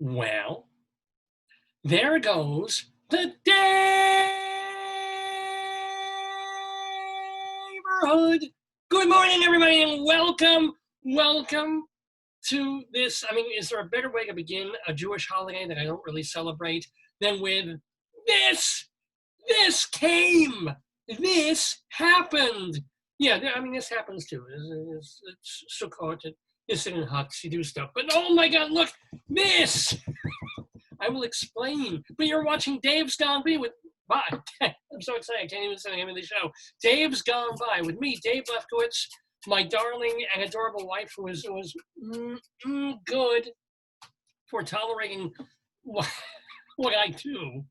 Well, there goes the Daverhood. Good morning, everybody, and welcome to this. I mean, is there a better way to begin a Jewish holiday that I don't really celebrate than with this? This came. This happened. Yeah, I mean, this happens too. It's Sukkot. You sit in huts, you do stuff. But oh my God, look, this. I will explain. But you're watching Dave's Gone By. I'm so excited. I can't even say the name of the show. Dave's Gone By with me, Dave Lefkowitz, my darling and adorable wife who was good for tolerating what I do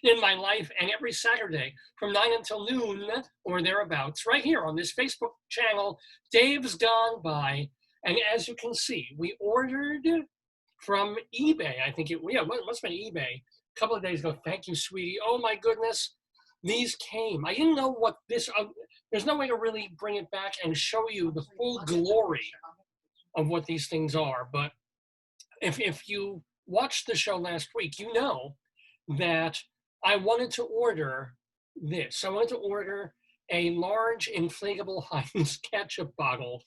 in my life, and every Saturday from 9 until noon or thereabouts, right here on this Facebook channel, Dave's Gone By. And as you can see, we ordered from eBay. I think it must have been eBay a couple of days ago. Thank you, sweetie. Oh my goodness, these came. I didn't know what this, there's no way to really bring it back and show you the full glory of what these things are. But if you watched the show last week, you know that I wanted to order this. I wanted to order a large inflatable Heinz ketchup bottle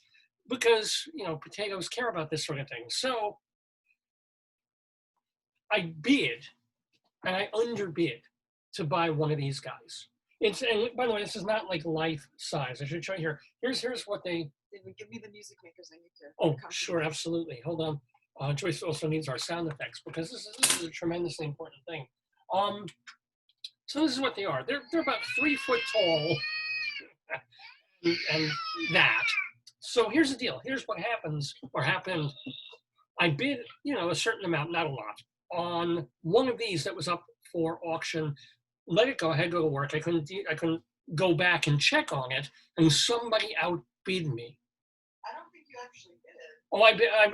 because, you know, potatoes care about this sort of thing. So I bid, and I underbid to buy one of these guys. And by the way, this is not like life size. I should show you here. Here's what they. Give me the music makers I need to. Oh, sure, absolutely. Hold on. Joyce also needs our sound effects because this is a tremendously important thing. So this is what they are. They're about 3 foot tall, and that. So here's the deal. Here's what happened. I bid, a certain amount, not a lot, on one of these that was up for auction. Let it go. I had to go to work. I couldn't go back and check on it, and somebody outbid me. I don't think you actually bid. Oh,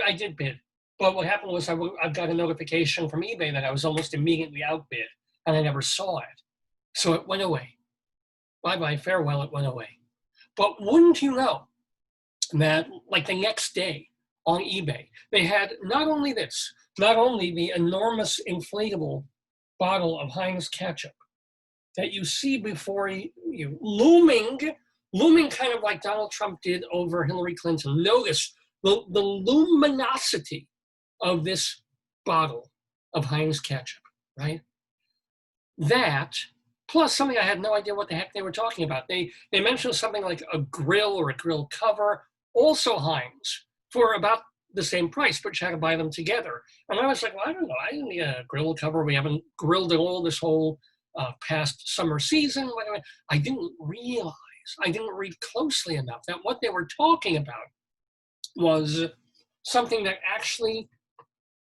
I did bid. But what happened was I got a notification from eBay that I was almost immediately outbid, and I never saw it. So it went away. Bye-bye, farewell, it went away. But wouldn't you know that, like, the next day on eBay, they had not only the enormous inflatable bottle of Heinz ketchup that you see before you looming kind of like Donald Trump did over Hillary Clinton. Notice the luminosity of this bottle of Heinz ketchup, right? That, plus something I had no idea what the heck they were talking about. They mentioned something like a grill or a grill cover, also Heinz, for about the same price, but you had to buy them together. And I was like, well, I don't know. I didn't need a grill cover. We haven't grilled at all this whole past summer season. I didn't realize, I didn't read closely enough that what they were talking about was something that actually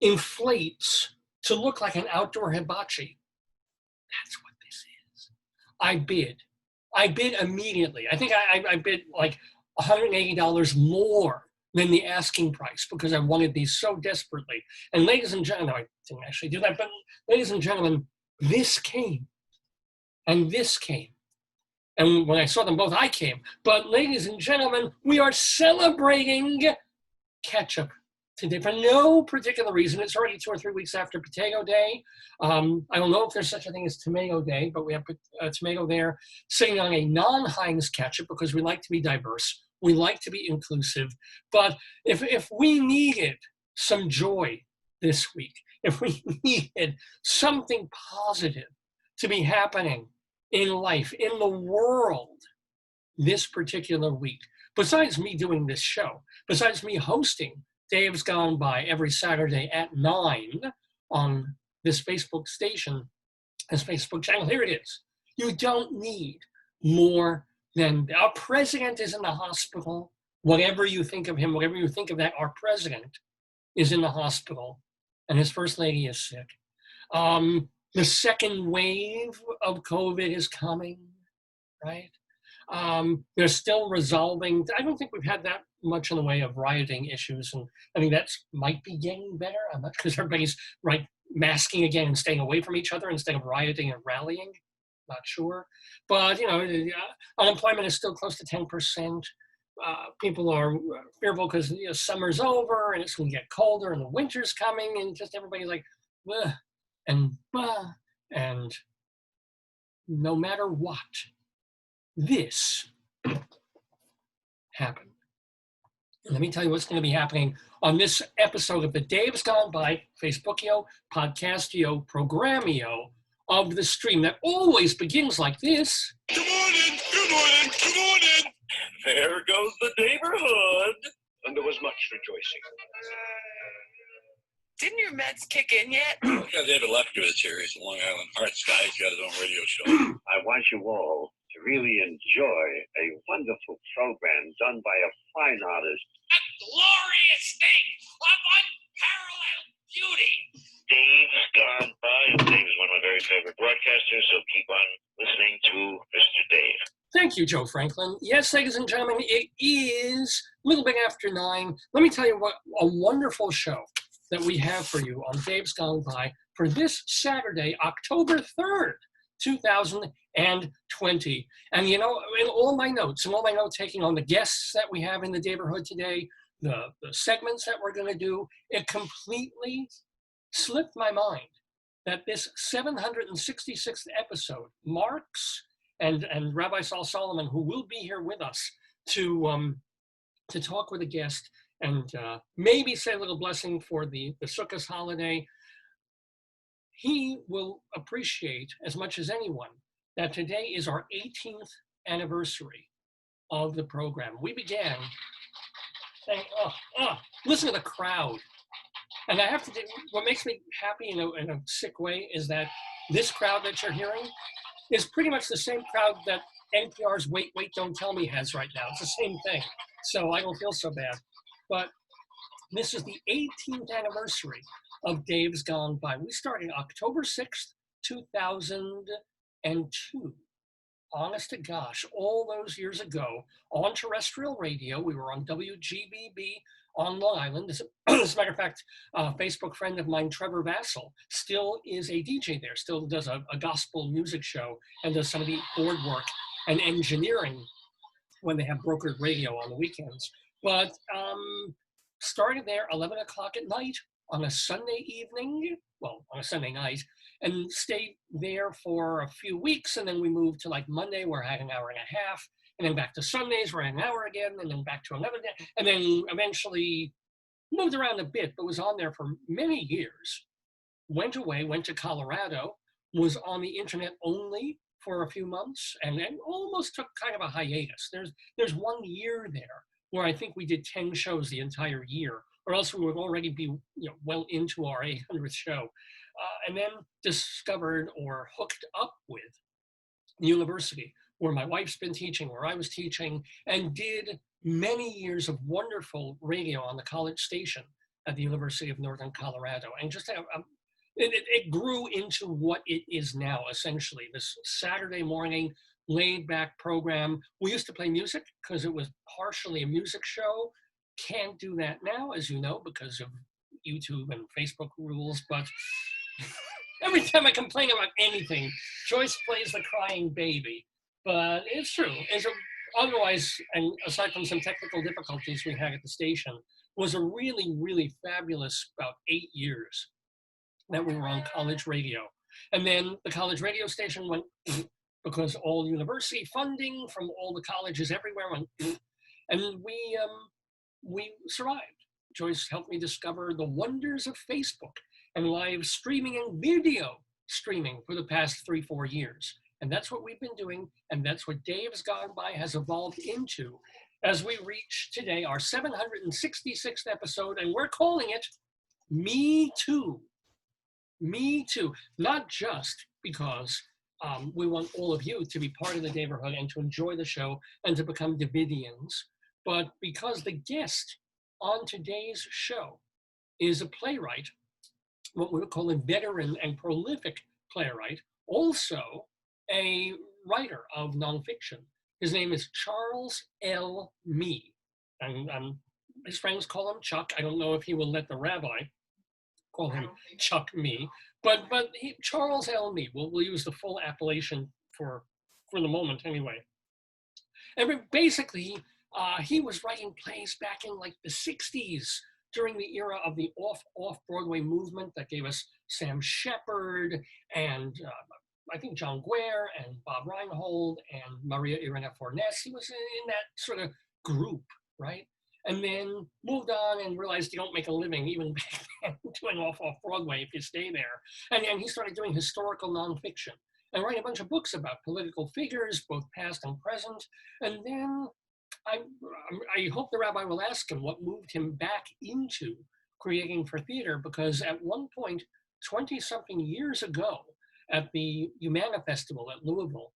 inflates to look like an outdoor hibachi. That's what this is. I bid immediately. I think I bid like $180 more than the asking price because I wanted these so desperately. And ladies and gentlemen, no, I didn't actually do that, but ladies and gentlemen, this came. And this came. And when I saw them both, I came. But ladies and gentlemen, we are celebrating ketchup today for no particular reason. It's already 2 or 3 weeks after Potato Day. I don't know if there's such a thing as Tomato Day, but we have tomato there sitting on a non-Heinz ketchup because we like to be diverse. We like to be inclusive. But if we needed some joy this week, if we needed something positive to be happening in life, in the world, this particular week, besides me doing this show, besides me hosting Dave's Gone By every Saturday at 9 on this Facebook station, this Facebook channel, here it is. You don't need more than our president is in the hospital. Whatever you think of him, whatever you think of that, our president is in the hospital and his first lady is sick. The second wave of COVID is coming, right? They're still resolving. I don't think we've had that much in the way of rioting issues. And I mean, that might be getting better. I'm not, because everybody's masking again and staying away from each other instead of rioting and rallying. Not sure. But, unemployment is still close to 10%. People are fearful because summer's over and it's going to get colder and the winter's coming and just everybody's like, bleh, and bah, and no matter what, this happened. And let me tell you what's going to be happening on this episode of the Dave's Gone By Facebookio, Podcastio, Programmio of the stream that always begins like this. Good morning, good morning, good morning. There goes the Daverhood. And there was much rejoicing. Didn't your meds kick in yet? Yeah, David Lefkowitz here. He's a Long Island arts guy. He's got his own radio show. I want you all to really enjoy a wonderful program done by a fine artist. A glorious thing of unparalleled beauty. Dave's Gone By. Dave is one of my very favorite broadcasters, so keep on listening to Mr. Dave. Thank you, Joe Franklin. Yes, ladies and gentlemen, it is a little bit after 9. Let me tell you what a wonderful show that we have for you on Dave's Gone By for this Saturday, October 3rd, 2020. And you know, in all my notes and all my note taking on the guests that we have in the Daverhood today, the segments that we're going to do, it completely slipped my mind that this 766th episode marks, and Rabbi Saul Solomon, who will be here with us to talk with a guest and maybe say a little blessing for the Sukkot holiday. He will appreciate as much as anyone that today is our 18th anniversary of the program. We began saying, listen to the crowd. And I have to do, what makes me happy in a sick way is that this crowd that you're hearing is pretty much the same crowd that NPR's Wait, Wait, Don't Tell Me has right now. It's the same thing. So I don't feel so bad. But this is the 18th anniversary of Dave's Gone By. We started October 6th, 2002. Honest to gosh, all those years ago on terrestrial radio. We were on WGBB on Long Island. As a matter of fact, a Facebook friend of mine, Trevor Vassell, still is a DJ there, still does a gospel music show and does some of the board work and engineering when they have brokered radio on the weekends. But started there 11 o'clock at night on a Sunday evening, well, on a Sunday night, and stayed there for a few weeks. And then we moved to like Monday, where I had an hour and a half, and then back to Sundays, where I had an hour again, and then back to another day, and then eventually moved around a bit, but was on there for many years. Went away, went to Colorado, was on the internet only for a few months, and then almost took kind of a hiatus. There's 1 year there where I think we did 10 shows the entire year, or else we would already be well into our 800th show. And then discovered or hooked up with the university where my wife's been teaching, where I was teaching, and did many years of wonderful radio on the college station at the University of Northern Colorado. And just it grew into what it is now, essentially, this Saturday morning laid back program. We used to play music because it was partially a music show. Can't do that now, as you know, because of YouTube and Facebook rules. But every time I complain about anything, Joyce plays the crying baby. But it's true. Otherwise, and aside from some technical difficulties we had at the station, was a really, really fabulous about 8 years that we were on college radio. And then the college radio station went because all university funding from all the colleges everywhere went, and we survived. Joyce helped me discover the wonders of Facebook and live streaming and video streaming for the past 3-4 years. And that's what we've been doing, and that's what Dave's Gone By has evolved into as we reach today our 766th episode, and we're calling it Mee Too. Mee Too, not just because we want all of you to be part of the Daverhood and to enjoy the show and to become Davidians, but because the guest on today's show is a playwright, what we would call a veteran and prolific playwright, also a writer of nonfiction. His name is Charles L. Mee, and his friends call him Chuck. I don't know if he will let the rabbi call him Chuck Mee, but Charles L. Mee. We'll use the full appellation for the moment anyway. And basically, he was writing plays back in like the 60s during the era of the off-Broadway movement that gave us Sam Shepard and I think John Guare and Bob Reinhold and Maria Irene Fornes. He was in that sort of group, right? And then moved on and realized you don't make a living even back then doing off-Broadway if you stay there. And he started doing historical nonfiction and writing a bunch of books about political figures, both past and present. And then I hope the rabbi will ask him what moved him back into creating for theater, because at one point, 20-something years ago, at the Humana Festival at Louisville,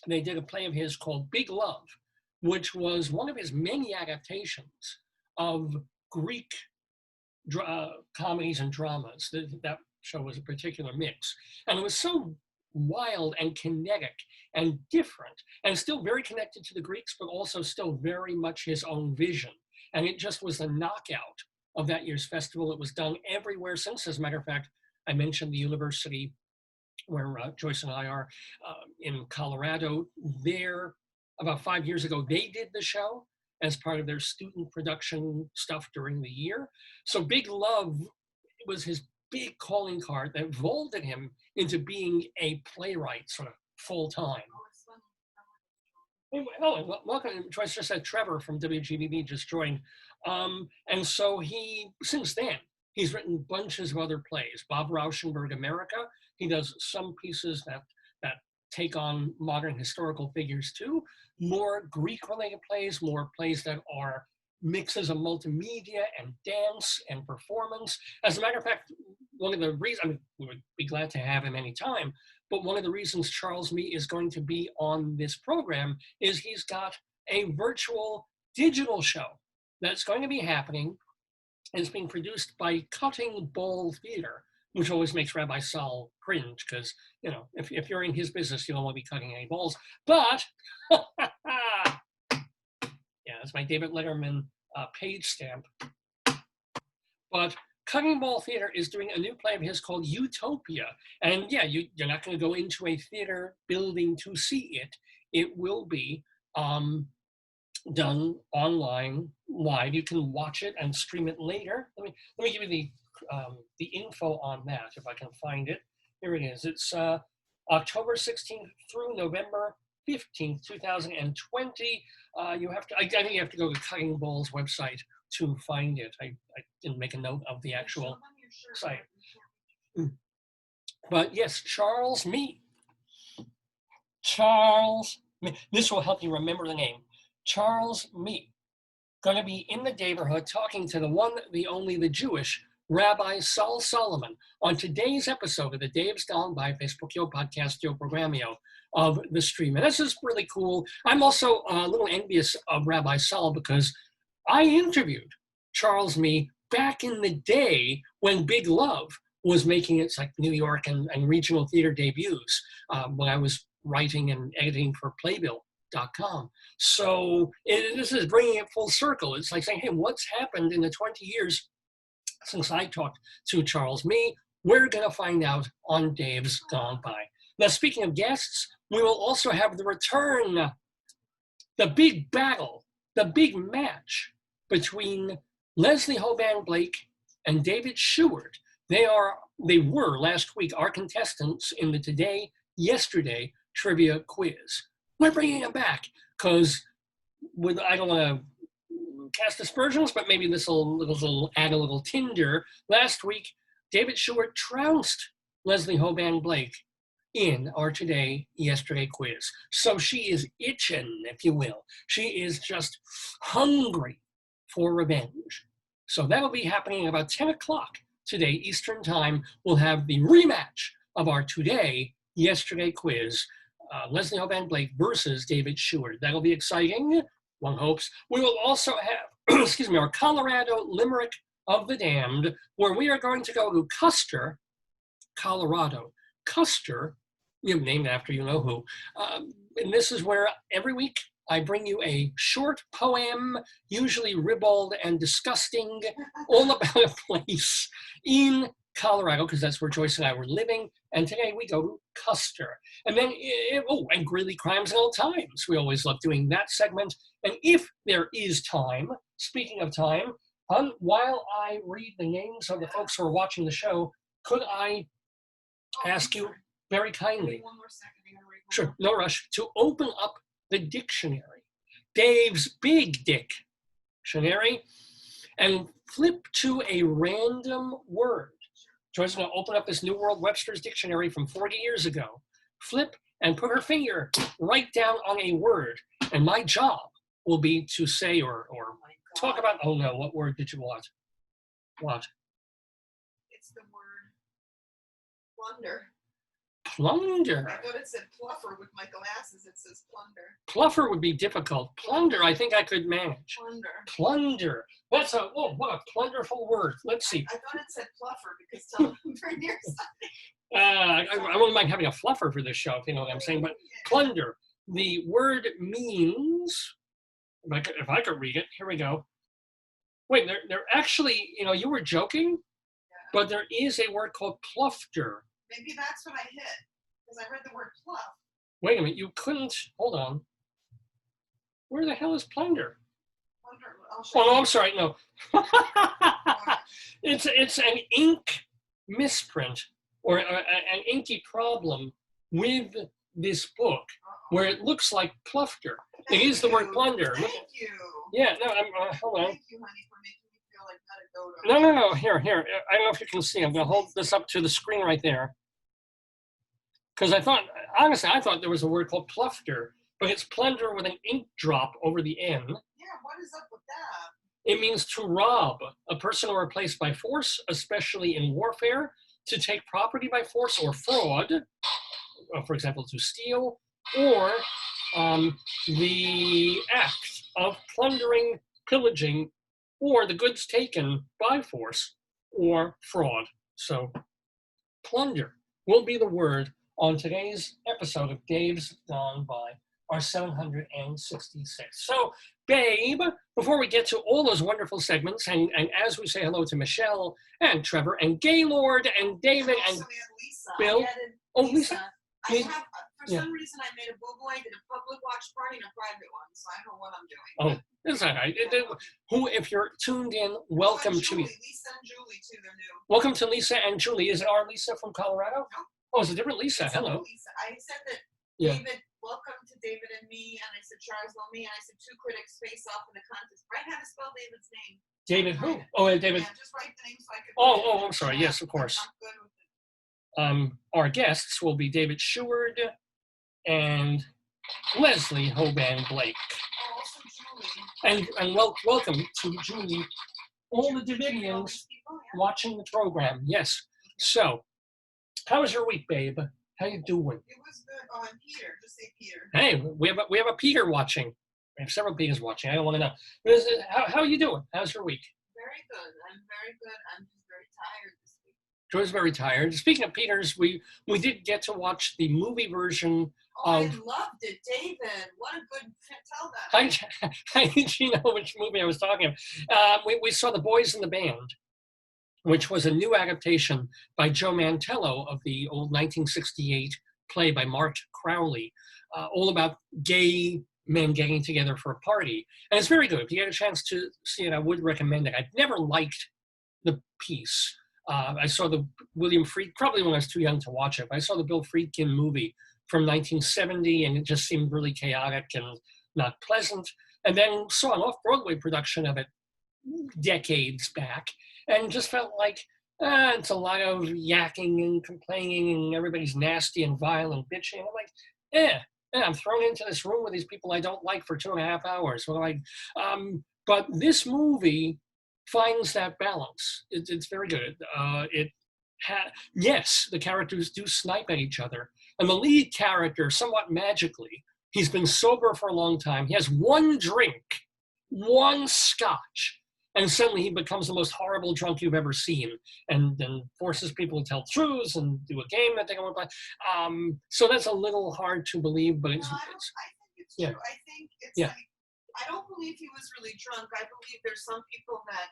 they did a play of his called Big Love, which was one of his many adaptations of Greek comedies and dramas. That show was a particular mix. And it was so wild and kinetic and different, and still very connected to the Greeks, but also still very much his own vision. And it just was a knockout of that year's festival. It was done everywhere since. As a matter of fact, I mentioned the university where Joyce and I are in Colorado. There, about 5 years ago, they did the show as part of their student production stuff during the year. So Big Love was his big calling card that vaulted him into being a playwright sort of full time. Oh, welcome. Joyce just said Trevor from WGBB just joined. And so since then, he's written bunches of other plays. Bob Rauschenberg, America. He does some pieces that take on modern historical figures too. More Greek-related plays, more plays that are mixes of multimedia and dance and performance. As a matter of fact, one of the reasons, I mean, we would be glad to have him anytime, but one of the reasons Charles Mee is going to be on this program is he's got a virtual digital show that's going to be happening. It's being produced by Cutting Ball Theater, which always makes Rabbi Saul cringe because, you know, if you're in his business, you don't want to be cutting any balls. But, yeah, that's my David Letterman page stamp. But Cutting Ball Theater is doing a new play of his called Utopia. And yeah, you're not going to go into a theater building to see it. It will be done online, live. You can watch it and stream it later. Let me give you the info on that if I can find it. Here it is. It's October 16th through November 15th, 2020. I think you have to go to Cutting Ball's website to find it. I didn't make a note of the actual site. But yes, Charles Mee. Charles Mee. This will help you remember the name. Charles Mee. Going to be in the Daverhood talking to the one, the only, the Jewish Rabbi Saul Solomon on today's episode of the Dave's Gone By Facebook Yo Podcast Yo Programmio of the stream. And this is really cool. I'm also a little envious of Rabbi Saul because I interviewed Charles Mee back in the day when Big Love was making its like New York and regional theater debuts when I was writing and editing for Playbill.com. So this is bringing it full circle. It's like saying, hey, what's happened in the 20 years since I talked to Charles Mee? We're going to find out on Dave's Gone By. Now, speaking of guests, we will also have the return, the big battle, the big match between Leslie Hoban Blake and David Sheward. They were last week our contestants in the Today, Yesterday trivia quiz. We're bringing them back because I don't want to cast aspersions, but maybe this will add a little tinder. Last week, David Sheward trounced Leslie Hoban Blake in our Today, Yesterday quiz. So she is itching, if you will. She is just hungry for revenge. So that'll be happening about 10 o'clock today, Eastern Time. We'll have the rematch of our Today, Yesterday quiz. Leslie Hoban Blake versus David Sheward. That'll be exciting, one hopes. We will also have, excuse me, our Colorado Limerick of the Damned, where we are going to go to Custer, Colorado. Custer, you named after you know who. And this is where every week I bring you a short poem, usually ribald and disgusting, all about a place in Colorado, because that's where Joyce and I were living. And today we go to Custer. And then, and Greeley Crimes and Old Times. We always love doing that segment. And if there is time, speaking of time, while I read the names of the folks who are watching the show, could I ask you very kindly, One more second. I gotta write one sure, more. no rush, to open up the dictionary, Dave's Big Dictionary, and flip to a random word. Joyce is going to open up this New World Webster's Dictionary from 40 years ago, flip and put her finger right down on a word. And my job will be to say or Oh my talk God. about, oh no, what word did you want? What? It's the word plunder. Plunder. I thought it said pluffer with my glasses. It says plunder. Pluffer would be difficult. Plunder, I think I could manage. Plunder. Plunder. That's a, oh, what a plunderful word. Let's see. I thought it said pluffer because Tom Bernier said I wouldn't mind having a fluffer for this show, if you know what I'm saying, but plunder. The word means, if I could read it, here we go. Wait, they're actually, you know, you were joking, but there is a word called plufter. Maybe that's what I hit because I read the word pluff. Wait a minute, you couldn't, hold on. Where the hell is plunder? Plunder. I'll show Oh, no, you. I'm sorry, no. It's an ink misprint or an inky problem with this book where it looks like plufter. It is the word plunder. Thank you. Yeah, no, hold on. Thank you, honey, for making me feel like not a dodo. No, here. I don't know if you can see. I'm going to hold this up to the screen right there. Because honestly, I thought there was a word called plufter, but it's plunder with an ink drop over the N. Yeah, what is up with that? It means to rob a person or a place by force, especially in warfare, to take property by force or fraud, for example, to steal, or the act of plundering, pillaging, or the goods taken by force or fraud. So plunder will be the word on today's episode of Dave's Gone By, our 766. So, babe, before we get to all those wonderful segments, and as we say hello to Michelle and Trevor and Gaylord and David and Also, we had Lisa. Bill. I added Oh, Lisa. I Lisa. have, for Yeah. some reason, I made a boo-boo. I did a public watch party and a private one, so I don't know what I'm doing. Oh, it's all right. Who, if you're tuned in, welcome and to Julie, you. Lisa and Julie, too. They're new. Welcome to Lisa and Julie. Is it our Lisa from Colorado? No. Oh, it's a different Lisa. It's Hello. Lisa. I said that Yeah. David, welcome to David and me, and I said Charles and me, and I said two critics face off in the contest. Write how to spell David's name. David who? Oh, David. Yeah, just write the name so I could. Oh, I'm sorry. Yes, of course. I'm good with it. Our guests will be David Sheward and Leslie Hoban Blake. Oh, also Julie. And welcome to Julie, all the Davidians watching the program. Yes. So, how was your week, babe? How you doing? It was good. Oh, and Peter. Just say Peter. Hey, we have a Peter watching. We have several Peters watching. I don't want to know. How are you doing? How's your week? Very good. I'm very good. I'm just very tired this week. Joy's very tired. Speaking of Peters, we did get to watch the movie version Oh, I of. loved it, David. What a good tell that. How did you know which movie I was talking about? We saw The Boys in the Band, which was a new adaptation by Joe Mantello of the old 1968 play by Mark Crowley, all about gay men getting together for a party. And it's very good. If you get a chance to see it, I would recommend it. I've never liked the piece. I saw the William Friedkin, probably when I was too young to watch it, but I saw the Bill Friedkin movie from 1970, and it just seemed really chaotic and not pleasant. And then saw an off-Broadway production of it decades back, and just felt like it's a lot of yakking and complaining, and everybody's nasty and vile and bitchy. And I'm like, I'm thrown into this room with these people I don't like for 2.5 hours. But this movie finds that balance. It's very good. Yes, the characters do snipe at each other. And the lead character, somewhat magically, he's been sober for a long time. He has one drink, one scotch, and suddenly he becomes the most horrible drunk you've ever seen, and then forces people to tell truths and do a game that they don't want to play. So that's a little hard to believe, but I think it's yeah. true. I think it's Yeah. like, I don't believe he was really drunk. I believe there's some people that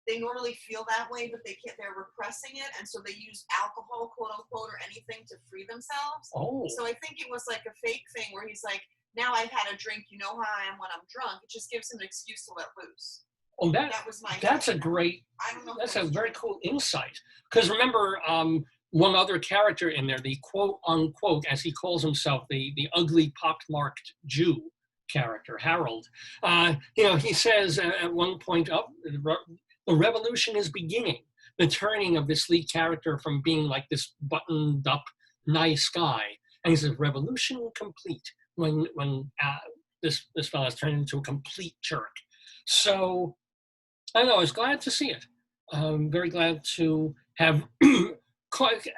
they normally feel that way, but they're repressing it, and so they use alcohol, quote unquote, or anything to free themselves. Oh. So I think it was like a fake thing where he's like, now I've had a drink, you know how I am when I'm drunk. It just gives him an excuse to let loose. Oh, That was my. that's a great, I don't know. if that's that a was very true. cool insight. Because remember, one other character in there, the quote unquote, as he calls himself, the ugly pockmarked Jew character, Harold. He says at one point, "Oh, the revolution is beginning." The turning of this lead character from being like this buttoned up, nice guy, and he says, "Revolution complete." When this fellow has turned into a complete jerk. So I don't know. I was glad to see it. I'm very glad to have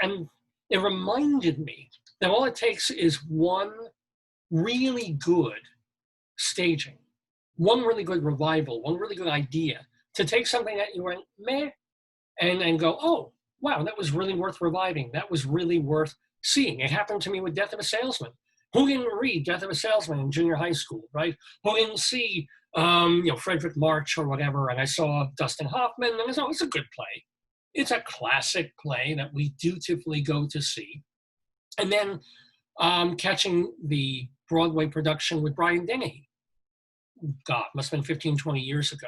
and it reminded me that all it takes is one really good staging, one really good revival, one really good idea to take something that you went meh and go, oh, wow, that was really worth reviving. That was really worth seeing. It happened to me with Death of a Salesman. Who didn't read Death of a Salesman in junior high school, right? Who didn't see, Frederick March or whatever, and I saw Dustin Hoffman, and I thought, it's a good play. It's a classic play that we dutifully go to see. And then catching the Broadway production with Brian Dennehy. God, must have been 15, 20 years ago.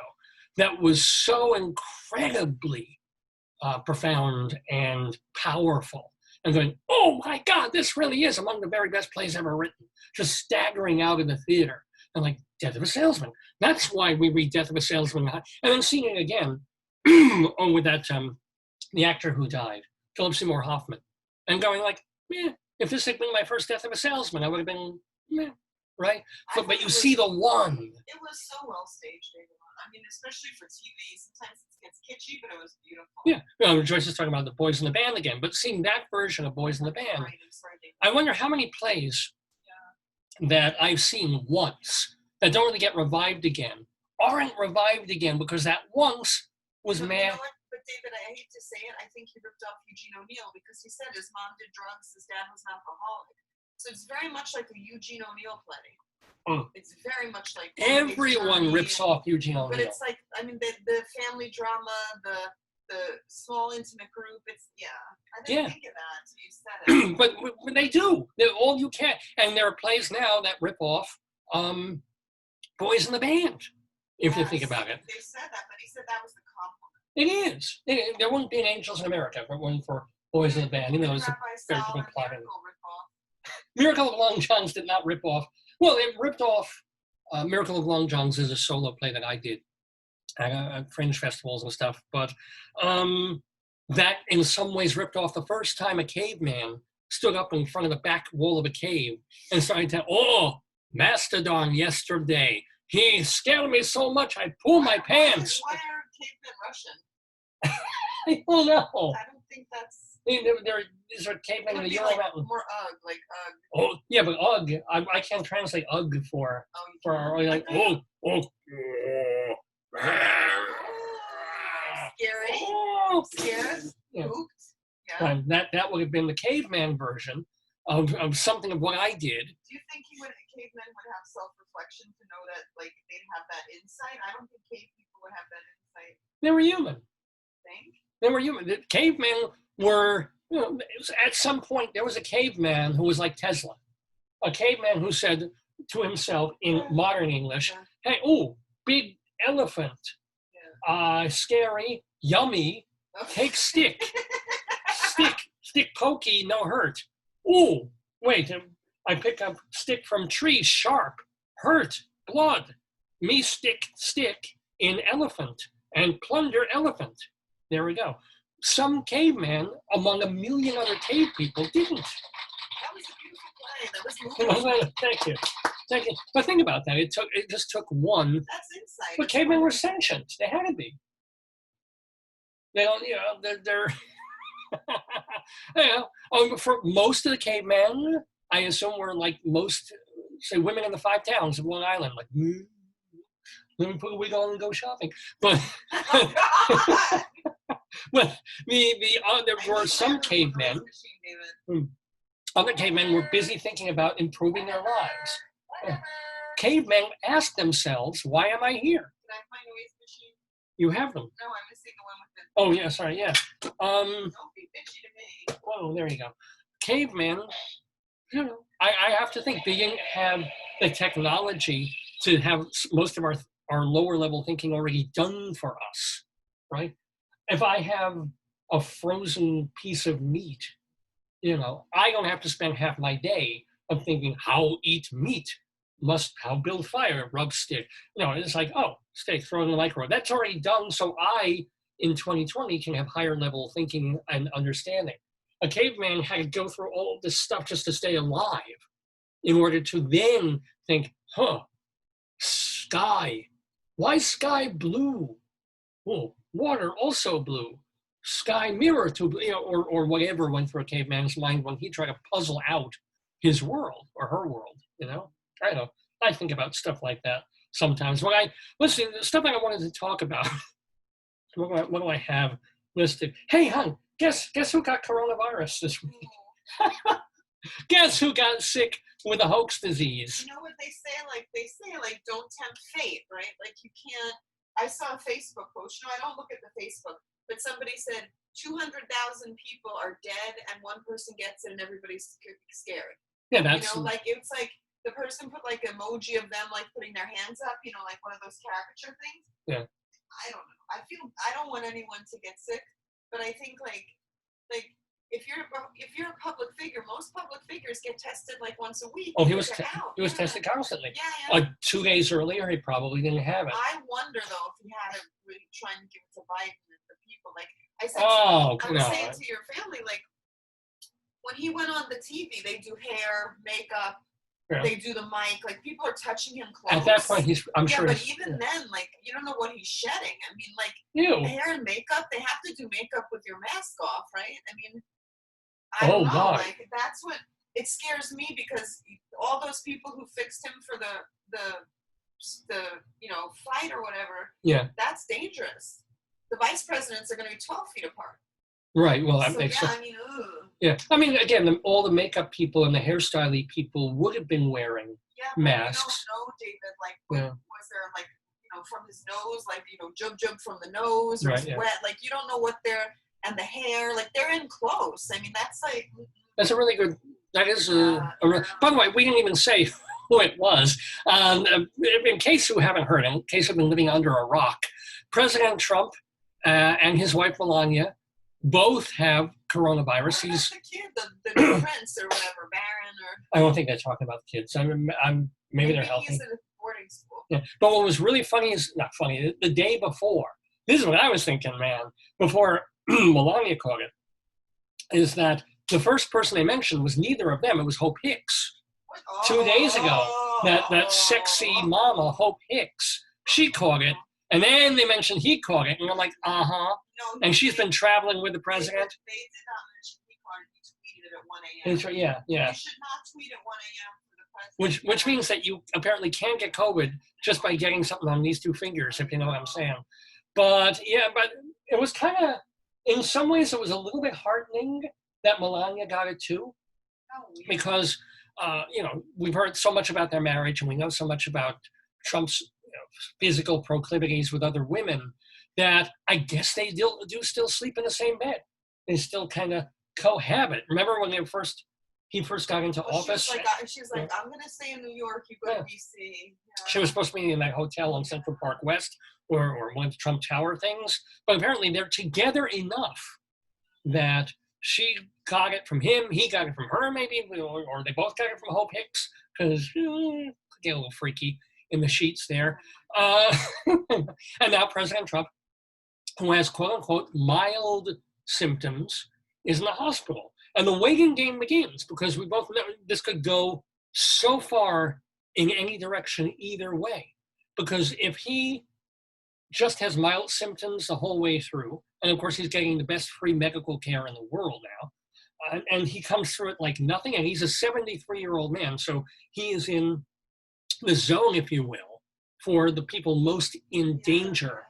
That was so incredibly profound and powerful. And going, oh my God, this really is among the very best plays ever written. Just staggering out of the theater. And like, Death of a Salesman. That's why we read Death of a Salesman. And then seeing it again, with that, the actor who died, Philip Seymour Hoffman. And going like, if this had been my first Death of a Salesman, I would have been, right? But you see the one. It was so well staged, David. I mean, especially for TV, sometimes it gets kitschy, but it was beautiful. Yeah, Joyce is talking about the Boys in the Band again, but seeing that version of Boys in the Band, Right, I'm sorry, David. I wonder how many plays that I've seen once that don't really get revived again, aren't revived again because that once was But meh. you know what? But David, I hate to say it, I think he ripped off Eugene O'Neill because he said his mom did drugs, his dad was an alcoholic. So it's very much like a Eugene O'Neill play. It's very much like Everyone rips off Eugene O'Neill. But it's like, I mean, the family drama, the small intimate group. It's I didn't think of that until you said it. but they do. They're all you can. And there are plays now that rip off Boys in the Band, if you think about it. They said that, but he said that was the compliment. It is. There wouldn't be an Angels in America if it wasn't for Boys in the Band. It's a very different plot. Miracle of Long John's did not rip off. Well, it ripped off Miracle of Long John's is a solo play that I did at fringe festivals and stuff. But that in some ways ripped off the first time a caveman stood up in front of the back wall of a cave and started to, Mastodon yesterday. He scared me so much I pulled my pants. Why are cavemen Russian? I don't know. I don't think that's... These are cavemen in the Ural Mountain. More Ugg, like Ugg. Oh, yeah, but Ugg, I can't translate Ugg for like, Scary. Scared. Yeah. Spooked. Yeah. And that would have been the caveman version of something of what I did. Do you think cavemen would have self-reflection to know that, like, they'd have that insight? I don't think cave people would have that insight. They were human. Think? They were human. The cavemen were, at some point, there was a caveman who was like Tesla. A caveman who said to himself in modern English, hey, big elephant, scary, yummy, take stick. Stick pokey, no hurt. Ooh, wait, I pick up stick from tree, sharp, hurt, blood. Me stick in elephant and plunder elephant. There we go. Some caveman among a million other cave people didn't. That was a beautiful play. That was moving. Thank you. But think about that. It just took one. That's insight. But cavemen were sentient. They had to be. They don't, they're for most of the cavemen, I assume were like most, say, women in the 5 towns of Long Island, like, let me put a wig on and go shopping. But but there were some cavemen. Other cavemen were busy thinking about improving their lives. Cavemen asked themselves, "Why am I here?" Did I have my noise machine? You have them. No, I'm missing the one with the. Oh yeah, sorry, yeah. Don't be bitchy to me. Whoa, there you go. Cavemen. I have to think they didn't have the technology to have most of our lower level thinking already done for us, right? If I have a frozen piece of meat, I don't have to spend half my day of thinking how eat meat, how build fire, rub stick. It's like, oh, steak, throw it in the microwave. That's already done. So I, in 2020, can have higher level thinking and understanding. A caveman had to go through all of this stuff just to stay alive in order to then think, sky. Why sky blue? Oh, water also blue. Sky mirror to blue, or whatever went through a caveman's mind when he tried to puzzle out his world or her world, I don't know. I think about stuff like that sometimes. Listen, the stuff I wanted to talk about, what do I have listed? Hey, hon, guess who got coronavirus this week? Guess who got sick with a hoax disease? You know what they say? Don't tempt fate, right? Like, you can't. I saw a Facebook post. I don't look at the Facebook, but somebody said 200,000 people are dead and one person gets it and everybody's scared. Yeah, that's it's like the person put like emoji of them like putting their hands up, like one of those caricature things. Yeah. I don't know. I don't want anyone to get sick, but I think like if you're a public figure, most public figures get tested like once a week. Oh, he was tested constantly. Yeah. 2 days earlier, he probably didn't have it. I wonder though if he had it really trying to give it to Biden and the people. Like I said, I was saying to your family, like when he went on the TV, they do hair, makeup. Yeah. They do the mic, like people are touching him close. At that point, I'm sure. But even then, like you don't know what he's shedding. I mean, like hair and makeup, they have to do makeup with your mask off, right? I mean, I don't know. God. Like that's what it scares me because all those people who fixed him for the fight or whatever. Yeah. That's dangerous. The vice presidents are going to be 12 feet apart. Right. Well, that makes sense. I mean, ugh. Yeah. I mean, again, all the makeup people and the hairstyling people would have been wearing masks. We don't know, David. Like, was there like, from his nose, like, jub from the nose or sweat? Like, you don't know what they're, and the hair, like, they're in close. I mean, that's like. That's a really good. That is by the way, we didn't even say who it was. In case you haven't heard, in case you've been living under a rock, President Trump and his wife Melania both have coronavirus. He's the kid, the prince or whatever, Baron or. I don't think they're talking about the kids. Maybe they're healthy. He's in a boarding school. Yeah, but what was really funny is not funny. The day before, this is what I was thinking, man. Before Melania caught it, is that the first person they mentioned was neither of them. It was Hope Hicks. 2 days ago, that sexy mama Hope Hicks, she caught it. And then they mentioned he caught it, and I'm like, uh-huh. No, and she's been traveling with the president. They did not mention he caught it. He tweeted at 1 a.m. That's right, yeah. You should not tweet at 1 a.m. for the president. Which means that you apparently can't get COVID just by getting something on these two fingers, if you know what I'm saying. But it was kind of, in some ways, it was a little bit heartening that Melania got it too. Because, we've heard so much about their marriage, and we know so much about Trump's physical proclivities with other women that I guess they do still sleep in the same bed. They still kind of cohabit. Remember when he first got into office? She was like, I'm going to stay in New York, you go to D.C. Yeah. She was supposed to be in that hotel on Central Park West or one of the Trump Tower things. But apparently they're together enough that she got it from him, he got it from her maybe, or they both got it from Hope Hicks, because get a little freaky in the sheets there. And now President Trump, who has quote-unquote mild symptoms, is in the hospital. And the waiting game begins, because we both know this could go so far in any direction either way. Because if he just has mild symptoms the whole way through, and of course he's getting the best free medical care in the world now, and he comes through it like nothing, and he's a 73-year-old man, so he is in the zone, if you will, for the people most in danger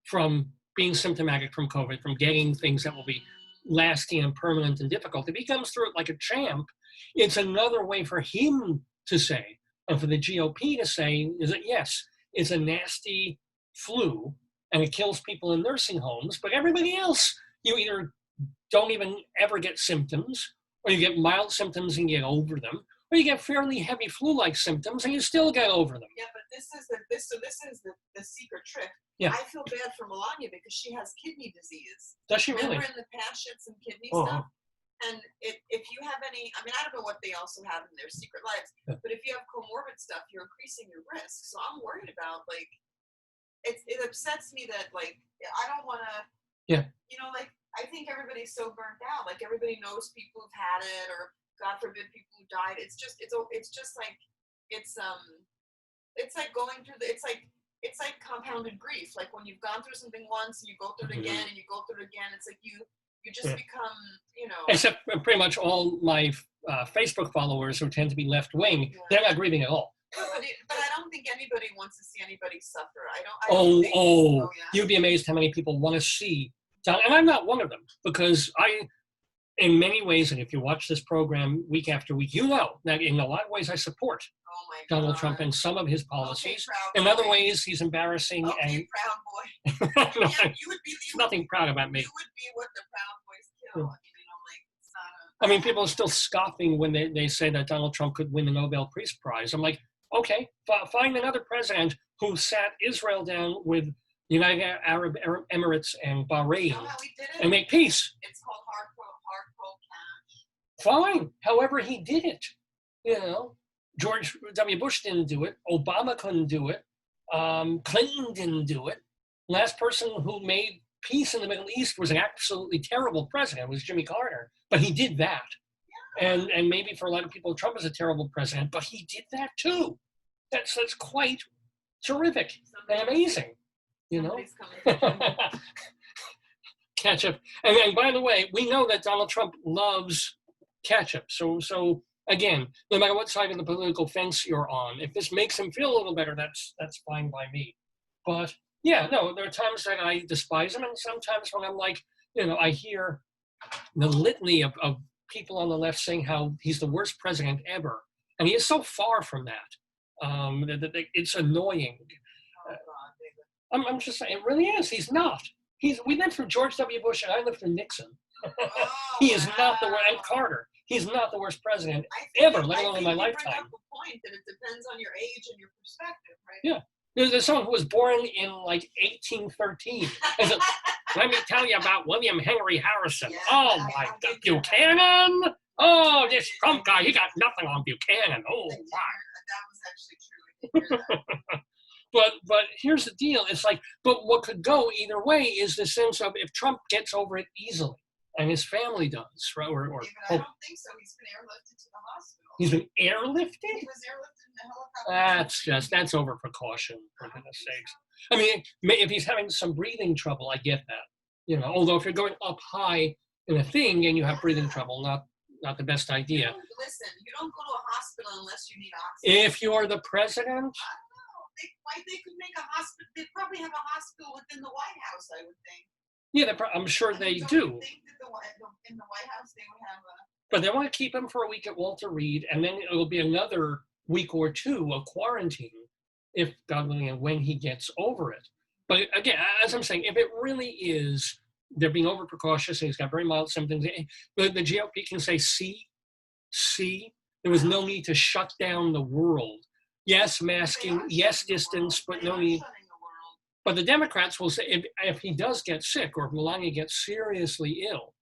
from being symptomatic from COVID, from getting things that will be lasting and permanent and difficult. If he comes through it like a champ, it's another way for him to say, and for the GOP to say, is that yes, it's a nasty flu and it kills people in nursing homes, but everybody else, you either don't even ever get symptoms, or you get mild symptoms and get over them, or you get fairly heavy flu-like symptoms and you still get over them. Yeah, but this is the secret trick. Yeah. I feel bad for Melania because she has kidney disease. Does she really? Remember in the past she had some kidney stuff? And if you have any, I mean, I don't know what they also have in their secret lives, but if you have comorbid stuff, you're increasing your risk. So I'm worried about, like, it upsets me that, like, I don't want to, you know, like, I think everybody's so burnt out. Like, everybody knows people who've had it, or God forbid, people who died. It's just like, it's like going through it's like compounded grief. Like when you've gone through something once, and you go through it again, and you go through it again. It's like you just become, you know. Except pretty much all my Facebook followers who tend to be left wing, they're not grieving at all. But I don't think anybody wants to see anybody suffer. I don't think, you'd be amazed how many people want to see. And I'm not one of them, because in many ways, and if you watch this program week after week, you know that in a lot of ways I support Donald Trump and some of his policies. In other ways, he's embarrassing. And proud boy. No, you would be nothing proud about me. You would be what the Proud Boys kill. Yeah. I mean, you know, like, it's not I mean, people are still scoffing when they say that Donald Trump could win the Nobel Peace Prize. I'm like, okay, find another president who sat Israel down with United Arab Emirates and Bahrain and make peace. It's called hard cold cash. Fine. However he did it. You know, George W. Bush didn't do it. Obama couldn't do it. Clinton didn't do it. Last person who made peace in the Middle East was an absolutely terrible president. It was Jimmy Carter. But he did that. Yeah. And maybe for a lot of people, Trump is a terrible president, but he did that too. That's quite terrific and amazing. You know? Ketchup. And by the way, we know that Donald Trump loves ketchup. So again, no matter what side of the political fence you're on, if this makes him feel a little better, that's fine by me. But yeah, no, there are times that I despise him, and sometimes when I'm like, you know, I hear the litany of people on the left saying how he's the worst president ever, and he is so far from that. It's annoying. I'm just saying, it really is. He's not. We lived through George W. Bush, and I lived through Nixon. He is not the worst, and Carter. He's not the worst president ever, let alone in my lifetime. I think you bring up a point that it depends on your age and your perspective, right? Yeah. There's someone who was born in like 1813. Let me tell you about William Henry Harrison. Yeah, oh my God, Buchanan! Oh, this Trump guy, he got nothing on Buchanan. Oh, my. That was actually true. I did hear that. But here's the deal. It's like, but what could go either way is the sense of if Trump gets over it easily, and his family does, right? Or I don't think so. He's been airlifted to the hospital. He's been airlifted? He was airlifted in a helicopter. That's over precaution, for goodness sakes. I mean, if he's having some breathing trouble, I get that. You know, although if you're going up high in a thing and you have breathing trouble, not the best idea. Listen, you don't go to a hospital unless you need oxygen. If you're the president? I don't know. They could make a hospital. They probably have a hospital within the White House, I would think. Yeah, I'm sure they do. Think that in the White House they would have a... But they want to keep him for a week at Walter Reed, and then it'll be another week or two of quarantine, if God willing, and when he gets over it. But again, as I'm saying, if it really is, they're being over precautious, and he's got very mild symptoms, the GOP can say, see, there was no need to shut down the world. Yes, masking, yes, distance, but no need. But the Democrats will say, if he does get sick, or if Melania gets seriously ill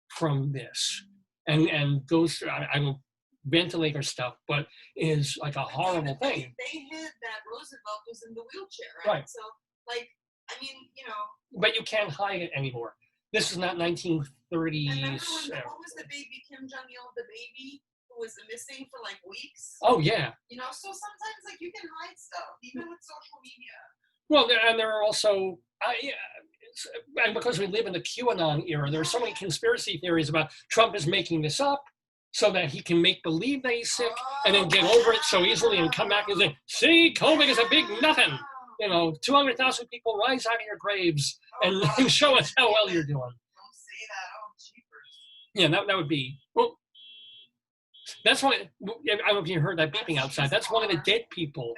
from this, and goes through, I don't ventilator stuff, but is like a horrible thing. They hid that Roosevelt was in the wheelchair, right? So, like, I mean, you know. But you can't hide it anymore. This is not 1930s. What was the baby, Kim Jong-il, the baby who was missing for like weeks? Oh, yeah. You know, so sometimes, like, you can hide stuff, even with social media. Well, and there are also, and because we live in the QAnon era, there are so many conspiracy theories about Trump is making this up so that he can make believe that he's sick and then get over it so easily and come back and say, see, COVID is a big nothing. You know, 200,000 people rise out of your graves and show us how well you're doing. Don't say that. Oh, jeepers. Yeah, that would be, well, that's one, I don't know if you heard that beeping outside. That's one of the dead people.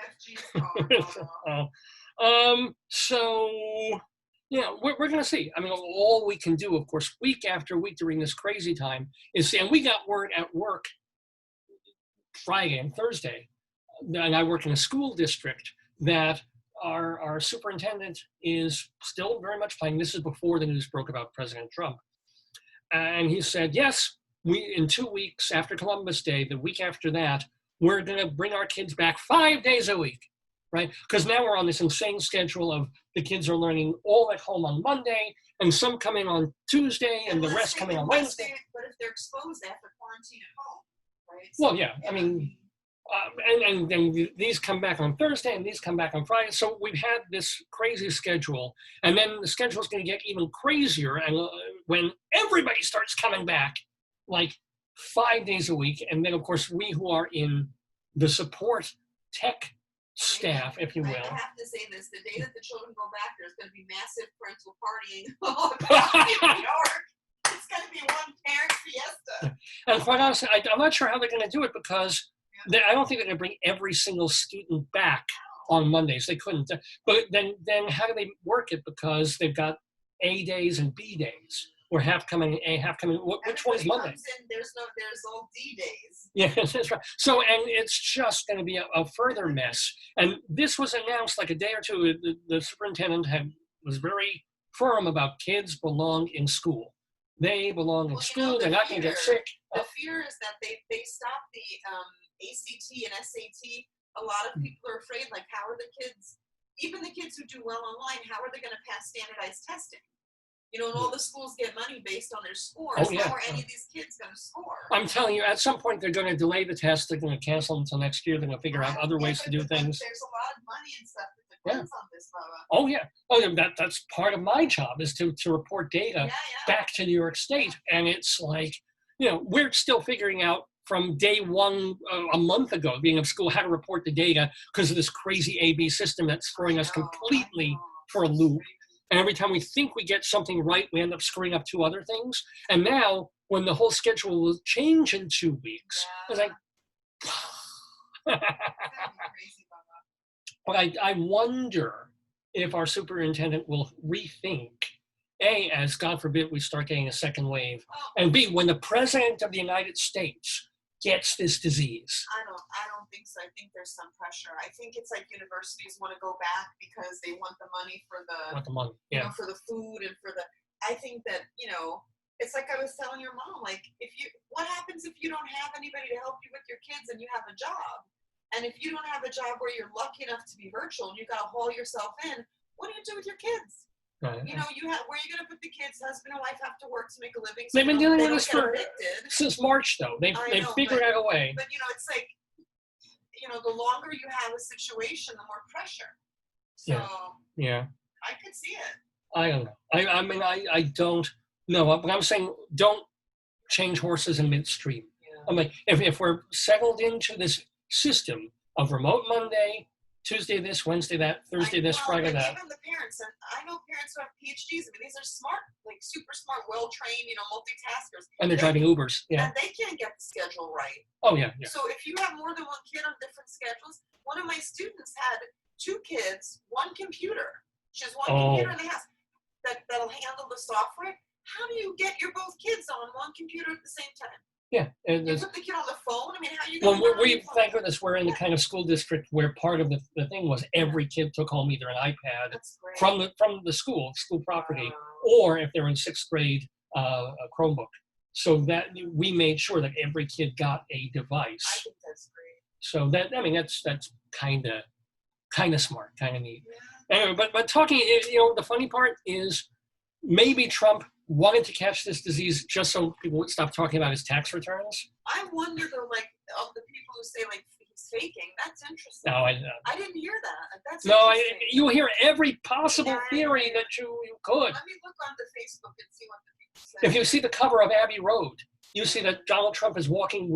So, yeah, we're going to see. I mean, all we can do, of course, week after week during this crazy time is see, and we got word at work Friday and Thursday, and I work in a school district that our superintendent is still very much playing. This is before the news broke about President Trump. And he said, yes, in 2 weeks after Columbus Day, the week after that, we're going to bring our kids back 5 days a week, right? Because now we're on this insane schedule of the kids are learning all at home on Monday, and some coming on Tuesday, and the rest coming on Wednesday. But if they're exposed, they have to quarantine at home, right? Well, yeah, I mean, and these come back on Thursday, and these come back on Friday. So we've had this crazy schedule, and then the schedule is going to get even crazier, and when everybody starts coming back, like 5 days a week, and then of course we who are in the support tech staff, if you will. I have to say this: the day that the children go back, there's going to be massive parental partying all across New York. It's going to be one parent fiesta. And quite honestly, I'm not sure how they're going to do it because I don't think they're going to bring every single student back on Mondays. They couldn't. But then how do they work it? Because they've got A days and B days, or half coming A, half coming. Which one's Monday? There's all D days. Yeah, that's right. So, and it's just going to be a further mess. And this was announced like a day or two. The superintendent was very firm about kids belong in school. They belong in school. They're not going to get sick. The fear is that they stopped the ACT and SAT. A lot of people are afraid, like, how are the kids, even the kids who do well online, how are they going to pass standardized testing? You know, and all the schools get money based on their scores. Oh, yeah. How are any of these kids going to score? I'm telling you, at some point, they're going to delay the test. They're going to cancel until next year. They're going to figure out other ways to do things. There's a lot of money and stuff that depends on this, Bubba. Oh, yeah. Oh, that's part of my job is to report data back to New York State. And it's like, you know, we're still figuring out from day one, a month ago, being of school, how to report the data because of this crazy AB system that's throwing us completely for a loop. And every time we think we get something right, we end up screwing up 2 other things. And now, when the whole schedule will change in 2 weeks, it's like, but I wonder if our superintendent will rethink, A, as God forbid we start getting a second wave, and B, when the President of the United States gets this disease. I don't think so. I think there's some pressure. I think it's like universities want to go back because they want the money for the you know, for the food and for the. I think that, you know, it's like I was telling your mom, like, what happens if you don't have anybody to help you with your kids and you have a job? And if you don't have a job where you're lucky enough to be virtual and you got to haul yourself in, what do you do with your kids? You know, where are you going to put the kids? Husband and wife have to work to make a living. So they've been dealing with this since March, though. They've figured out a way. But, you know, it's like, you know, the longer you have a situation, the more pressure. So, yeah. I could see it. I don't know. I mean, I don't know. But I'm saying don't change horses in midstream. Yeah. I'm like, if we're settled into this system of remote Monday, Tuesday this, Wednesday that, Thursday this, Friday that. Even the parents, and I know parents who have PhDs. I mean, these are smart, like super smart, well-trained, you know, multitaskers. And they're driving Ubers, And they can't get the schedule right. Oh, yeah. So if you have more than one kid on different schedules, one of my students had 2 kids, 1 computer. She has 1 computer in the house that'll handle the software. How do you get your both kids on 1 computer at the same time? Yeah. And you put the kid on the phone? I mean, how are you going to thank goodness we're in the kind of school district where part of the thing was every kid took home either an iPad from the school property, or if they're in 6th grade, a Chromebook. So that we made sure that every kid got a device. I think that's great. So that's kind of smart, kind of neat. Yeah. Anyway, but talking, you know, the funny part is maybe Trump wanted to catch this disease just so people would stop talking about his tax returns. I wonder, though, like, of the people who say, like, he's faking, that's interesting. No, I didn't hear that. That's you hear every possible theory that you could. Let me look onto Facebook and see what the people say. If you see the cover of Abbey Road, you see that Donald Trump is walking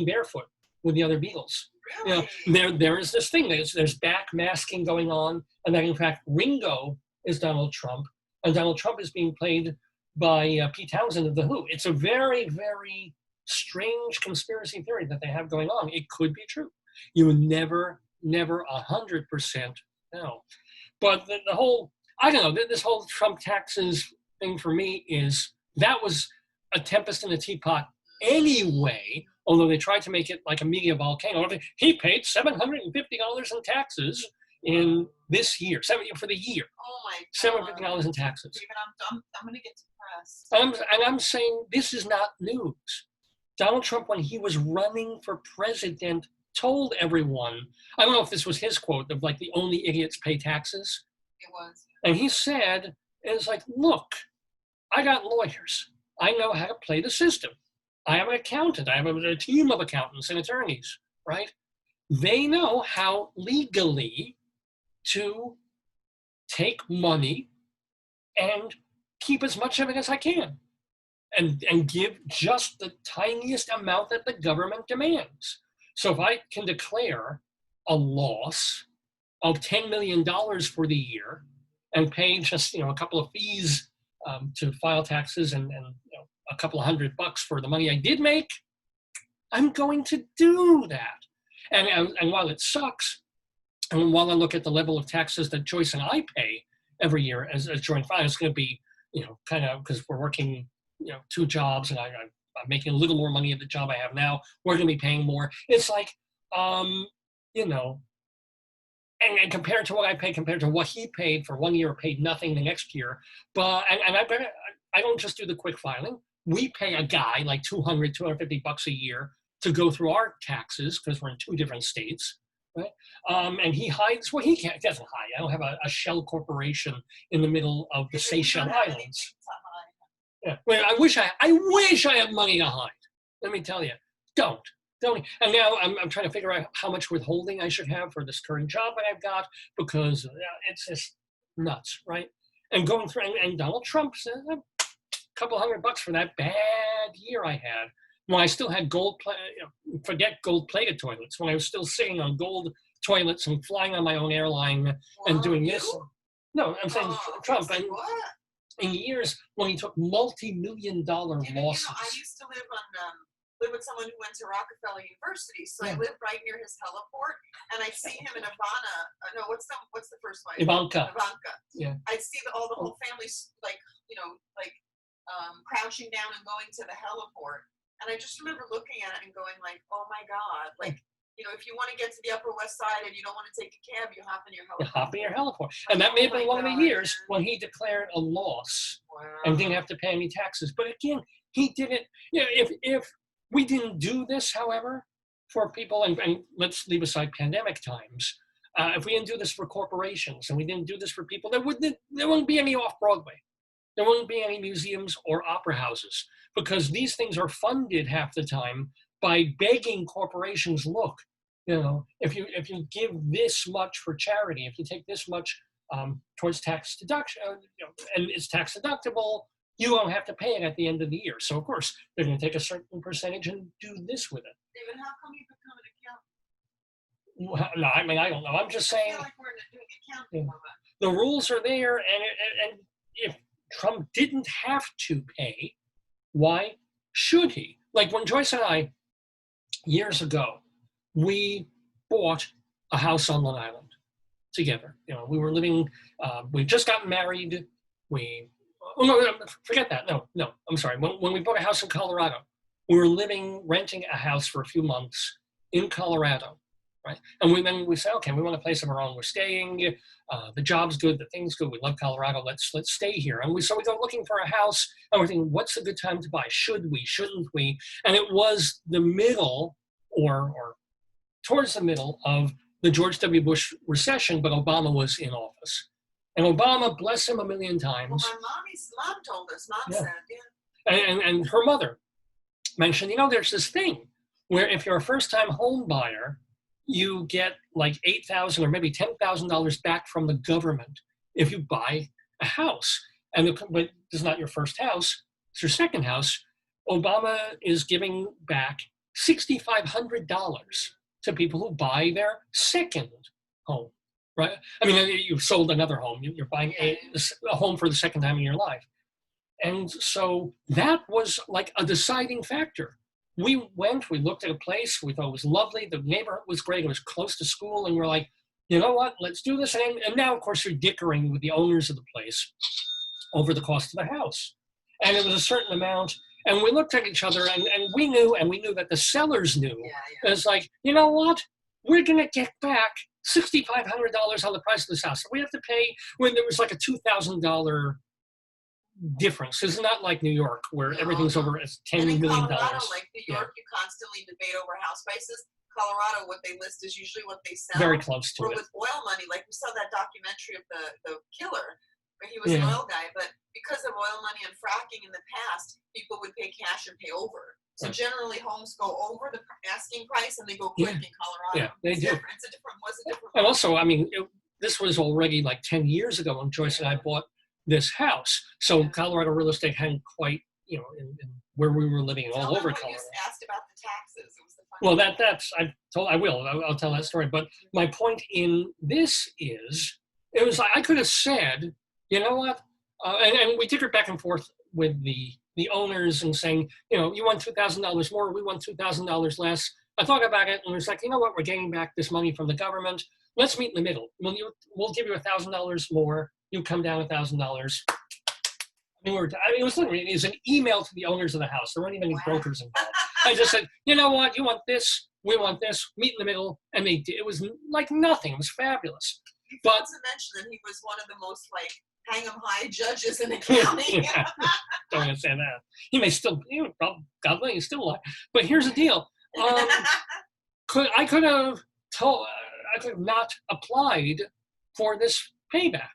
barefoot with the other Beatles. Really? You know, there is this thing. There's backmasking going on, and that, in fact, Ringo is Donald Trump, and Donald Trump is being played by Pete Townsend of The Who. It's a very, very strange conspiracy theory that they have going on. It could be true. You would never 100% know. But the whole, I don't know, this whole Trump taxes thing for me that was a tempest in a teapot anyway, although they tried to make it like a media volcano. He paid $750 in taxes in this year, for the year. Oh my God. $750 in taxes. David, I'm going to get depressed. And I'm saying this is not news. Donald Trump, when he was running for president, told everyone, I don't know if this was his quote, of like the only idiots pay taxes. It was. And he said, it's like, look, I got lawyers. I know how to play the system. I have an accountant. I have a team of accountants and attorneys, right? They know how legally to take money and keep as much of it as I can and give just the tiniest amount that the government demands. So if I can declare a loss of $10 million for the year and pay just a couple of fees to file taxes and a couple of $100 for the money I did make, I'm going to do that. And while it sucks, and while I look at the level of taxes that Joyce and I pay every year as joint filers, it's going to be kind of, because we're working 2 jobs and I'm making a little more money at the job I have now, we're going to be paying more. It's like, and compared to what I pay, compared to what he paid for 1 year, paid nothing the next year. But I don't just do the quick filing. We pay a guy like $250 a year to go through our taxes because we're in 2 different states, right? And he hides. Well, he doesn't hide. I don't have a shell corporation in the middle of the Seychelles Islands. Yeah. Well, I wish I had money to hide. Let me tell you, don't. And now I'm trying to figure out how much withholding I should have for this current job that I've got, because it's just nuts, right? And going through, and Donald Trump said a couple $100 for that bad year I had when I still had forget gold-plated toilets, when I was still sitting on gold toilets and flying on my own airline and doing this. No, I'm saying Trump. And in years when he took multi-million-dollar losses. I used to live with someone who went to Rockefeller University, so I lived right near his heliport, and I'd see him in Ivana. No, what's the first one? Ivanka. Yeah. I'd see the whole family crouching down and going to the heliport, and I just remember looking at it and going like, oh my God, like. If you want to get to the Upper West Side and you don't want to take a cab, you hop in your heliport. You hop in your heliport. And that may have been one of the years when he declared a loss and didn't have to pay any taxes. But again, he didn't, if we didn't do this, however, for people, and let's leave aside pandemic times, if we didn't do this for corporations and we didn't do this for people, there wouldn't be any off-Broadway. There wouldn't be any museums or opera houses, because these things are funded half the time by begging corporations, look, if you give this much for charity, if you take this much towards tax deduction, and it's tax deductible, you won't have to pay it at the end of the year. So of course they're going to take a certain percentage and do this with it. David, how come you become an accountant? No, I mean, I don't know. I'm just saying. I feel like we're doing accounting. The rules are there, and if Trump didn't have to pay, why should he? Like when Joyce and I, years ago, we bought a house on Long Island together. We were living, we just got married. Forget that. No, I'm sorry. When we bought a house in Colorado, we were renting a house for a few months in Colorado, right? And then we said, okay, we want a place of our own. We're staying. The job's good. The thing's good. We love Colorado. Let's stay here. And so we go looking for a house, and we're thinking, what's a good time to buy? Should we? Shouldn't we? And it was the middle, or towards the middle of the George W. Bush recession, but Obama was in office. And Obama, bless him a million times. Well, my mom told us, said, And her mother mentioned, there's this thing where if you're a first-time home buyer, you get like $8,000 or maybe $10,000 back from the government if you buy a house. But this is not your first house, it's your second house. Obama is giving back $6,500 to people who buy their second home, right? I mean, you've sold another home. You're buying a home for the second time in your life. And so that was like a deciding factor. We looked at a place, we thought it was lovely, the neighborhood was great, it was close to school, and we're like, you know what, let's do this. And now, of course, you're dickering with the owners of the place over the cost of the house. And it was a certain amount, And we looked at each other, and we knew that the sellers knew. Yeah. It's like, you know what? We're going to get back $6,500 on the price of this house. We have to pay when there was like a $2,000 difference. It's not like New York where everything's over $10 million. Colorado, like New York, you constantly debate over house prices. Colorado, what they list is usually what they sell. Very close to it. With oil money, like we saw that documentary of the killer, where he was an oil guy, but because of oil money and fracking in the past, people would pay cash and pay over. So generally, homes go over the asking price and they go quick in Colorado. Yeah, they do. It's a different. And also, I mean, this was already like 10 years ago when Joyce and I bought this house. So Colorado real estate hadn't quite, in where we were living all over Colorado. You asked about the taxes. It was the well, I'll tell that story. But my point in this is, it was like, I could have said, you know what? And we did it back and forth with the owners and saying, you want $2,000 more, we want $2,000 less. I thought about it and was like, you know what? We're getting back this money from the government. Let's meet in the middle. We'll give you $1,000 more. You come down $1,000. It was literally, it was an email to the owners of the house. There weren't even any brokers involved. I just said, you know what? You want this? We want this. Meet in the middle. And they did. It was like nothing. It was fabulous. But to mention that he was one of the most hang 'em high judges in accounting. Don't want to say that. He may still, God willing, he's still alive. But here's the deal. I could have not applied for this payback.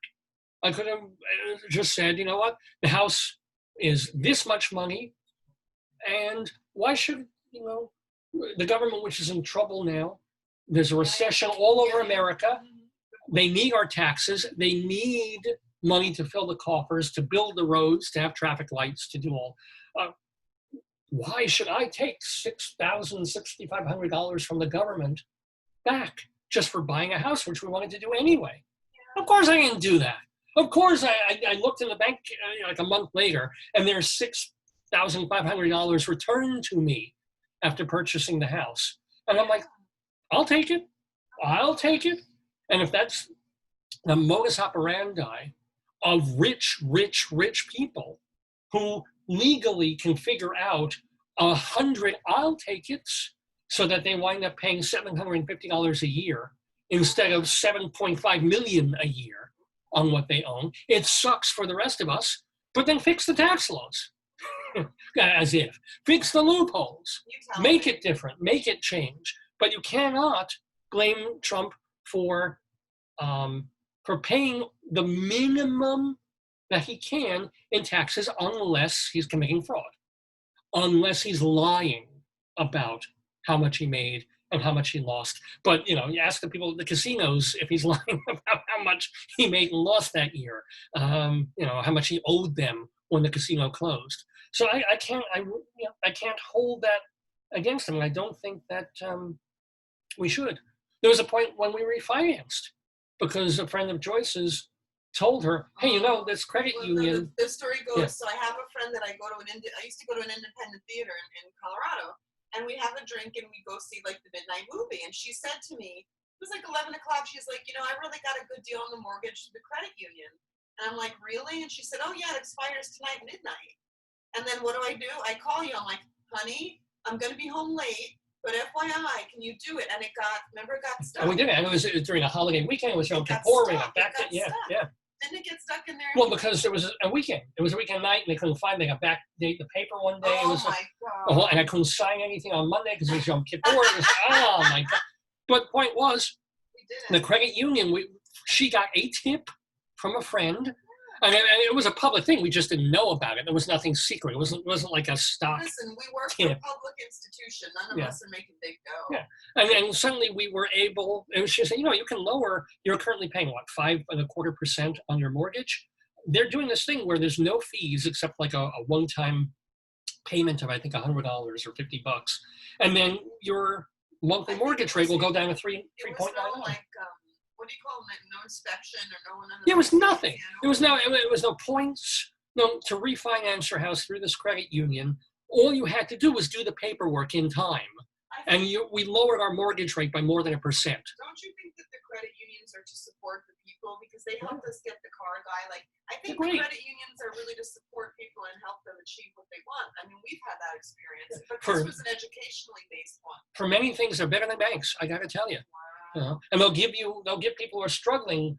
I could have just said, you know what, the house is this much money, and why should, the government, which is in trouble now, there's a recession all over America, they need our taxes, they need money to fill the coffers, to build the roads, to have traffic lights, to do all. Why should I take $6,500 from the government back just for buying a house, which we wanted to do anyway? Of course I didn't do that. Of course I looked in the bank like a month later, and there's $6,500 returned to me after purchasing the house. And I'm like, I'll take it. And if that's the modus operandi of rich people who legally can figure out 100 I'll take it's so that they wind up paying $750 a year instead of $7.5 million a year on what they own. It sucks for the rest of us, but then fix the tax laws. As if. Fix the loopholes. Make it different. Make it change. But you cannot blame Trump for paying the minimum that he can in taxes unless he's committing fraud, unless he's lying about how much he made and how much he lost. But, you ask the people at the casinos if he's lying about how much he made and lost that year, how much he owed them when the casino closed. So I can't hold that against him. And I don't think that we should. There was a point when we refinanced because a friend of Joyce's told her, hey, this credit union. The story goes, so I have a friend that I used to go to an independent theater in Colorado. And we have a drink and we go see the midnight movie. And she said to me, it was 11 o'clock. She's like, I really got a good deal on the mortgage to the credit union. And I'm like, really? And she said, oh yeah, it expires tonight midnight. And then what do? I call you. I'm like, honey, I'm going to be home late, but FYI, can you do it? And it got stuck. And we did it. And it was during a holiday weekend. It was Yom Kippur. Yeah. Didn't it get stuck in there? Well, because it was a weekend. It was a weekend night, and they couldn't find. They got backdate the paper one day. Oh my God! And I couldn't sign anything on Monday because it was Yom Kippur. Oh my God! But the point was, the credit union. She got a tip from a friend. And it was a public thing. We just didn't know about it. There was nothing secret. It wasn't like a stock. Listen, we work for a public institution. None of us are making big dough. Yeah, and suddenly we were able. And she said, you can lower. You're currently paying 5.25% on your mortgage. They're doing this thing where there's no fees except a one-time payment of I think $100 or $50, and then your monthly mortgage rate will go down to 3.9. What do you call them? No inspection or no one? There was nothing. It was no points. No, to refinance your house through this credit union, all you had to do was do the paperwork in time, and we lowered our mortgage rate by more than 1%. Don't you think that the credit unions are to support the people because they helped us get the car guy? I think the credit unions are really to support people and help them achieve what they want. I mean, we've had that experience, but For- this was an educationally based one. For many things, they're better than banks. I got to tell you. Wow. And they'll give people who are struggling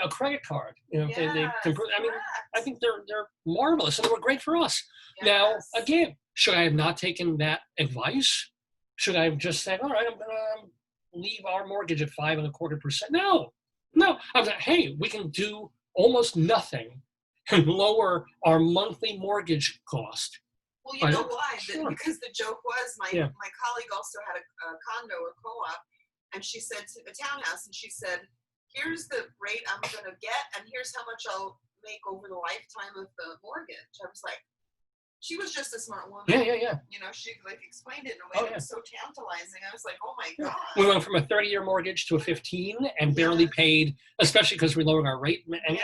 a credit card. They can. I mean, I think they're marvelous, and they were great for us. Yes. Now, again, should I have not taken that advice? Should I have just said, all right, I'm going to leave our mortgage at 5.25%? No. I was like, hey, we can do almost nothing and lower our monthly mortgage cost. Well, you know why? Sure. Because the joke was my colleague also had a condo or co-op, and she said to a townhouse, and she said, here's the rate I'm going to get, and here's how much I'll make over the lifetime of the mortgage. I was like, she was just a smart woman. Yeah. She explained it in a way that was so tantalizing. I was like, oh my God. We went from a 30-year mortgage to a 15 and barely paid, especially because we lowered our rate. And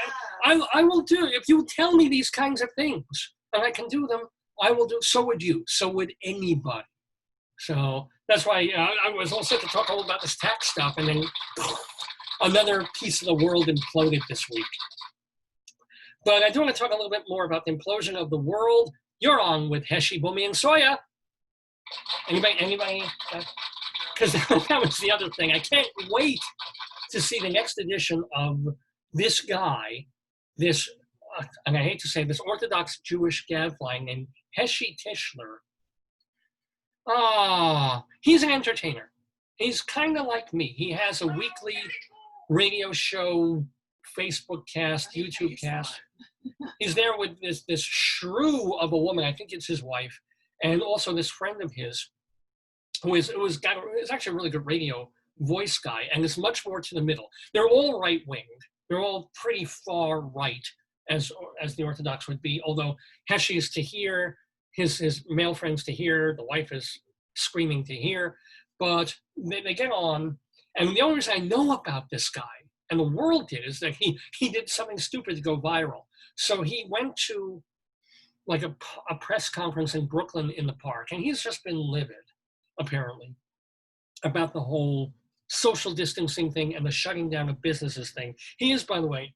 I will do it. If you tell me these kinds of things and I can do them, I will do. So would you. So would anybody. So that's why I was all set to talk all about this tax stuff, and then another piece of the world imploded this week. But I do want to talk a little bit more about the implosion of the world. You're on with Heshy, Boomy, and Soya. Anybody? Because that was the other thing. I can't wait to see the next edition of this guy, and I hate to say this, Orthodox Jewish gadfly named Heshy Tischler. He's an entertainer. He's kind of like me. He has a weekly radio show, Facebook cast, YouTube cast. He's there with this shrew of a woman. I think it's his wife, and also this friend of his, who is actually a really good radio voice guy, and is much more to the middle. They're all right wing. They're all pretty far right, as the Orthodox would be. Although Heshy is to hear, his male friends to hear, the wife is screaming to hear, but they get on. And the only reason I know about this guy, and the world did, is that he did something stupid to go viral. So he went to like a press conference in Brooklyn in the park, and he's just been livid, apparently, about the whole social distancing thing and the shutting down of businesses thing. He is, by the way,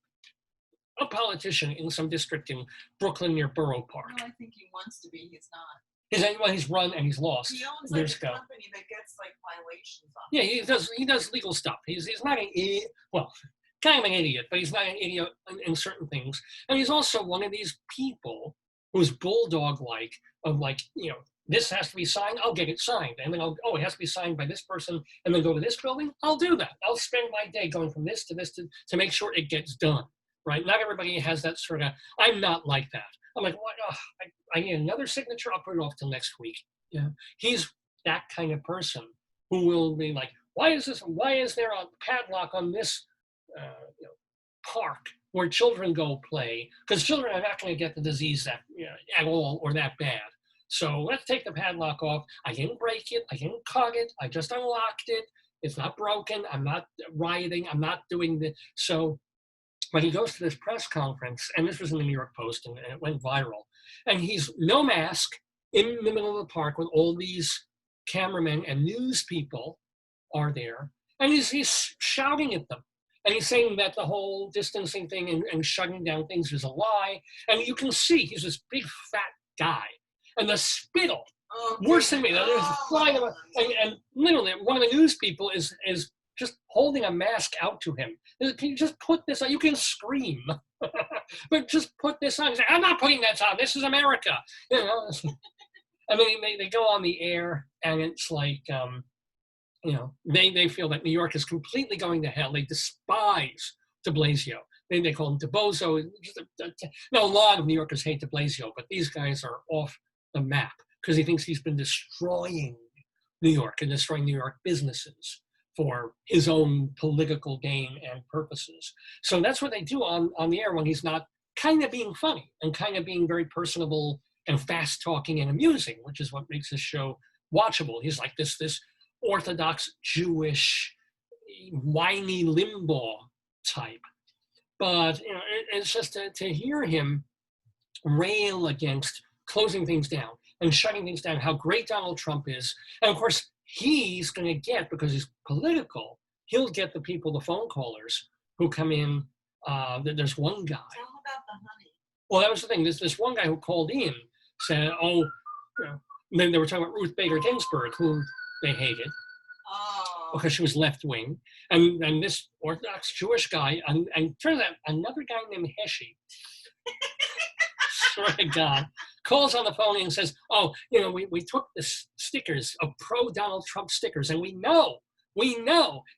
a politician in some district in Brooklyn near Borough Park. No, I think he wants to be. He's not. He's run and he's lost. He owns like a company that gets like violations on. Yeah, he does legal stuff. He's not an idiot. Well, kind of an idiot, but he's not an idiot in certain things. And he's also one of these people who's bulldog-like, of like, this has to be signed, I'll get it signed. And then it has to be signed by this person, and then go to this building, I'll do that. I'll spend my day going from this to this to make sure it gets done, right? Not everybody has that sort of, I'm not like that. I'm like, what? I need another signature, I'll put it off till next week. Yeah, he's that kind of person who will be like, why is there a padlock on this park where children go play? Because children are not going to get the disease at all or that bad. So let's take the padlock off. I didn't break it. I didn't cut it. I just unlocked it. It's not broken. I'm not rioting. I'm not doing this. So, but he goes to this press conference, and this was in the New York Post, and it went viral. And he's no mask in the middle of the park with all these cameramen and news people are there. And he's shouting at them. And he's saying that the whole distancing thing and shutting down things is a lie. And you can see he's this big fat guy. And the spittle, worse than me, they're flying around. And literally, one of the news people is just holding a mask out to him. Can you just put this on? You can scream, but just put this on. Say, I'm not putting that on. This is America. And then they go on the air, and it's like, they feel that New York is completely going to hell. They despise de Blasio. They call him de Bozo. A lot of New Yorkers hate de Blasio, but these guys are off the map because he thinks he's been destroying New York and destroying New York businesses for his own political gain and purposes. So that's what they do on the air when he's not kind of being funny and kind of being very personable and fast talking and amusing, which is what makes his show watchable. He's like this Orthodox Jewish whiny Limbaugh type. But it's just to hear him rail against closing things down and shutting things down, how great Donald Trump is. And of course, he's going to get, because he's political, he'll get the people, the phone callers who come in. There's one guy. Tell him about the honey. Well, that was the thing. This one guy who called in said, And then they were talking about Ruth Bader Ginsburg, who they hated because she was left-wing. And this Orthodox Jewish guy, and turns out another guy named Heshy, swear to God, calls on the phone and says, oh, we took the stickers of pro-Donald Trump stickers, and we know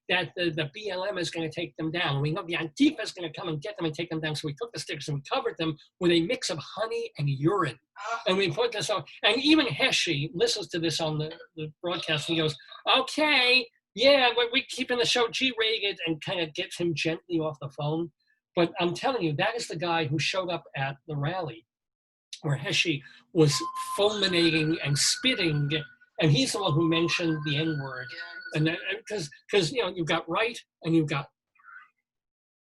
that the BLM is going to take them down. We know the Antifa is going to come and get them and take them down. So we took the stickers and we covered them with a mix of honey and urine. And we put this on. And even Heshy listens to this on the broadcast and he goes, okay, yeah, we're keeping the show G-rated, and kind of gets him gently off the phone. But I'm telling you, that is the guy who showed up at the rally where Heshy was fulminating and spitting. And he's the one who mentioned the N-word. And because you've got right and you've got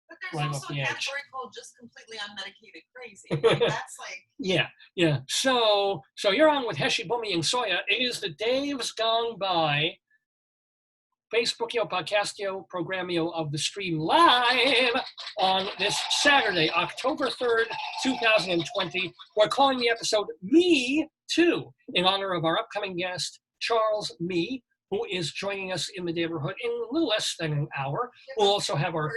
but there's also a category called just completely unmedicated crazy. That's like yeah. So you're on with Heshy, Bumi, and Soya. It is the Dave's Gone By Facebookio, Podcastio, Programmio of the Stream live on this Saturday, October 3rd, 2020. We're calling the episode Mee Too in honor of our upcoming guest, Charles Mee, who is joining us in the Daverhood in a little less than an hour. We'll also have our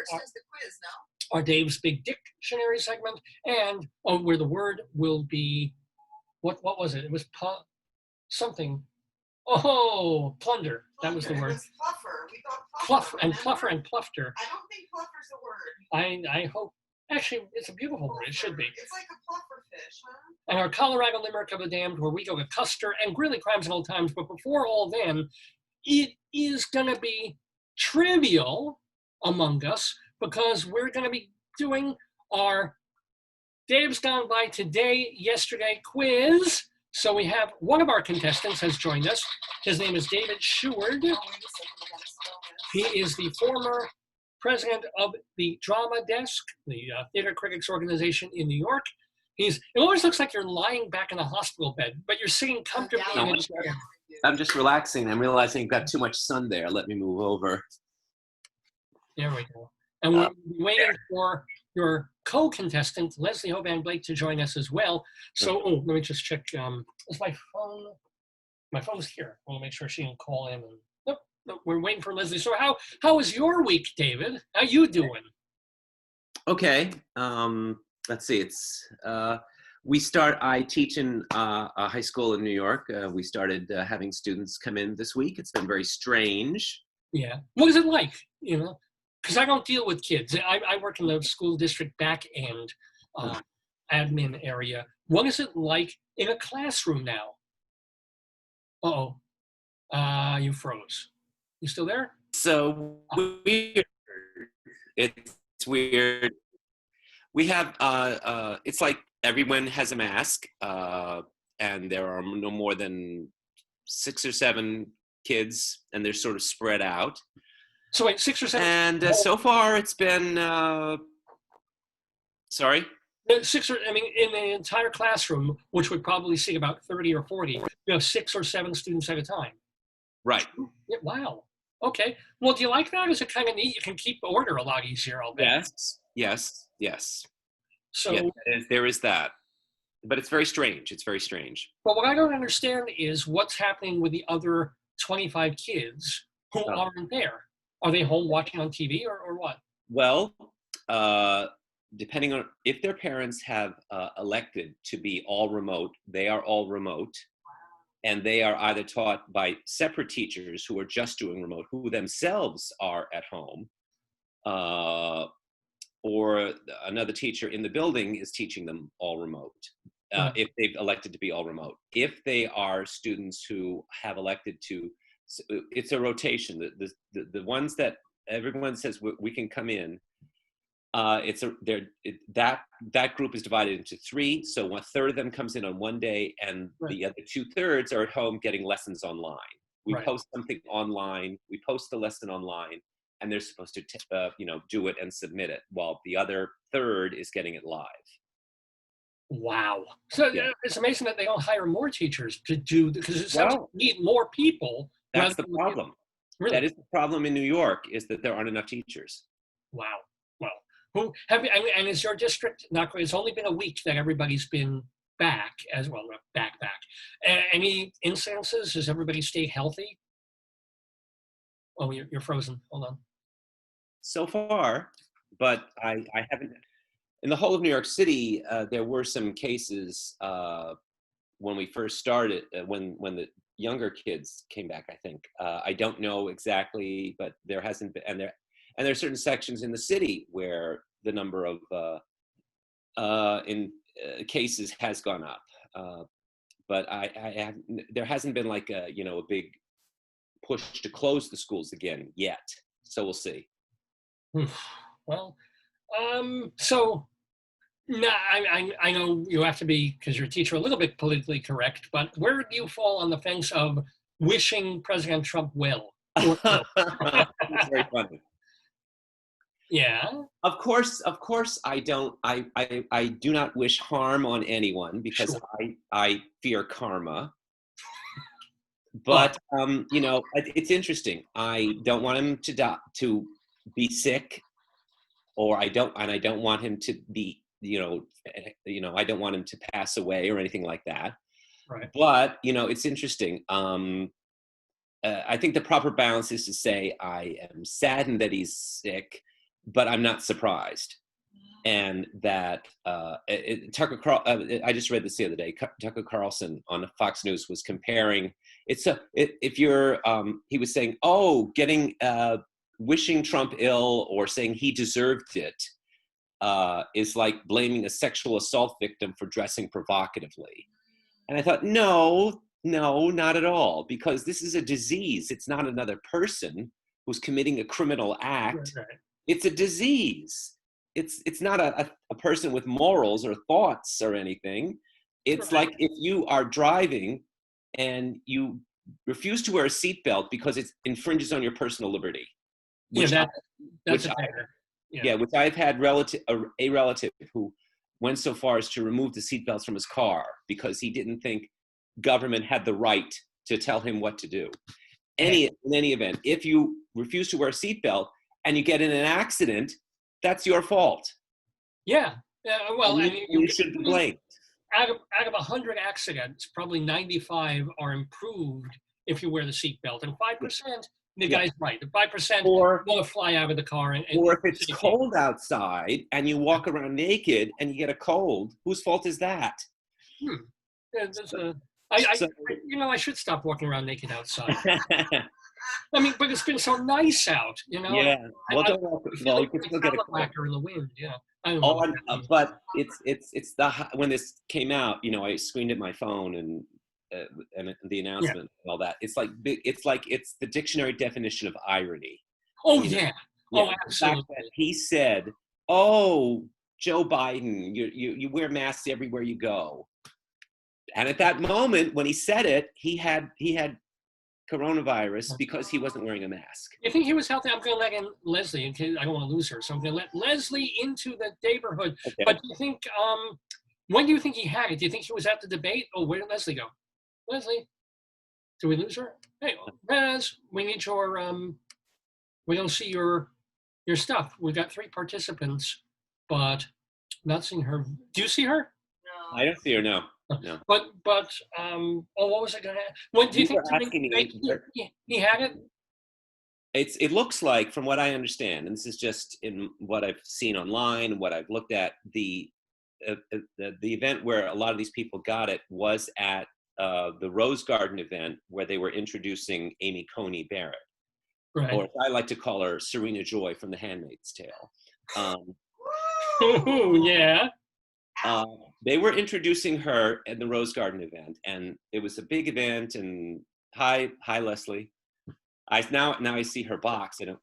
Dave's Big Dictionary segment, and where the word will be, what was it? It was something. Oh, plunder. That was the word. It was pluffer. We thought pluffer. Pluffer and plufter. I don't think pluffer's a word. I hope. Actually, it's a beautiful word. It should be. It's like a pluffer fish, huh? And our Colorado Limerick of the Damned, where we go to Custer and Greeley Crimes and Old Times. But before all then, it is going to be trivial among us because we're going to be doing our Dave's Gone By Today, Yesterday quiz. So we have one of our contestants has joined us. His name is David Sheward. He is the former president of the Drama Desk, the Theater Critics Organization in New York. It always looks like you're lying back in a hospital bed, but you're sitting comfortably in a chair. I'm just relaxing. I'm realizing I've got too much sun there. Let me move over. There we go. And we're waiting for your co-contestant, Leslie Hoban Blake, to join us as well. So, let me just check. Is my phone? My phone's here. I want to make sure she can call in. And, nope, we're waiting for Leslie. So how was your week, David? How you doing? Okay. Let's see. It's I teach in a high school in New York. We started having students come in this week. It's been very strange. Yeah. What is it like? Because I don't deal with kids. I work in the school district back end admin area. What is it like in a classroom now? You froze. You still there? So weird. It's weird. We have, it's like everyone has a mask, and there are no more than 6 or 7 kids, and they're sort of spread out. So wait, 6 or 7? And so far it's been, sorry? 6 or, in the entire classroom, which would probably see about 30 or 40, you have 6 or 7 students at a time. Right. Yeah, wow. Okay. Well, do you like that? Is it kind of neat? You can keep order a lot easier, I'll bet. Yes. So yeah, there is that. But it's very strange. It's very strange. But what I don't understand is what's happening with the other 25 kids who aren't there. Are they home watching on TV or what? Well, depending on if their parents have elected to be all remote, they are all remote. And they are either taught by separate teachers who are just doing remote, who themselves are at home, or another teacher in the building is teaching them all remote, if they've elected to be all remote. If they are students who have elected to, it's a rotation. The ones that everyone says we can come in, that group is divided into 3. So 1/3 of them comes in on one day, and the other 2/3 are at home getting lessons online. We post something online. We post the lesson online, and they're supposed to do it and submit it, while the other 1/3 is getting it live. Wow. So it's amazing that they don't hire more teachers to do, because it sounds like we need more people. That's the problem. Really? That is the problem in New York, is that there aren't enough teachers. Wow. Well, and is your district not? It's only been a week that everybody's been back as well. Back. Any incidences? Does everybody stay healthy? Oh, you're frozen. Hold on. So far, but I haven't. In the whole of New York City, there were some cases when we first started, when the younger kids came back, I think. I don't know exactly, but there hasn't been, and there are certain sections in the city where the number of cases has gone up. But there hasn't been like a big push to close the schools again yet. So we'll see. Well, so no, I know you have to be, because you're a teacher, a little bit politically correct, but where do you fall on the fence of wishing President Trump well? It's very funny. Yeah. Of course, I don't. I do not wish harm on anyone because sure. I fear karma. But it's interesting. I don't want him to die, to be sick, or I don't want him to be. I don't want him to pass away or anything like that. Right. But it's interesting. I think the proper balance is to say I am saddened that he's sick, but I'm not surprised. And that I just read this the other day. Tucker Carlson on Fox News was comparing. He was saying, getting wishing Trump ill or saying he deserved it is like blaming a sexual assault victim for dressing provocatively. And I thought, no, not at all, because this is a disease. It's not another person who's committing a criminal act. Right. It's a disease. It's not a person with morals or thoughts or anything. It's right. Like if you are driving and you refuse to wear a seatbelt because it infringes on your personal liberty. Which I've had a relative who went so far as to remove the seatbelts from his car because he didn't think government had the right to tell him what to do. In any event, if you refuse to wear a seatbelt and you get in an accident, that's your fault. Yeah. Well, you should be blamed. Out of 100 accidents, probably 95 are improved if you wear the seatbelt, and 5%. The guy's right. The 5% want to fly out of the car. Or if it's cold outside and you walk around naked and you get a cold, whose fault is that? I should stop walking around naked outside. I mean, but it's been so nice out, Yeah. Well, you can still get a cold. In the wind. Yeah. But it's when this came out, I screened it my phone and the announcement and all that. It's the dictionary definition of irony. Oh yeah. Oh, absolutely. The fact that he said, "Oh, Joe Biden, you wear masks everywhere you go," and at that moment when he said it, he had coronavirus because he wasn't wearing a mask. You think he was healthy? I'm going to let in Leslie in case I don't want to lose her, so I'm going to let Leslie into the Daverhood. Okay. But do you think? When do you think he had it? Do you think he was at the debate? Oh, where did Leslie go? Leslie, did we lose her? Hey, Les, we need your, we don't see your stuff. We've got 3 participants, but not seeing her. Do you see her? No. I don't see her, no. But what was I going to ask? When do you think he had it? It looks like, from what I understand, and this is just in what I've seen online and what I've looked at, the event where a lot of these people got it was at the Rose Garden event where they were introducing Amy Coney Barrett, right. Or as I like to call her, Serena Joy from The Handmaid's Tale. Yeah. They were introducing her at the Rose Garden event, and it was a big event. And hi, Leslie. Now I see her box. There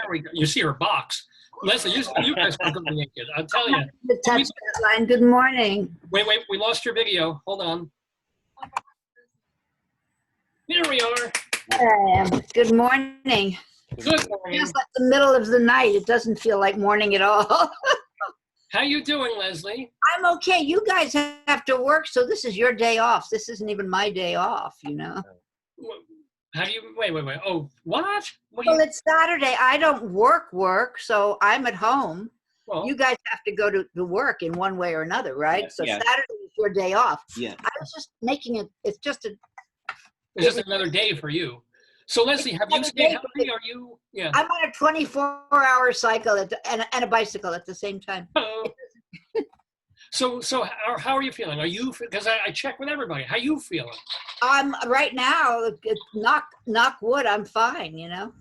we go. You see her box. Leslie, you guys are going naked. I'll tell you. Touch that line. Good morning. Wait, we lost your video. Hold on. Here we are. Good morning. Good morning. It's like the middle of the night. It doesn't feel like morning at all. How you doing, Leslie? I'm okay. You guys have to work, so this is your day off. This isn't even my day off, How do you, wait. Oh, what? Well, it's Saturday. I don't work, so I'm at home. Well, you guys have to go to work in one way or another, right? So yeah. Saturday is your day off. Yeah. I was just making it. It's just another day for you. So Leslie, have you stayed healthy? Are you? Yeah. I'm on a 24-hour cycle and a bicycle at the same time. So how are you feeling? Are you, because I check with everybody. How you feeling? Right now, knock wood, I'm fine, you know.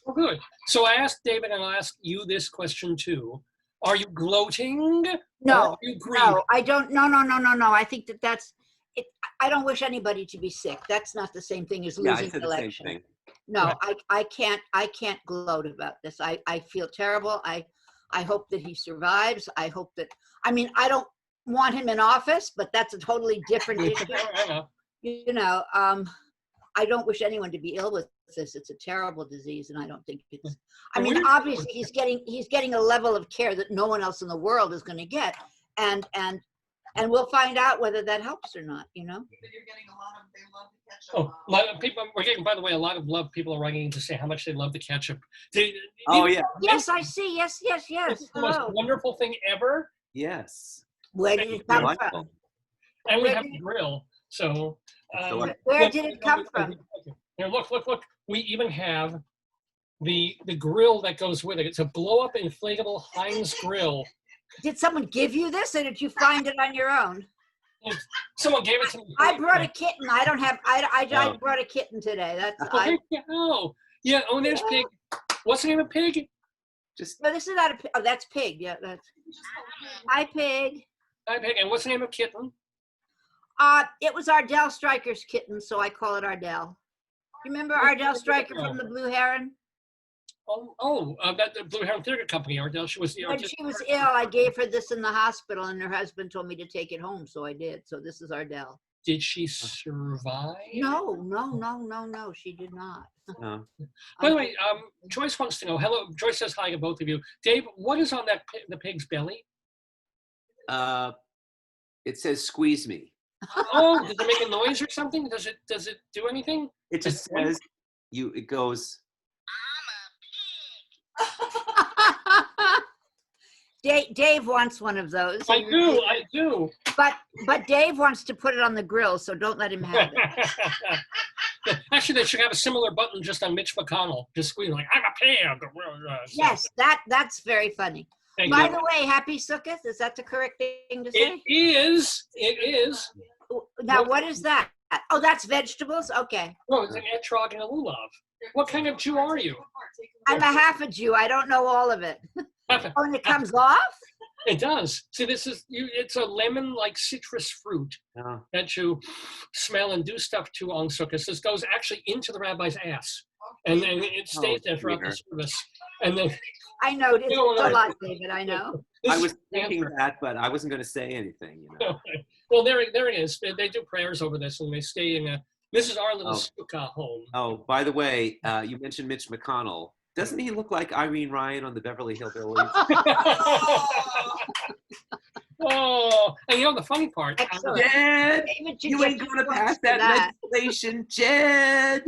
Well, good. So I asked David, and I'll ask you this question too. Are you gloating? No, are you grieving? no, I don't. No. I think that's it. I don't wish anybody to be sick. That's not the same thing as losing an election. Same thing. No, Right. I can't gloat about this. I feel terrible. I hope that he survives. I hope that, I mean, I don't want him in office, but that's a totally different issue. You know, I don't wish anyone to be ill with this. It's a terrible disease, and I don't think it's, I mean, obviously he's getting a level of care that no one else in the world is going to get. And we'll find out whether that helps or not, you know? But you're getting a lot of, they love the ketchup. Oh, a lot of people, we're getting, by the way, a lot of love. People are writing in to say how much they love the ketchup. Oh, yeah. Yes, I see. Yes. It's the most Hello. wonderful thing ever. Yes. Where did it come from? And we have the grill. So, Where did it come from? Here, look. We even have the grill that goes with it. It's a blow-up inflatable Heinz grill. Did someone give you this, or did you find it on your own? Someone gave it to me. I brought a kitten. I don't have. I brought a kitten today. That's. Yeah. Oh, there's Pig. What's the name of Pig? No, this is not a. Oh, that's Pig. Yeah, that's. Hi, Pig. Hi, Pig. And what's the name of kitten? It was Ardell Stryker's kitten, so I call it Ardell. You remember Ardell Stryker from the Blue Heron? That the Blue Heron Theater Company. Ardell, she was the When artist. she was ill, I gave her this in the hospital, and her husband told me to take it home, so I did. So this is Ardell. Did she survive? No, she did not. No. By the way, Joyce wants to know. Hello, Joyce says hi to both of you. Dave, what is on the pig's belly? It says "squeeze me." Oh, does it make a noise or something? Does it do anything? It just says it goes. Dave wants one of those. I do. But Dave wants to put it on the grill, so don't let him have it. Actually, they should have a similar button just on Mitch McConnell, just squealing like, "I'm a pig." Yes, that's very funny. By the way, happy Sukkot. Is that the correct thing to say? It is. Now, what is that? Oh, that's vegetables? Okay. No, it's an etrog and a lulav. What kind of Jew are you? I'm a half a Jew. I don't know all of it. Oh, and it comes off? It does. See, it's a lemon-like citrus fruit that you smell and do stuff to on Sukkot. This goes actually into the rabbi's ass. And then it stays there throughout the service. And then I know, it's a lot, David, I know. I was thinking that, but I wasn't going to say anything. You know. Well, there it is. They do prayers over this, and they stay in this is our little sukkah home. Oh, by the way, you mentioned Mitch McConnell. Doesn't he look like Irene Ryan on the Beverly Hillbillies? Oh, and you know the funny part. Jed, you ain't going to pass that legislation, Jed.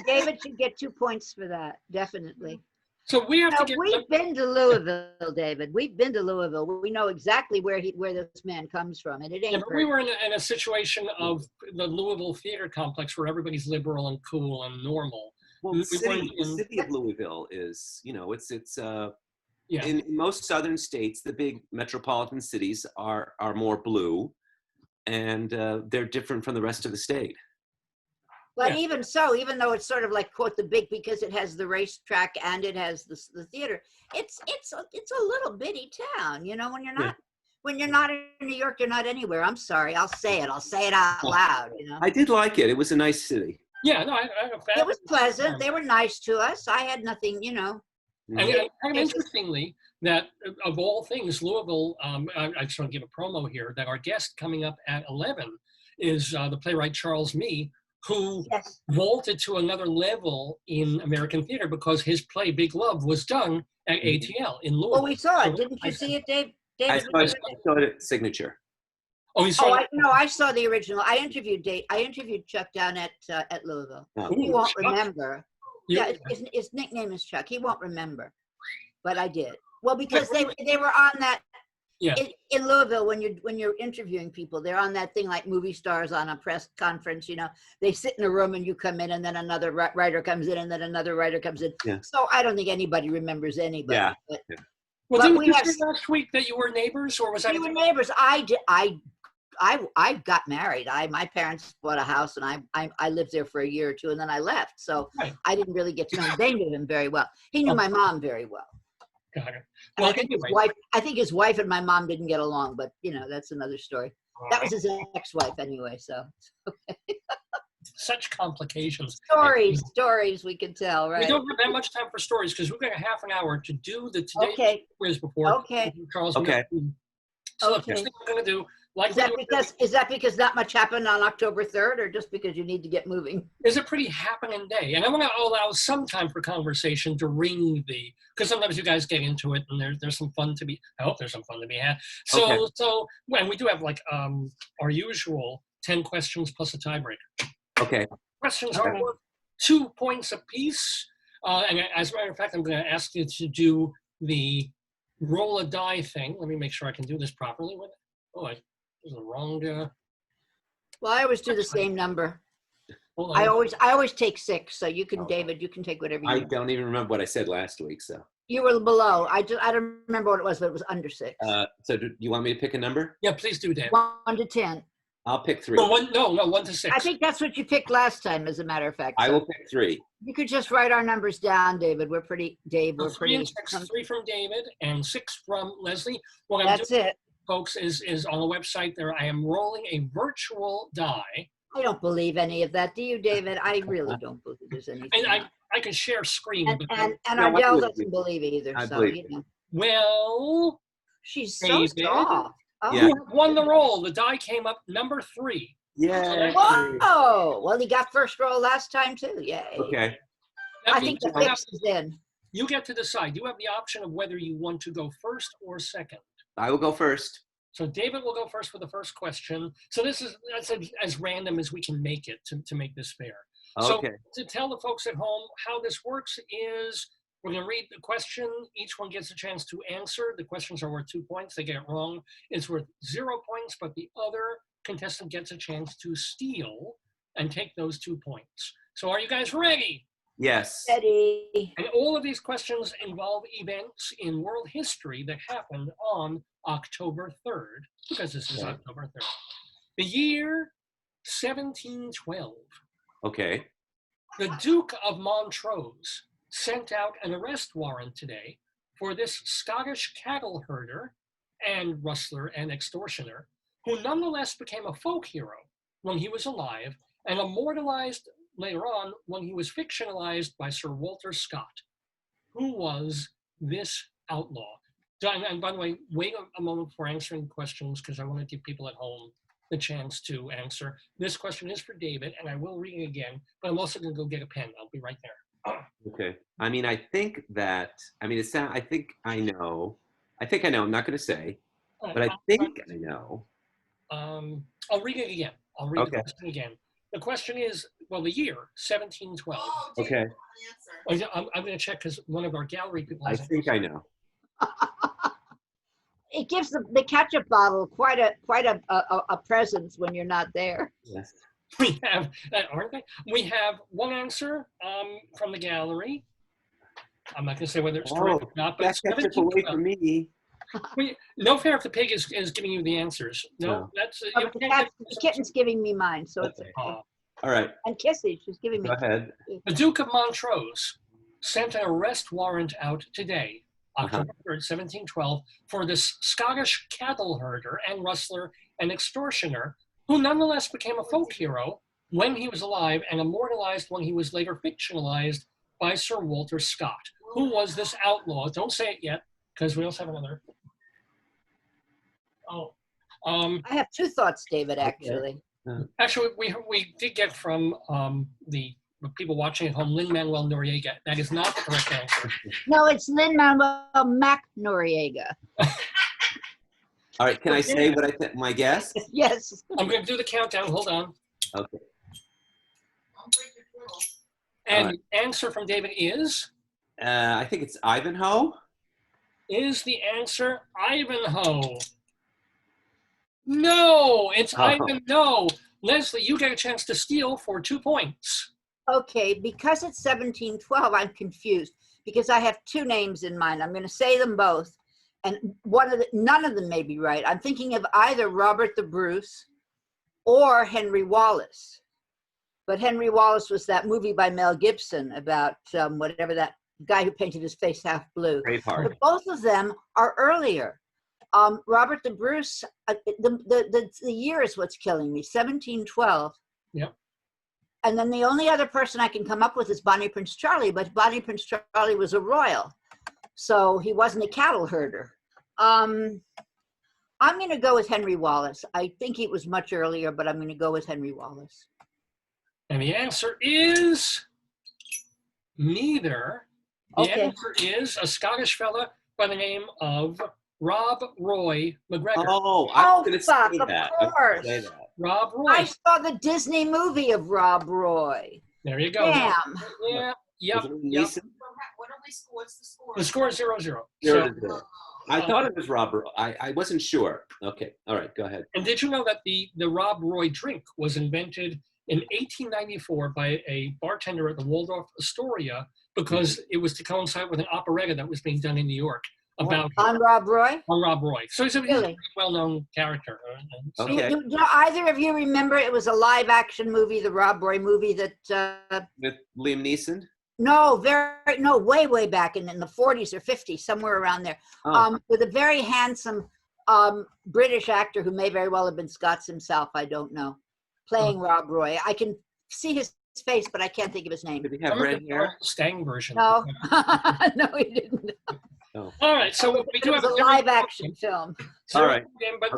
David should get 2 points for that, definitely. So we have to get. We've been to Louisville, David. We've been to Louisville. We know exactly where this man comes from, and it ain't. Yeah, but we were in a situation of the Louisville theater complex where everybody's liberal and cool and normal. Well, the city of Louisville is, it's in most southern states, the big metropolitan cities are more blue, and they're different from the rest of the state. But even so, even though it's sort of like, quote, the big, because it has the racetrack and it has the theater, it's a little bitty town, when you're not in New York, you're not anywhere. I'm sorry, I'll say it out loud, I did like it. It was a nice city. Yeah, no, it was pleasant. They were nice to us. I had nothing, And interestingly, that of all things, Louisville, I just want to give a promo here, that our guest coming up at 11 is the playwright Charles Mee, who vaulted to another level in American theater because his play Big Love was done at ATL in Louisville. Oh, we saw it. Didn't you see it, Dave? I saw it at Signature. Oh, you saw it? No, I saw the original. I interviewed Chuck down at Louisville. He won't remember. Yeah, his nickname is Chuck. He won't remember, but I did. Well, because they were on that. Yeah. In Louisville, when you're interviewing people, they're on that thing like movie stars on a press conference. You know, they sit in a room and you come in, and then another writer comes in, and then another writer comes in. Yeah. So I don't think anybody remembers anybody. Yeah. But, Yeah. Well, but didn't we you have, say last week that you were neighbors, or was that? we were neighbors. I got married. My parents bought a house, and I lived there for a year or two, and then I left. So Right. I didn't really get to know him. They knew him very well. He knew my mom very well. Got it. And Well, I think anyway. his wife and my mom didn't get along, but you know, that's another story. That was his ex-wife anyway, so. Such complications. Stories we can tell, right? We don't have that much time for stories because we've got a half an hour to do the today's quiz report. Okay. Charles. Okay. So the Okay. first thing we're going to do, like Is that because not much happened on October 3rd, or just because you need to get moving? is a pretty happening day, and I want to allow some time for conversation during because sometimes you guys get into it, and there's some fun to be. I hope there's some fun to be had. So when we do have like our usual 10 questions plus a tiebreaker. Okay. Questions are worth 2 points apiece, and as a matter of fact, I'm going to ask you to do the roll a die thing. Let me make sure I can do this properly with it. Oh, there's the wrong. Well, I always do the same number. Hold on. I always take 6, so you can, David, you can take whatever you I want. don't even remember what I said last week, so. You were below. I don't remember what it was, but it was under 6. So do you want me to pick a number? Yeah, please do, Dan. 1 to 10. I'll pick 3. No, 1 to 6. I think that's what you picked last time, as a matter of fact. I So will pick 3. you could just write our numbers down, David. We're pretty, Dave. So We're 3 and pretty. 6, 3 from David and 6 from Leslie. What I'm That's doing, it. folks, is on the website there. I am rolling a virtual die, I don't believe any of that. Do you, David? I really don't believe there's anything. and I can share screen. And but No, I Ardell believe doesn't believe it either. I So believe you know, well, she's so David? soft. Oh. Yeah. who won the roll? The die came up number 3. Yeah. Whoa! Well, he got first roll last time too. Yay! Okay. That I means think the you have- 6 is in. you get to decide. You have the option of whether you want to go first or second. I will go first. So David will go first for the first question. So that's as random as we can make it to make this fair. Okay. So to tell the folks at home how this works is we're going to read the question. Each one gets a chance to answer. The questions are worth 2 points. They get it wrong, it's worth 0 points, but the other contestant gets a chance to steal and take those 2 points. So are you guys ready? Yes. Eddie. And all of these questions involve events in world history that happened on October 3rd, because this is October 3rd. The year 1712. Okay. The Duke of Montrose sent out an arrest warrant today for this Scottish cattle herder and rustler and extortioner, who nonetheless became a folk hero when he was alive and immortalized later on when he was fictionalized by Sir Walter Scott. Who was this outlaw? And by the way, wait a moment before answering questions because I want to give people at home the chance to answer. This question is for David, and I will read it again, but I'm also going to go get a pen. I'll be right there. Okay. I mean, I think I know. I'm not going to say, but I think I know. I'll read it again. I'll read the question again. The question is, well, the year 1712. Oh, Okay. I'm going to check because one of our gallery people. I think I know. It gives the ketchup bottle quite a presence when you're not there. Yes. We have that, aren't they? We have one answer from the gallery. I'm not going to say whether it's correct or not, but That's ketchup away from me. No Fair if the Pig is giving you the answers. No. That's Oh, but the kitten's giving me mine, so it's All right. and Kissy, she's giving me. Go ahead. The Duke of Montrose sent an arrest warrant out today, October 3rd, 1712, for this Scottish cattle herder and rustler and extortioner, who nonetheless became a folk hero when he was alive and immortalized when he was later fictionalized by Sir Walter Scott. Who was this outlaw? Don't say it yet, because we also have another. I have 2 thoughts, David, actually. Actually, we did get from the people watching at home, Lin-Manuel Noriega. That is not the correct answer. No, it's Lin-Manuel Mac Noriega. All right. Can I say what I think? My guess? Yes. I'm going to do the countdown. Hold on. Okay. And the answer from David is? I think it's Ivanhoe. Is the answer Ivanhoe? No, it's Ivanhoe. Leslie, you get a chance to steal for 2 points. Okay, because it's 1712, I'm confused because I have two names in mind. I'm going to say them both, and none of them may be right. I'm thinking of either Robert the Bruce or Henry Wallace. But Henry Wallace was that movie by Mel Gibson about whatever that guy who painted his face half blue. Braveheart. But both of them are earlier. Robert the Bruce, the year is what's killing me, 1712. Yep. And then the only other person I can come up with is Bonnie Prince Charlie, but Bonnie Prince Charlie was a royal, so he wasn't a cattle herder. I'm going to go with Henry Wallace. I think it was much earlier, but I'm going to go with Henry Wallace. And the answer is neither. The answer is a Scottish fella by the name of Rob Roy McGregor. Oh, I was going to say of that. course. Rob Roy. I saw the Disney movie of Rob Roy. There you go. Damn. Yeah. Yep. What are we score? What's the score? The score is 0-0. So, I thought it was Rob. I wasn't sure. Okay. All right. Go ahead. And did you know that the Rob Roy drink was invented in 1894 by a bartender at the Waldorf Astoria because it was to coincide with an operetta that was being done in New York about on Rob Roy? On Rob Roy. So he's a Really? well-known character. Okay. Do either of you remember it was a live action movie, the Rob Roy movie that With Liam Neeson? No, way back in the 40s or 50s, somewhere around there. With a very handsome British actor who may very well have been Scots himself, I don't know, playing Rob Roy. I can see his face, but I can't think of his name. Did he have red hair? Stang version. No, no, he didn't. Oh. All right, so we do have a live action film. So, all right.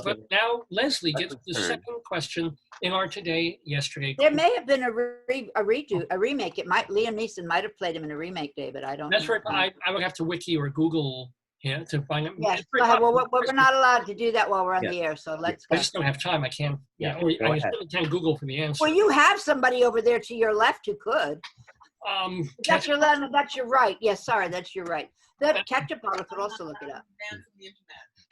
But now Leslie gets the second question in our Today, Yesterday. There may have been a remake. Liam Neeson might have played him in a remake, David. I don't know. That's right. I would have to wiki or Google to find it. Yes, well, we're not allowed to do that while we're on the air, so let's go. I just don't have time. I can't. I certainly can't Google for the answer. Well, you have somebody over there to your left who could. That's your left. That's your right. Yes, sorry, that's your right. That Ketchup could also look it up.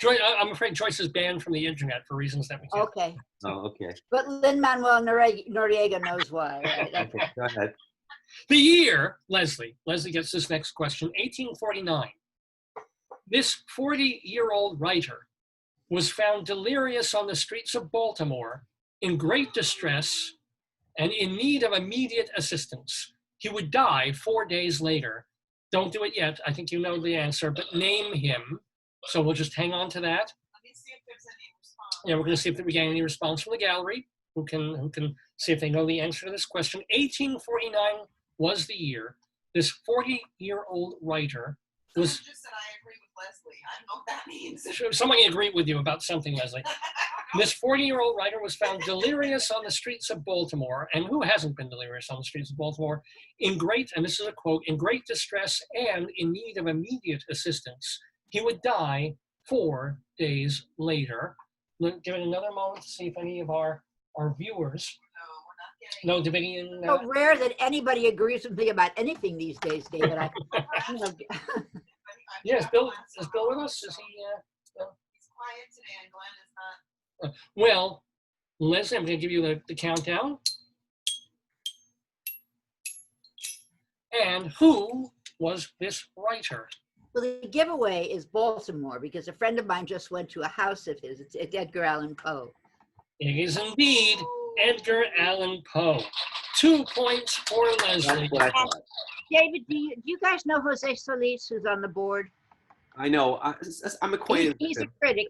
Joyce, I'm afraid Joyce is banned from the internet for reasons that we can't. Okay. Oh, okay. But Lin-Manuel Noriega knows why. Right? Okay, go ahead. The year, Leslie gets this next question, 1849. This 40-year-old writer was found delirious on the streets of Baltimore in great distress and in need of immediate assistance. He would die 4 days later. Don't do it yet. I think you know the answer, but name him. So we'll just hang on to that. Let me see if there's any response. Yeah, we're going to see if we get any response from the gallery who can see if they know the answer to this question. 1849 was the year. This 40-year-old writer was... Someone just said I agree with Leslie. I don't know what that means. Somebody agreed with you about something, Leslie. This 40-year-old writer was found delirious on the streets of Baltimore, and who hasn't been delirious on the streets of Baltimore, in great, and this is a quote, in great distress and in need of immediate assistance. He would die 4 days later. Give it another moment to see if any of our viewers know Davidian. So rare that anybody agrees with me about anything these days, David. Yes, Bill is Bill with us? Is he? He's quiet today, and Glenn is not. Well, Leslie, I'm going to give you the countdown. And who was this writer? Well, the giveaway is Baltimore because a friend of mine just went to a house of his. It's Edgar Allan Poe. It is indeed Edgar Allan Poe. 2 points for Leslie. That's what I thought. David, do you guys know Jose Solis, who's on the board? I know. I'm acquainted. He's a critic.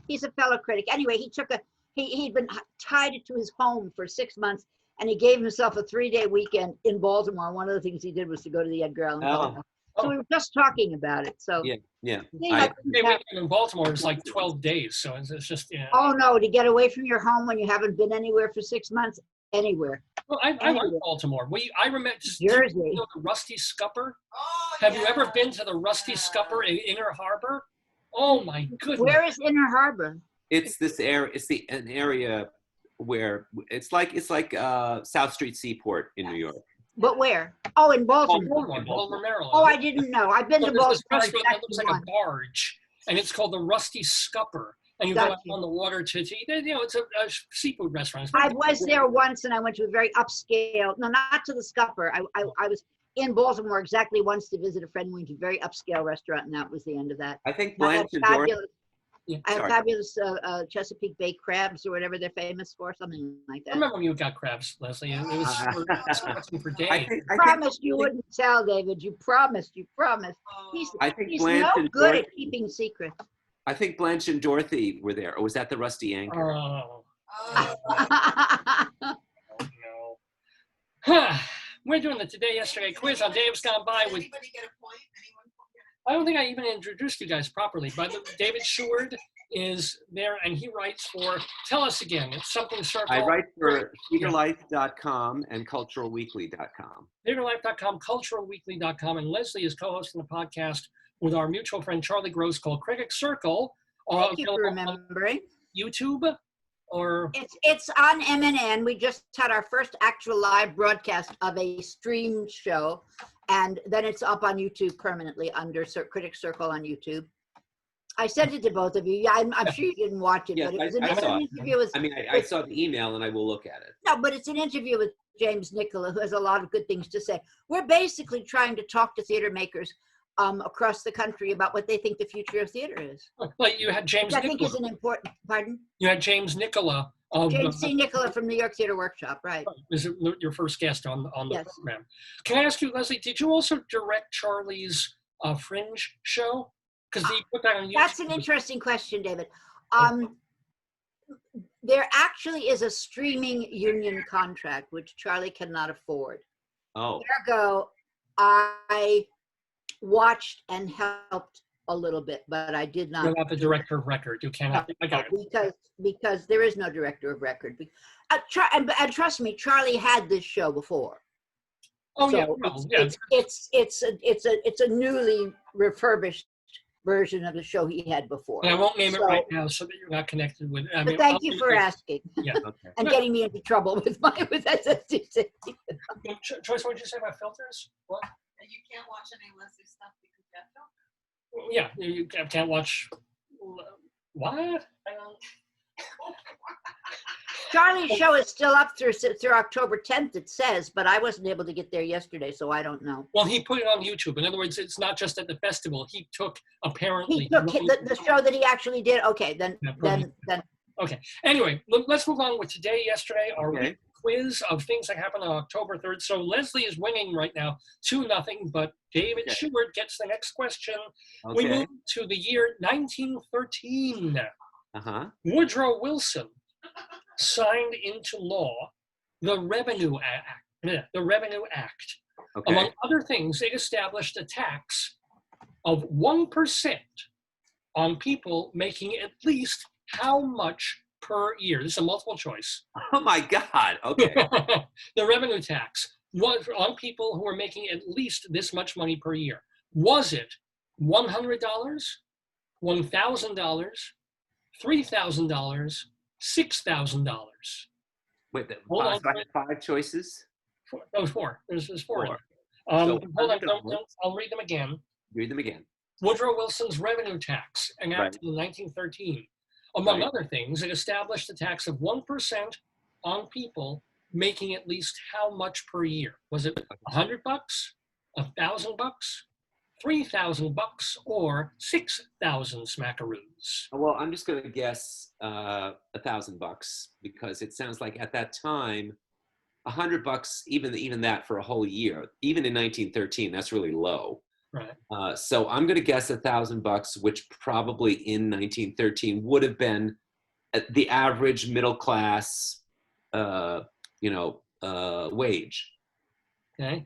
He's a fellow critic. Anyway, he'd been tied to his home for 6 months, and he gave himself a 3-day weekend in Baltimore. One of the things he did was to go to the Edgar Allan Poe house. So we were just talking about it. So The weekend in Baltimore is like 12 days, so it's just Oh no, to get away from your home when you haven't been anywhere for 6 months, anywhere. Well, I like Baltimore. I remember Jersey. The Rusty Scupper. Oh, Have you ever been to the Rusty Scupper in Inner Harbor? Oh my goodness! Where is Inner Harbor? It's this area. It's an area where it's like South Street Seaport in New York. But where? Oh, in Baltimore. Baltimore, Maryland. Oh, I didn't know. I've been to There's this Baltimore. restaurant that looks like a once. barge, and it's called the Rusty Scupper. And you go out on the water to eat. You know, it's a seafood restaurant. I was there once, and I went to a very upscale. No, not to the Scupper. I was in Baltimore exactly once to visit a friend. We went to a very upscale restaurant, and that was the end of that. I think I had Blanche and Dorothy. fabulous Chesapeake Bay crabs, or whatever they're famous for, something like that. I remember when you got crabs, Leslie. It was for days. You promised you wouldn't tell, David. You promised. You promised. He's no good at keeping secrets. I think Blanche and Dorothy were there. Or was that the Rusty Anchor? Oh. No. We're doing the Today Yesterday quiz on Dave's Gone By with. Anybody get a point? Anyone get I don't think I even introduced you guys properly. But David Sheward is there, and he writes for. Tell us again. It's something circle. I write for TheaterLife.com and CulturalWeekly.com. TheaterLife.com, CulturalWeekly.com, and Leslie is co-hosting the podcast with our mutual friend Charlie Gross called Critic Circle. Thank you for remembering. YouTube or it's on MNN. We just had our first actual live broadcast of a streamed show, and then it's up on YouTube permanently under Critic Circle on YouTube. I sent it to both of you. Yeah, I'm sure you didn't watch it, Yes, but it was I saw an interview with. I saw the email and I will look at it. No, but it's an interview with James Nicola, who has a lot of good things to say. We're basically trying to talk to theater makers across the country about what they think the future of theater is. like you had James. I think is an important. Pardon. You had James Nicola. James C. Nicola from New York Theater Workshop, right? Is it your first guest on the Yes. program? Can I ask you, Leslie? Did you also direct Charlie's Fringe show? Because he put that on YouTube. That's an interesting question, David. There actually is a streaming union contract which Charlie cannot afford. Oh. Ergo, I watched and helped a little bit, but I did not. You're not the director of record. You cannot. I got it. Because there is no director of record. And trust me, Charlie had this show before. Oh, so yeah. Well, yeah. It's a newly refurbished version of the show he had before. And I won't name it right now so that you're not connected with. But thank you for asking. Yeah. Okay. And getting me into trouble with SSTC. Joyce, what did you say about filters? What? You can't watch any Leslie stuff because you have filters. Yeah, you can't watch. What? I don't. Charlie's show is still up through October 10th, it says, but I wasn't able to get there yesterday, so I don't know. Well, he put it on YouTube. In other words, it's not just at the festival. He took apparently. He took the show that he actually did. Okay, then. Okay. Anyway, let's move on with Today, Yesterday, our Okay. week quiz of things that happened on October 3rd. So Leslie is winning right now, 2-0, but David Sheward gets the next question. Okay. We move to the year 1913. Uh-huh. Woodrow Wilson signed into law the Revenue Act. Okay. Among other things, it established a tax of 1% on people making at least how much per year? This is a multiple choice. Oh my God. Okay. The revenue tax was on people who are making at least this much money per year. Was it $100, $1,000, $3,000, $6,000? Wait, Hold on. so I have 5 choices? Four. There's four. Four. Hold So, on, I'll read them again. Read them again. Woodrow Wilson's revenue tax, enacted in 1913. Among other things, it established a tax of 1% on people making at least how much per year? Was it $100, $1,000, $3,000, or 6,000 smackaroos? Well, I'm just going to guess $1,000 because it sounds like at that time, $100, even that for a whole year, even in 1913, that's really low. Right. So I'm going to guess $1,000, which probably in 1913 would have been the average middle class, wage. Okay.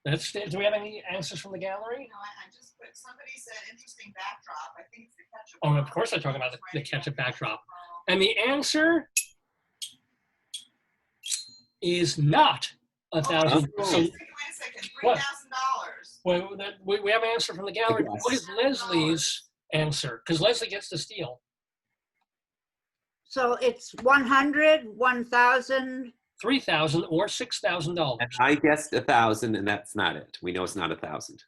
Do we have any answers from the gallery? No, I just put, somebody said interesting backdrop. I think it's the ketchup. Oh, of course I'm talking about the ketchup backdrop. And the answer is not $1,000. So, Wait a second, $3,000. well, we have an answer from the gallery. Yes. What is Leslie's answer? Because Leslie gets to steal. So it's 100, 1,000, $3,000 or $6,000. And I guessed 1,000, and that's not it. We know it's not 1,000.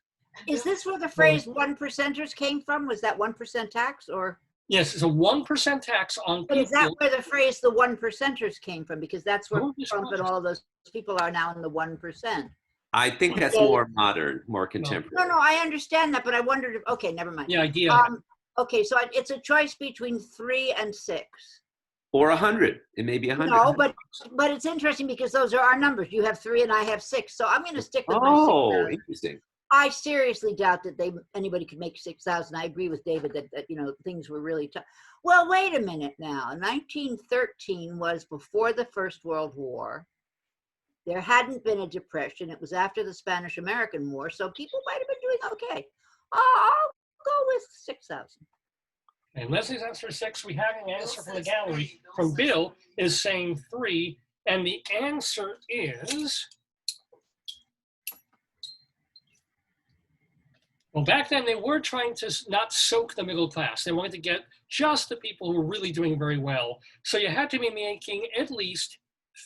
Is this where the phrase 1%ers came from? Was that 1% tax or? Yes, it's a 1% tax on But is that people. where the phrase the 1%ers came from? Because that's where Who is Trump and all those people are now in the 1%. I think that's more modern, more contemporary. No, I understand that, but I wondered if, okay, never mind. The idea. Okay, so it's a choice between 3 and 6. Or 100. It may be 100. No, but it's interesting because those are our numbers. You have 3 and I have 6. So I'm going to stick with my 6,000. Interesting. I seriously doubt that anybody could make 6,000. I agree with David that things were really tough. Well, wait a minute now. 1913 was before the First World War. There hadn't been a depression. It was after the Spanish-American War, so people might have been doing okay. I'll go with 6,000. And Leslie's answer 6. We had an answer from the gallery. From Bill is saying 3, and the answer is. Well, back then they were trying to not soak the middle class. They wanted to get just the people who were really doing very well. So you had to be making at least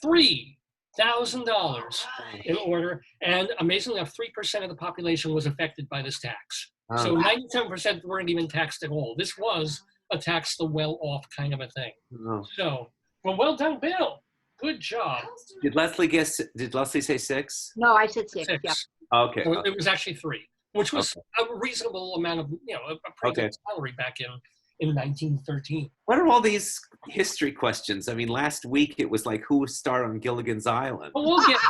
$3,000 in order. And amazingly enough, 3% of the population was affected by this tax. So 97% weren't even taxed at all. This was a tax the well-off kind of a thing. So, well done, Bill. Good job. Did Leslie say 6? No, I said 6. Yeah. Okay. So it was actually 3. Which was a reasonable amount of, a pretty good salary back in 1913. What are all these history questions? I mean, last week it was like, who starred on Gilligan's Island? Well, we'll get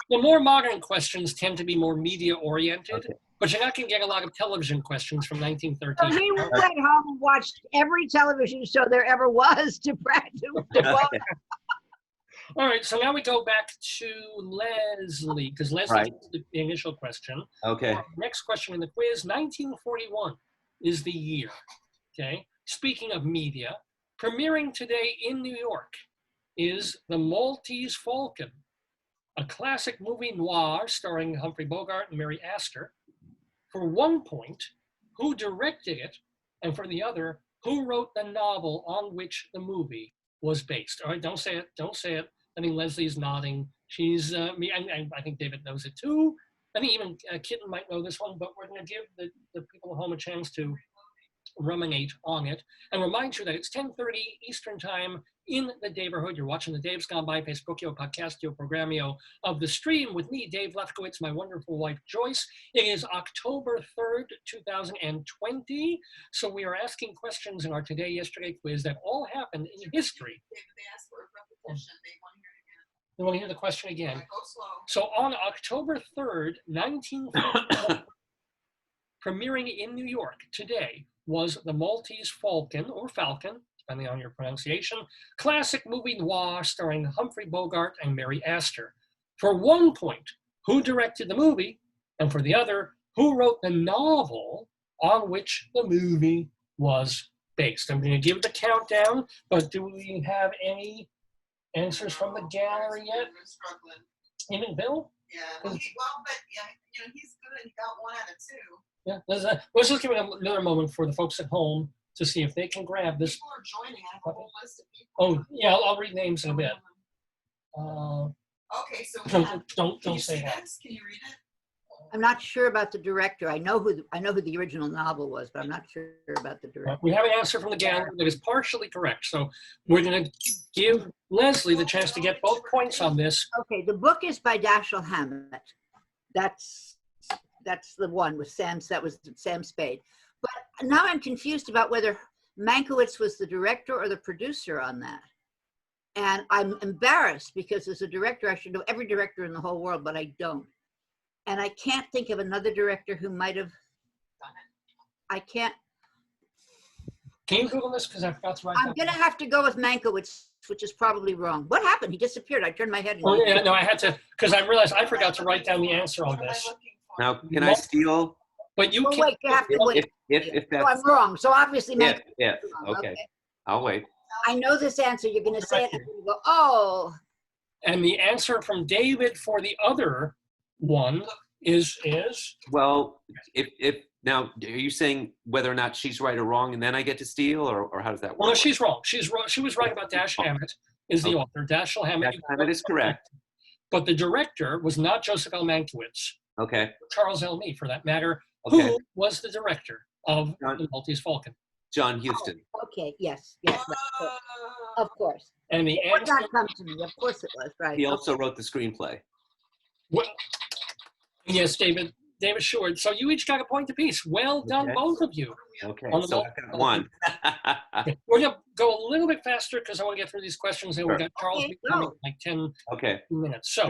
the more modern questions tend to be more media-oriented, but you're not going to get a lot of television questions from 1913. So he went home and watched every television show there ever was to practice. All right, so now we go back to Leslie, because Leslie asked the initial question. Okay. Next question in the quiz, 1941 is the year, okay? Speaking of media, premiering today in New York is The Maltese Falcon, a classic movie noir starring Humphrey Bogart and Mary Astor. For 1 point, who directed it? And for the other, who wrote the novel on which the movie was based? All right, don't say it, don't say it. I think Leslie's nodding. She's me, and I think David knows it too. I think even Kitten might know this one, but we're going to give the people at home a chance to ruminate on it and remind you that it's 10:30 Eastern Time in the Daverhood. You're watching the Dave's Gone By Facebookio, Podcastio, Programmio of the stream with me, Dave Lefkowitz, my wonderful wife, Joyce. It is October 3rd, 2020. So we are asking questions in our Today, Yesterday quiz that all happened in history. They asked for a repetition. They want to hear it again. You want to hear the question again? Go slow. So on October 3rd, 1941, premiering in New York today was The Maltese Falcon, or Falcon, depending on your pronunciation, classic movie noir starring Humphrey Bogart and Mary Astor. For 1 point, who directed the movie? And for the other, who wrote the novel on which the movie was based? I'm going to give the countdown, but do we have any answers from the gallery yet? We're struggling. Even Bill? Yeah. But he's good. He got 1 out of 2. Yeah, let's just give it another moment for the folks at home to see if they can grab this. People are joining. I have a whole list of people. Oh, yeah, I'll read names in a bit. Okay, so Don't can you say see that. this? Can you read it? I'm not sure about the director. I know who the original novel was, but I'm not sure about the director. We have an answer from the gallery that is partially correct. So we're going to give Leslie the chance to get both points on this. Okay, the book is by Dashiell Hammett. That's the one with Sam Spade. But now I'm confused about whether Mankiewicz was the director or the producer on that. And I'm embarrassed because as a director, I should know every director in the whole world, but I don't. And I can't think of another director who might have done it. I can't. Can you Google this? Because I forgot to write I'm going to have to go with Mankiewicz, which is probably wrong. What happened? He disappeared. I turned my head. Oh, yeah, no, I had to, because I realized I forgot to write down the answer on this. Now, can I steal? But you can. Wait, you have to wait. If that's. Oh, I'm wrong. So obviously, Yeah, okay. I'll wait. I know this answer. You're going to say it. And I'm going to go, oh. And the answer from David for the other one is? Well, if now, are you saying whether or not she's right or wrong, and then I get to steal, or how does that work? Well, no, she's wrong. She was right about Dash Hammett. is the author. Dashiell Hammett. That is correct. But the director was not Joseph L. Mankiewicz. Okay. Charles L. Mee, for that matter. Okay. Who was the director of The Maltese Falcon? John Huston. Oh, okay, yes, right, of course. And the Would answer. not come to me. Of course it was, right. He also wrote the screenplay. Well, yes, David Sheward. So you each got a point apiece. Well done, both of you. Okay, On the so I've got one. We're going to go a little bit faster because I want to get through these questions, and Sure. we've got Charles coming in like 10 minutes. So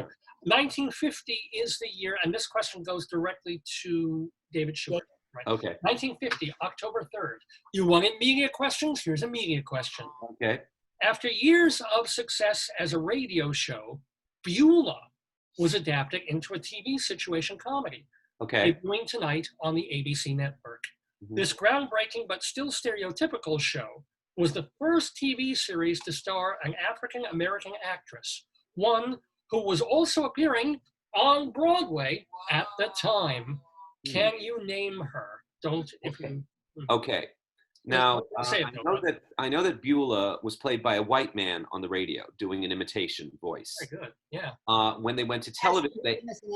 1950 is the year, and this question goes directly to David Sheward. Right? Okay. 1950, October 3rd. You wanted media questions? Here's a media question. Okay. After years of success as a radio show, Beulah was adapted into a TV situation comedy. Okay. Debuting tonight on the ABC network. This groundbreaking but still stereotypical show was the first TV series to star an African-American actress, one who was also appearing on Broadway at the time. Can you name her? Don't if you. Okay. Now I know that Beulah was played by a white man on the radio doing an imitation voice. Very good. Yeah. When they went to television,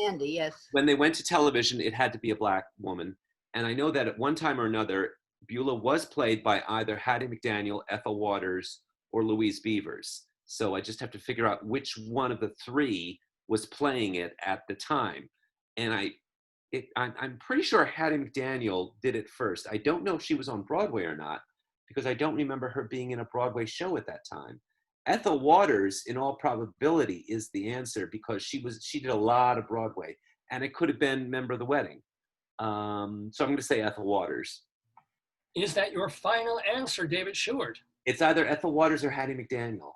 Andy, yes. When they went to television, it had to be a black woman. And I know that at one time or another, Beulah was played by either Hattie McDaniel, Ethel Waters, or Louise Beavers. So I just have to figure out which one of the three was playing it at the time. And I'm pretty sure Hattie McDaniel did it first. I don't know if she was on Broadway or not, because I don't remember her being in a Broadway show at that time. Ethel Waters, in all probability, is the answer, because she did a lot of Broadway, and it could have been Member of the Wedding. So I'm going to say Ethel Waters. Is that your final answer, David Sheward? It's either Ethel Waters or Hattie McDaniel.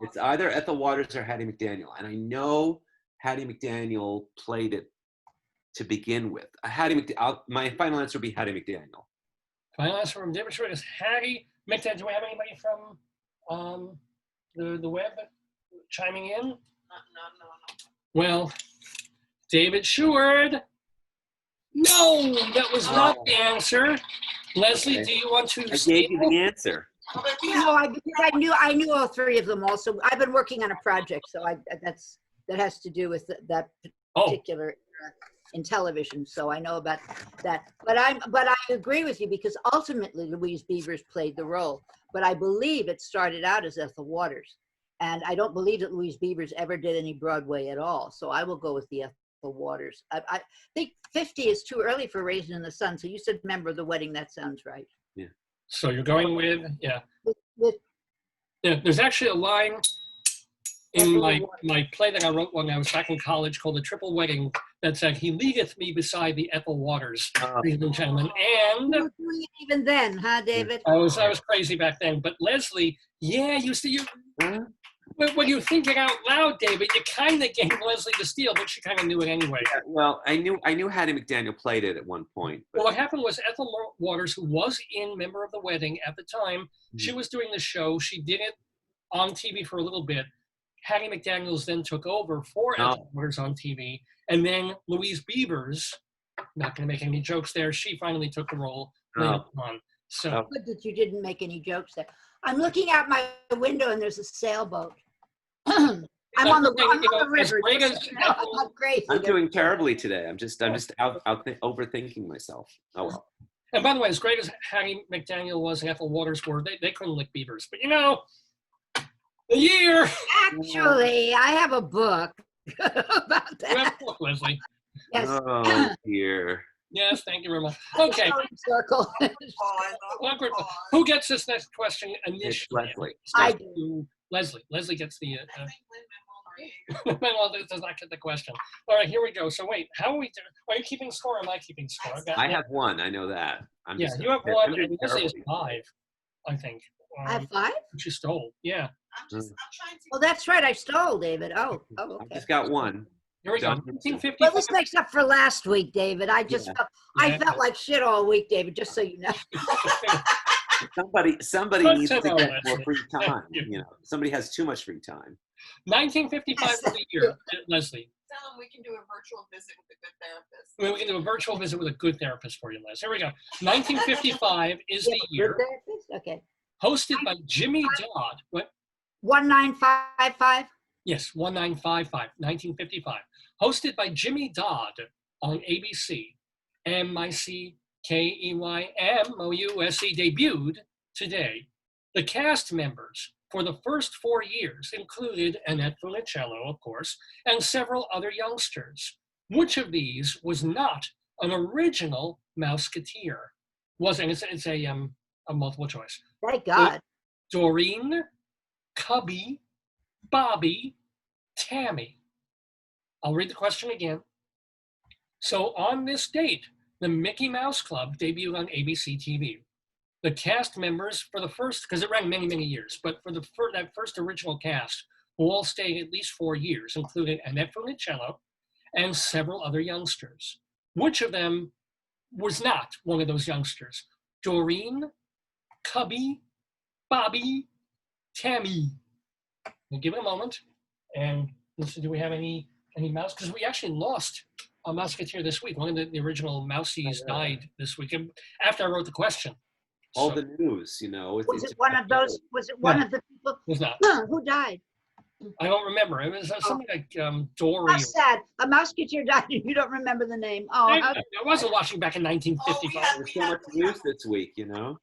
It's either Ethel Waters or Hattie McDaniel, and I know Hattie McDaniel played it to begin with. My final answer would be Hattie McDaniel. Final answer from David Sheward is Hattie McDaniel. Do we have anybody from the web chiming in? No. Well, David Sheward. No, that was not the answer. Leslie, do you want to? I gave you the answer. No, because I knew all three of them also. I've been working on a project, so that has to do with that particular in television. So I know about that. But I agree with you, because ultimately Louise Beavers played the role. But I believe it started out as Ethel Waters, and I don't believe that Louise Beavers ever did any Broadway at all. So I will go with the Ethel Waters. I think 50 is too early for Raisin in the Sun. So you said Member of the Wedding. That sounds right. Yeah. So you're going with, yeah. Yeah, there's actually a line in my play that I wrote when I was back in college called The Triple Wedding that said, "He leadeth me beside the Ethyl waters," ladies and gentlemen. And you were doing it even then, huh, David? I was crazy back then. But Leslie, yeah, when you think it out loud, David, you kind of gave Leslie the steal, but she kind of knew it anyway. Yeah, well, I knew Hattie McDaniel played it at one point. But... Well, what happened was Ethel Waters, who was in Member of the Wedding at the time, she was doing the show. She did it on TV for a little bit. Hattie McDaniels then took over for Ethel Waters on TV. And then Louise Beavers, not going to make any jokes there, she finally took the role later on. So good that you didn't make any jokes there. I'm looking out my window and there's a sailboat. I'm on the river. I'm crazy. I'm doing terribly today. I'm just out overthinking myself. Oh well. And by the way, as great as Hattie McDaniel was and Ethel Waters were, they couldn't lick beavers. But you know, the year. Actually, I have a book about that. You have a book, Leslie. Yes. Oh dear. Yes, thank you very much. Okay. Circle. Who gets this next question initially? It's Leslie. I do. Leslie gets the. Well, does not get the question. All right, here we go. So wait, how are we doing? Are you keeping score? Or am I keeping score? I have one. I know that. You have one, and Leslie has 5, I think. I have 5? She stole. Yeah. I'm trying to. Oh, that's right. I stole, David. Oh, okay. I just got one. Here we go. 1950. Well, this makes up for last week, David. I felt like shit all week, David, just so you know. Somebody needs to get more free time. You know, somebody has too much free time. 1955 was the year, Leslie. tell them we can do a virtual visit with a good therapist. Well, we can do a virtual visit with a good therapist for you, Les. Here we go. 1955 is the year. Good therapist? Okay. Hosted by Jimmy Dodd. What? 1955. Yes, 1955, 1955. Hosted by Jimmy Dodd on ABC. MICKEYMOUSE debuted today. The cast members for the first 4 years included Annette Funicello, of course, and several other youngsters. Which of these was not an original Mouseketeer? And it's a multiple choice. Thank God. Doreen, Cubby, Bobby, Tammy. I'll read the question again. So on this date, the Mickey Mouse Club debuted on ABC TV. The cast members for the first, because it ran many, many years, but for that first original cast, who all stayed at least 4 years, included Annette Funicello and several other youngsters. Which of them was not one of those youngsters? Doreen, Cubby, Bobby, Tammy. We'll give it a moment. And let's see, do we have any mouse? Because we actually lost a Mouseketeer this week. One of the original Mousies died this week after I wrote the question. All the news, you know. Was it one of those? Was it one of the people? It was not. Who died? I don't remember. It was something like Dory. That's sad. A Mouseketeer died and you don't remember the name. Oh, I wasn't watching back in 1955. There was so much news this week, you know.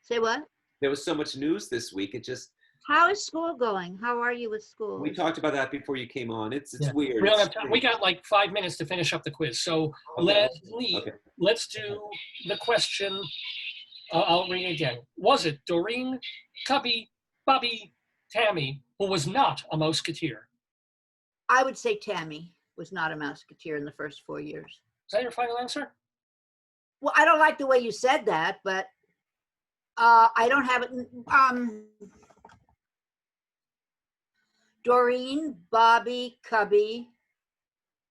Say what? There was so much news this week. It just. How is school going? How are you with school? We talked about that before you came on. It's weird. We don't have time. We got like 5 minutes to finish up the quiz. So Leslie, let's do the question. I'll read it again. Was it Doreen, Cubby, Bobby, Tammy, who was not a Mouseketeer? I would say Tammy was not a Mouseketeer in the first 4 years. Is that your final answer? Well, I don't like the way you said that, but I don't have it. Doreen, Bobby, Cubby,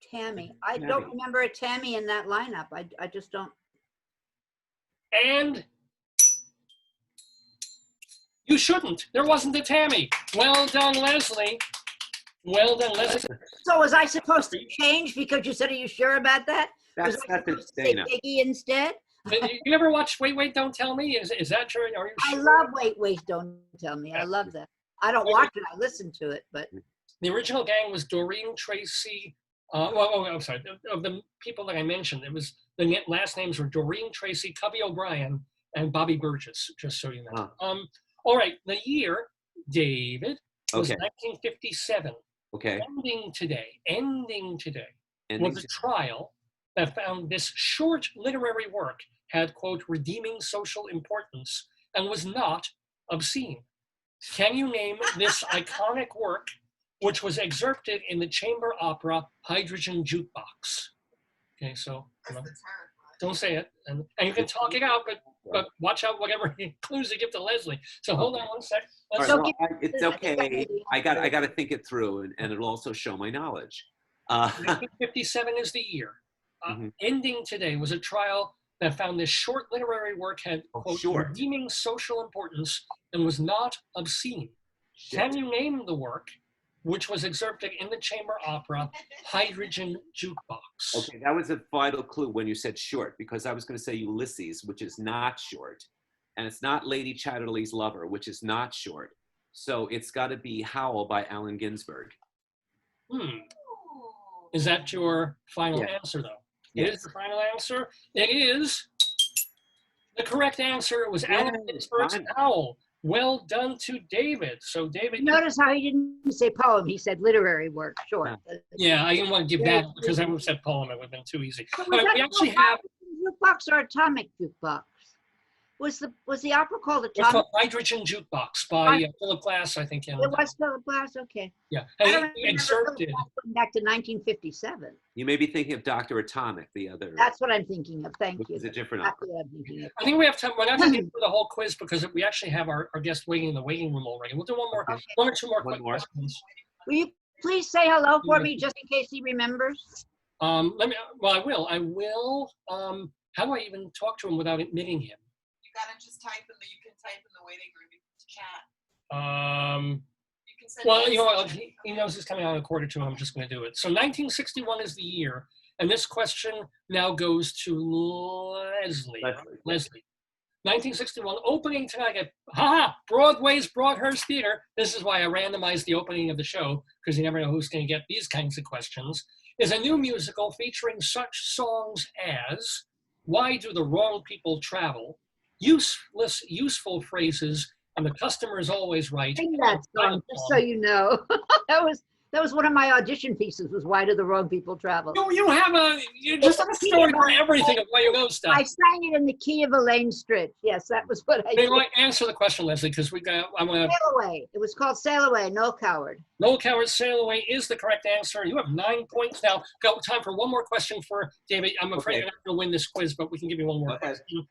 Tammy. I don't remember a Tammy in that lineup. I just don't. And you shouldn't. There wasn't a Tammy. Well done, Leslie. Well done, Leslie. So was I supposed to change because you said, are you sure about that? That's not the thing. Piggy instead? You ever watch Wait, Wait, Don't Tell Me? Is that true? Are you sure? I love Wait, Wait, Don't Tell Me. I love that. I don't watch it. I listen to it, but. The original gang was Doreen, Tracy. I'm sorry. Of the people that I mentioned, it was the last names were Doreen, Tracy, Cubby O'Brien, and Bobby Burgess. Just so you know. All right. The year, David, was 1957. Okay. Ending today was a trial that found this short literary work had, quote, redeeming social importance and was not obscene. Can you name this iconic work, which was excerpted in the chamber opera Hydrogen Jukebox? Okay, so don't say it, and you can talk it out, but watch out whatever clues you give to Leslie. So hold on one sec. It's okay. I got to think it through, and it'll also show my knowledge. 1957 is the year. Ending today was a trial that found this short literary work had, quote, redeeming social importance and was not obscene. Can you name the work, which was excerpted in the chamber opera Hydrogen Jukebox? Okay, that was a vital clue when you said short, because I was going to say Ulysses, which is not short. And it's not Lady Chatterley's Lover, which is not short. So it's got to be Howl by Allen Ginsberg. Is that your final answer, though? It is the final answer. It is the correct answer. It was Allen Ginsberg's Howl. Well done to David. So David, notice how he didn't say poem. He said literary work. Short. Yeah, I didn't want to give that because I would have said poem. It would have been too easy. But we actually have jukebox or atomic jukebox. Was the opera called Atomic? It's called Hydrogen Jukebox by Philip Glass, I think. It was Philip Glass. Okay. Yeah, and he excerpted back to 1957. You may be thinking of Dr. Atomic, the other. That's what I'm thinking of. Thank you. It's a different opera. I think we have time. We're not going to get through the whole quiz because we actually have our guest waiting in the waiting room already. We'll do one or two more quick questions. Will you please say hello for me, just in case he remembers? I will. How do I even talk to him without admitting him? You gotta just type you can type in the waiting room, chat. You can said Well, yes. you know what? He knows it's coming out in a quarter to. I'm just going to do it. So 1961 is the year, and this question now goes to Leslie. Leslie. 1961 opening tonight at Broadway's Broadhurst Theater. This is why I randomized the opening of the show, because you never know who's going to get these kinds of questions. Is a new musical featuring such songs as "Why Do the Wrong People Travel," "Useless Useful Phrases," and "The Customer is Always Right." Sing that song, just so you know. that was one of my audition pieces, was "Why Do the Wrong People Travel?" You just have a story for everything of why you know stuff. I sang it in the key of Elaine Stritch. Yes, that was what I did. Answer the question, Leslie, because I'm going to... Sail Away. It was called Sail Away, Noel Coward. Noel Coward's Sail Away is the correct answer. You have 9 points now. Got time for one more question for David. I'm afraid you're not going to win this quiz, but we can give you one more question.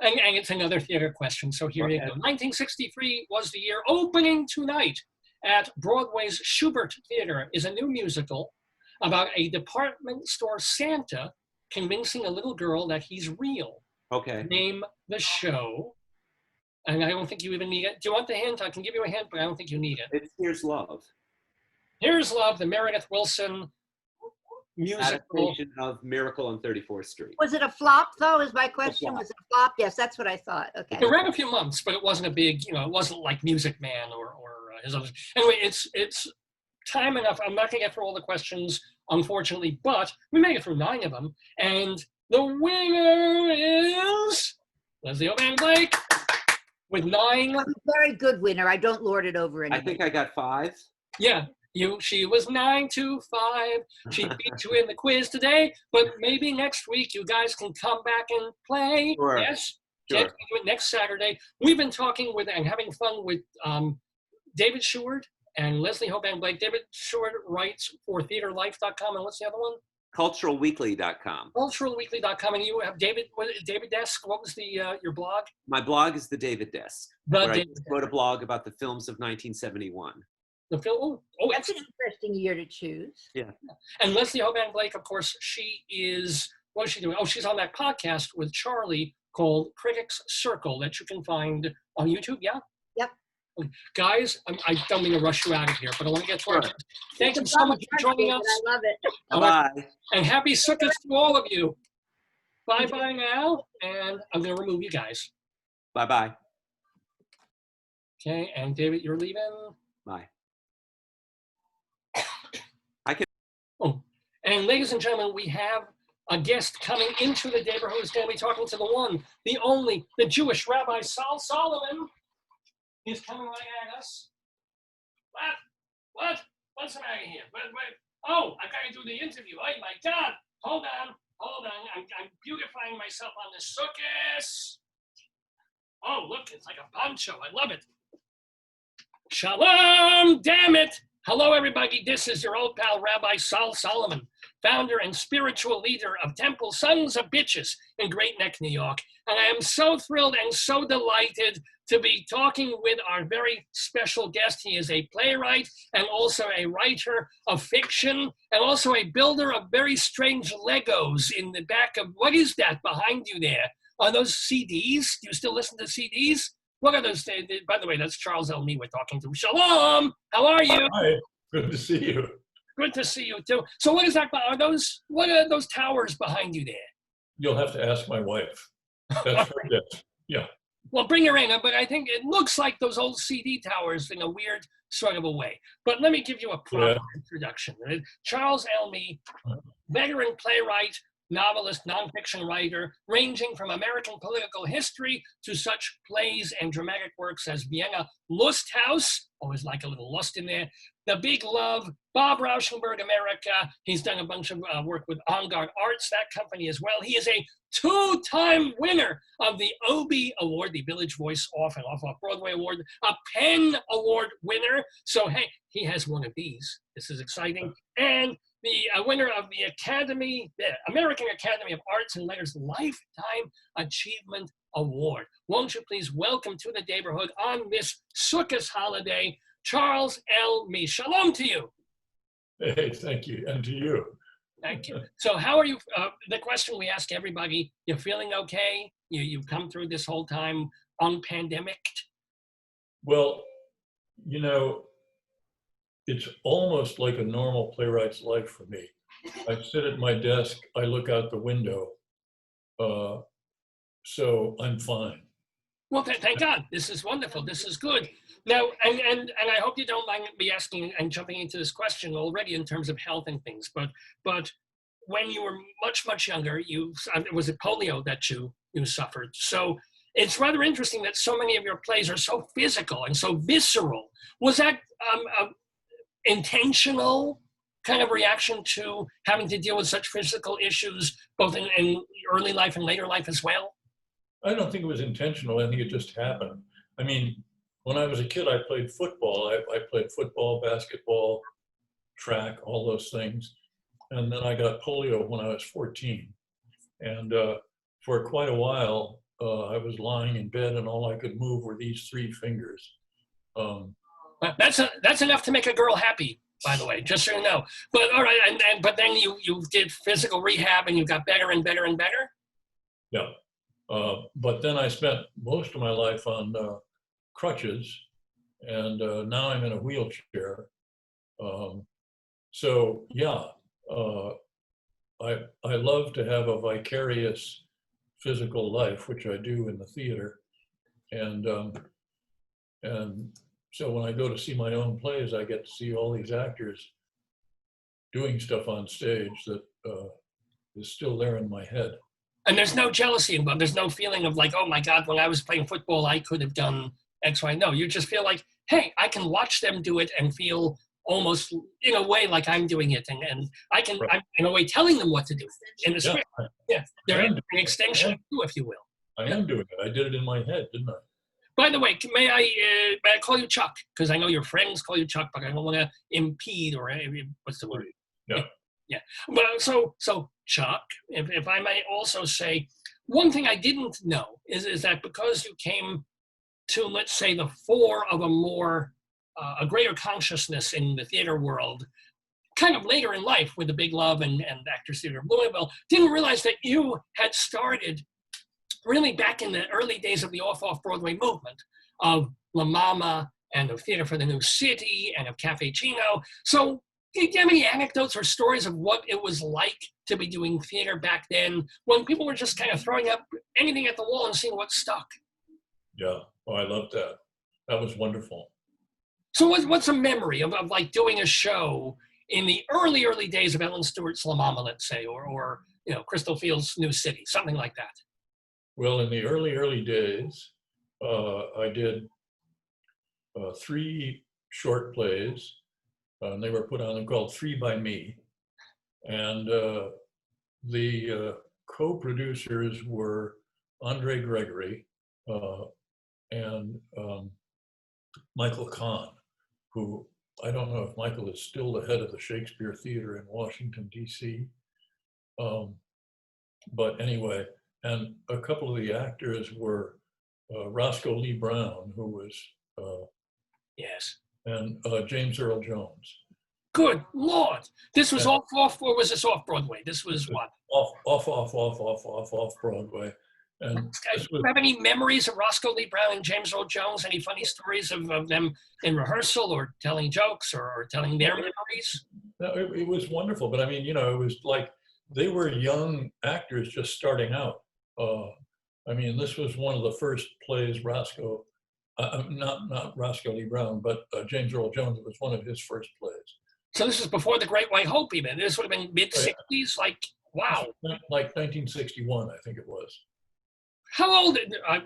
And it's another theater question, so here you go. 1963 was the year. Opening tonight at Broadway's Sheward Theater is a new musical about a department store Santa convincing a little girl that he's real. Okay. Name the show. And I don't think you even need it. Do you want the hint? I can give you a hint, but I don't think you need it. It's Here's Love. Here's Love, the Meredith Willson musical. Adaptation of Miracle on 34th Street. Was it a flop, though, is my question? Was it a flop? Yes, that's what I thought. Okay. It ran a few months, but it wasn't a big, it wasn't like Music Man or his others. Anyway, it's time enough. I'm not going to get through all the questions, unfortunately, but we made it through 9 of them. And the winner is Leslie Hoban Blake with 9. I'm a very good winner. I don't lord it over anyone. I think I got 5. Yeah. She was 9-5. She beat you in the quiz today, but maybe next week you guys can come back and play. Sure. Yes? Sure. Do it next Saturday. We've been talking with and having fun with David Sheward and Leslie Hoban Blake. David Sheward writes for theaterlife.com, and what's the other one? Culturalweekly.com. Culturalweekly.com, and you have David Desk. What was the your blog? My blog is the David Desk. I wrote a blog about the films of 1971. The film. Oh, that's an interesting year to choose. Yeah. And Leslie Hoban Blake, of course, she is. What is she doing? Oh, she's on that podcast with Charlie called Critics Circle that you can find on YouTube. Yeah. Yep. Guys, I don't mean to rush you out of here, but I want to get to our. Thank you so much for joining us. I love it. Bye. And happy Sukkot to all of you. Bye bye now, and I'm going to remove you guys. Bye bye. Okay, and David, you're leaving. Bye. Oh, and ladies and gentlemen, we have a guest coming into the Daverhood who's going to be talking to the one, the only, the Jewish Rabbi Sal Solomon. He's coming right at us. What? What's the matter here? Wait. Oh, I've got to do the interview. Oh my God! Hold on. I'm beautifying myself on the sukkahs. Oh, look, it's like a poncho. I love it. Shalom, damn it. Hello, everybody. This is your old pal, Rabbi Sal Solomon, founder and spiritual leader of Temple Sons of Bitches in Great Neck, New York. And I am so thrilled and so delighted to be talking with our very special guest. He is a playwright and also a writer of fiction and also a builder of very strange Legos in the back of, what is that behind you there? Are those CDs? Do you still listen to CDs? What are those? By the way, that's Charles L. Mee we're talking to. Shalom! How are you? Hi, good to see you. Good to see you too. So what is that? What are those towers behind you there? You'll have to ask my wife. That's her desk. Yeah. Well, bring her in, but I think it looks like those old CD towers in a weird sort of a way. But let me give you a proper introduction. Charles L. Mee, veteran playwright, novelist, nonfiction writer, ranging from American political history to such plays and dramatic works as Vienna Lusthaus, always like a little lust in there, The Big Love, Bob Rauschenberg America. He's done a bunch of work with On Guard Arts, that company as well. He is a 2-time winner of the Obie Award, the Village Voice Off and Off-Broadway Award, a Penn Award winner. So, hey, he has one of these. This is exciting. And the winner of the American Academy of Arts and Letters Lifetime Achievement Award. Won't you please welcome to the Daverhood on this Sukkot holiday, Charles L. Mee. Shalom to you. Hey, thank you. And to you. Thank you. So how are you? The question we ask everybody, you feeling okay? You've come through this whole time unpandemicked? Well, you know, it's almost like a normal playwright's life for me. I sit at my desk, I look out the window, so I'm fine. Well, thank God. This is wonderful. This is good. Now, and I hope you don't mind me asking and jumping into this question already in terms of health and things, but when you were much younger, was it polio that you suffered? So it's rather interesting that so many of your plays are so physical and so visceral. Was that intentional kind of reaction to having to deal with such physical issues, both in early life and later life as well? I don't think it was intentional. I think it just happened. I mean, when I was a kid, I played football. I played football, basketball, track, all those things. And then I got polio when I was 14. And for quite a while, I was lying in bed and all I could move were these 3 fingers. That's enough to make a girl happy, by the way, just so you know. But all right, but then you did physical rehab and you got better and better and better? Yeah. But then I spent most of my life on crutches, and now I'm in a wheelchair. So yeah, I love to have a vicarious physical life, which I do in the theater, and so when I go to see my own plays, I get to see all these actors doing stuff on stage that is still there in my head. And there's no jealousy involved. There's no feeling of like, oh my God, when I was playing football, I could have done X, Y. No, you just feel like, hey, I can watch them do it and feel almost in a way like I'm doing it. And I can, I'm in a way telling them what to do in the script. Yeah, they're an extension of you, if you will. I am doing it. I did it in my head, didn't I? By the way, may I call you Chuck? Because I know your friends call you Chuck, but I don't want to impede or what's the word? Yeah. Yeah. Well, so Chuck, if I may also say, one thing I didn't know is that because you came to, let's say, the fore of a greater consciousness in the theater world, kind of later in life with the Big Love and Actors Theater of Louisville, didn't realize that you had started really back in the early days of the off-Broadway movement of La Mama and of Theater for the New City and of Cafe Chino. So do you have any anecdotes or stories of what it was like to be doing theater back then when people were just kind of throwing up anything at the wall and seeing what stuck? Yeah, oh, I loved that. That was wonderful. So what's a memory of like doing a show in the early days of Ellen Stewart's La Mama, let's say, or Crystal Field's New City, something like that? Well, in the early days, I did 3 short plays. And they were put on and called 3 by Me. And the co-producers were Andre Gregory and Michael Kahn, who I don't know if Michael is still the head of the Shakespeare Theater in Washington, D.C. But anyway, and a couple of the actors were Roscoe Lee Brown, who was yes, and James Earl Jones. Good Lord. This was off, or was this off-Broadway? This was what? Off-Broadway. And do you have any memories of Roscoe Lee Brown and James Earl Jones? Any funny stories of them in rehearsal or telling jokes or telling their memories? No, it was wonderful. But I mean, it was like they were young actors just starting out. I mean, this was one of the first plays Roscoe, not Roscoe Lee Brown, but James Earl Jones. It was one of his first plays. So this is before the Great White Hope even. This would have been mid-60s, like, wow. Like 1961, I think it was. How old,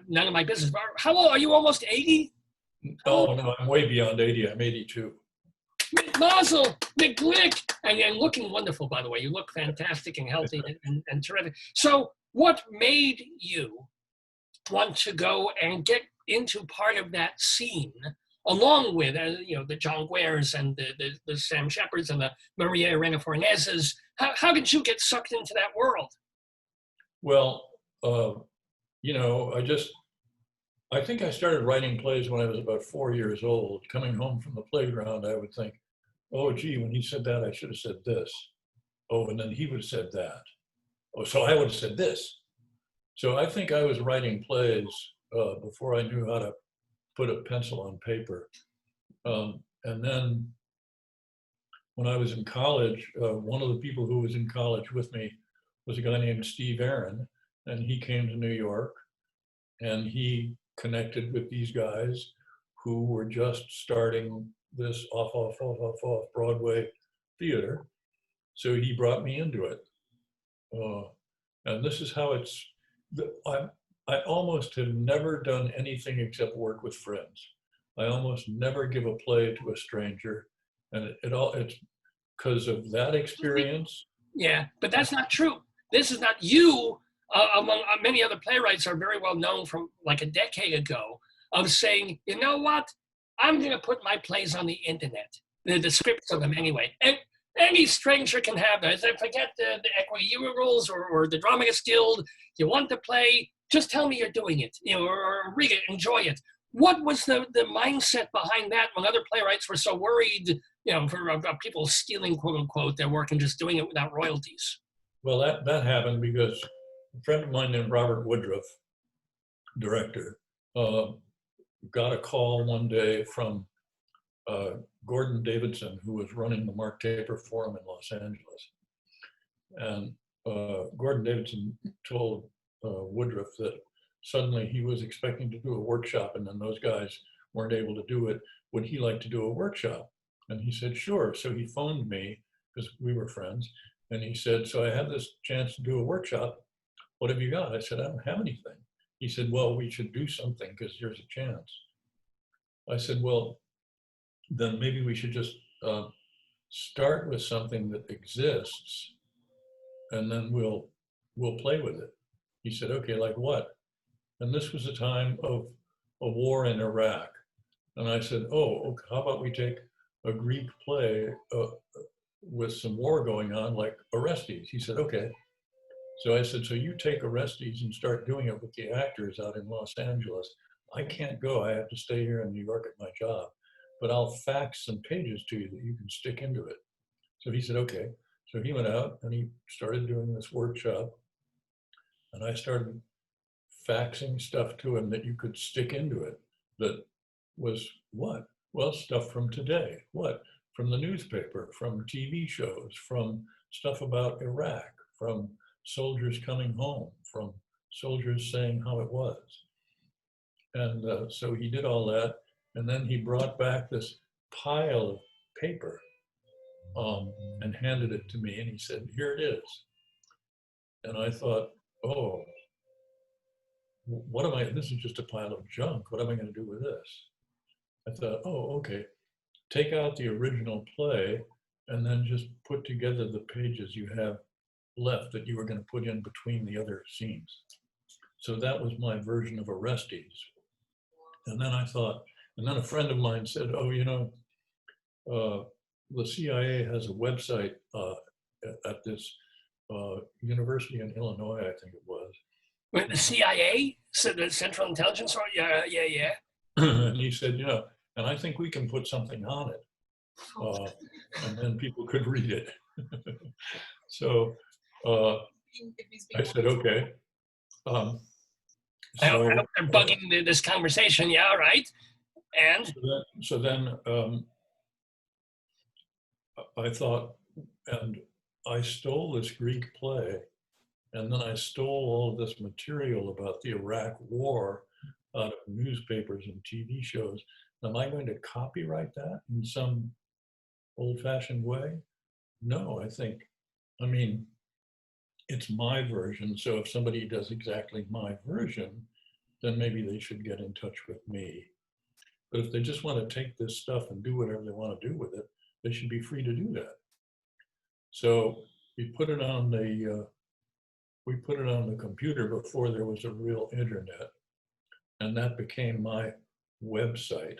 none of my business, but how old, are you almost 80? Oh, no, I'm way beyond 80. I'm 82. Mazel, McGlick, and looking wonderful, by the way. You look fantastic and healthy and terrific. So what made you want to go and get into part of that scene, along with the John Guares and the Sam Shepherds and the Maria Elena Forneses? How did you get sucked into that world? Well, I think I started writing plays when I was about 4 years old. Coming home from the playground, I would think, oh, gee, when he said that, I should have said this. Oh, and then he would have said that. Oh, so I would have said this. So I think I was writing plays before I knew how to put a pencil on paper. And then when I was in college, one of the people who was in college with me was a guy named Steve Aaron, and he came to New York, and he connected with these guys who were just starting this off-Broadway theater. So he brought me into it. And this is how it's, I almost have never done anything except work with friends. I almost never give a play to a stranger. And it's because of that experience. Yeah, but that's not true. This is not you. Among many other playwrights are very well known from like a decade ago of saying, you know what? I'm going to put my plays on the internet, the scripts of them anyway. And any stranger can have those. Forget the equity rules or the Dramatists Guild. You want to play, just tell me you're doing it, or read it, enjoy it. What was the mindset behind that when other playwrights were so worried, for people stealing, quote unquote, their work and just doing it without royalties? Well, that happened because a friend of mine named Robert Woodruff, director, got a call one day from Gordon Davidson, who was running the Mark Taper Forum in Los Angeles. And Gordon Davidson told Woodruff that suddenly he was expecting to do a workshop, and then those guys weren't able to do it. Would he like to do a workshop? And he said, sure. So he phoned me, because we were friends, and he said, so I have this chance to do a workshop. What have you got? I said, I don't have anything. He said, well, we should do something because there's a chance. I said, well, then maybe we should just start with something that exists, and then we'll play with it. He said, okay, like what? And this was a time of a war in Iraq. And I said, oh, how about we take a Greek play with some war going on, like Orestes? He said, okay. So I said, so you take Orestes and start doing it with the actors out in Los Angeles. I can't go, I have to stay here in New York at my job, but I'll fax some pages to you that you can stick into it. So he said, okay. So he went out and he started doing this workshop, and I started faxing stuff to him that you could stick into it. That was what? Well, stuff from today. What? From the newspaper, from TV shows, from stuff about Iraq, from soldiers coming home, from soldiers saying how it was. And so he did all that, and then he brought back this pile of paper and handed it to me, and he said, here it is. And I thought, oh, what am I, this is just a pile of junk. What am I going to do with this? I thought, oh, okay, take out the original play and then just put together the pages you have left that you were going to put in between the other scenes. So that was my version of Orestes. And then I thought, and then a friend of mine said, oh, the CIA has a website at this university in Illinois, I think it was. Wait, the CIA? So the Central Intelligence? Yeah. And he said, and I think we can put something on it. And then people could read it. So I said, okay. I hope they're bugging this conversation. Yeah, right. And? So then I thought, and I stole this Greek play, and then I stole all of this material about the Iraq War out of newspapers and TV shows. Am I going to copyright that in some old-fashioned way? No, I mean, it's my version. So if somebody does exactly my version, then maybe they should get in touch with me. But if they just want to take this stuff and do whatever they want to do with it, they should be free to do that. So we put it on the computer before there was a real internet, and that became my website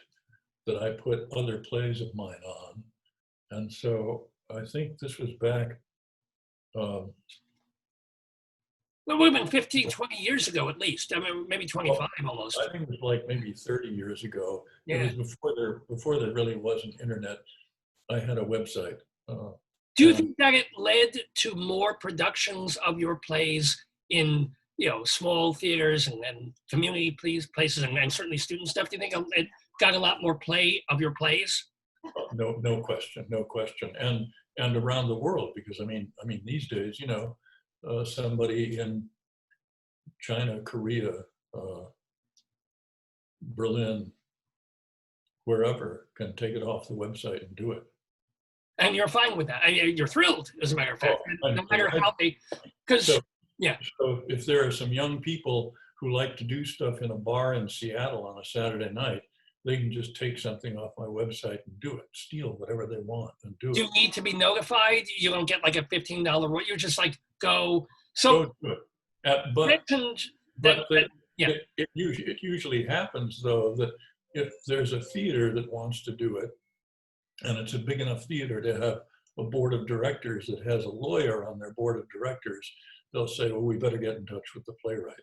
that I put other plays of mine on. And so I think this was back. Well, it would have been 15, 20 years ago at least. I mean, maybe 25 almost. I think it was like maybe 30 years ago. Yeah. It was before there really was an internet. I had a website. Do you think that it led to more productions of your plays in, small theaters and community places and certainly student stuff? Do you think it got a lot more play of your plays? No question, no question. And around the world, because I mean, these days, you know, somebody in China, Korea, Berlin, wherever can take it off the website and do it. And you're fine with that. You're thrilled, as a matter of fact. No matter how they, because, So if there are some young people who like to do stuff in a bar in Seattle on a Saturday night, they can just take something off my website and do it, steal whatever they want and do it. Do you need to be notified? You don't get like a $15, you just like go. So, go do it. It usually happens though that if there's a theater that wants to do it, and it's a big enough theater to have a board of directors that has a lawyer on their board of directors, they'll say, well, we better get in touch with the playwright.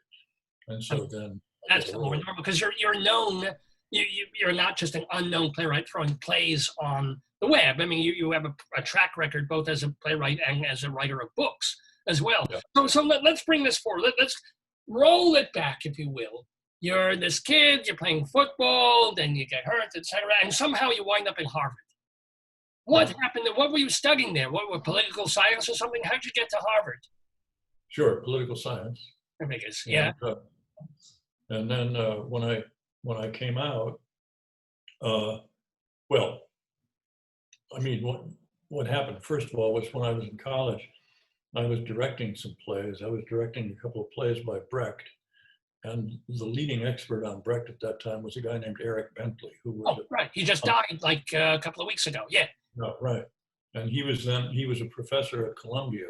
And so then that's more normal because you're known. You're not just an unknown playwright throwing plays on the web. I mean, you have a track record both as a playwright and as a writer of books as well. Yeah. So let's bring this forward. Let's roll it back, if you will. You're this kid, you're playing football, then you get hurt, etc., and somehow you wind up in Harvard. What happened? What were you studying there? What were political science or something? How'd you get to Harvard? Sure, political science. I think it's, yeah. And then when I came out, well, I mean, what happened first of all was when I was in college, I was directing some plays. I was directing a couple of plays by Brecht, and the leading expert on Brecht at that time was a guy named Eric Bentley, who was right. He just died like a couple of weeks ago. Yeah. No, right. And he was a professor at Columbia.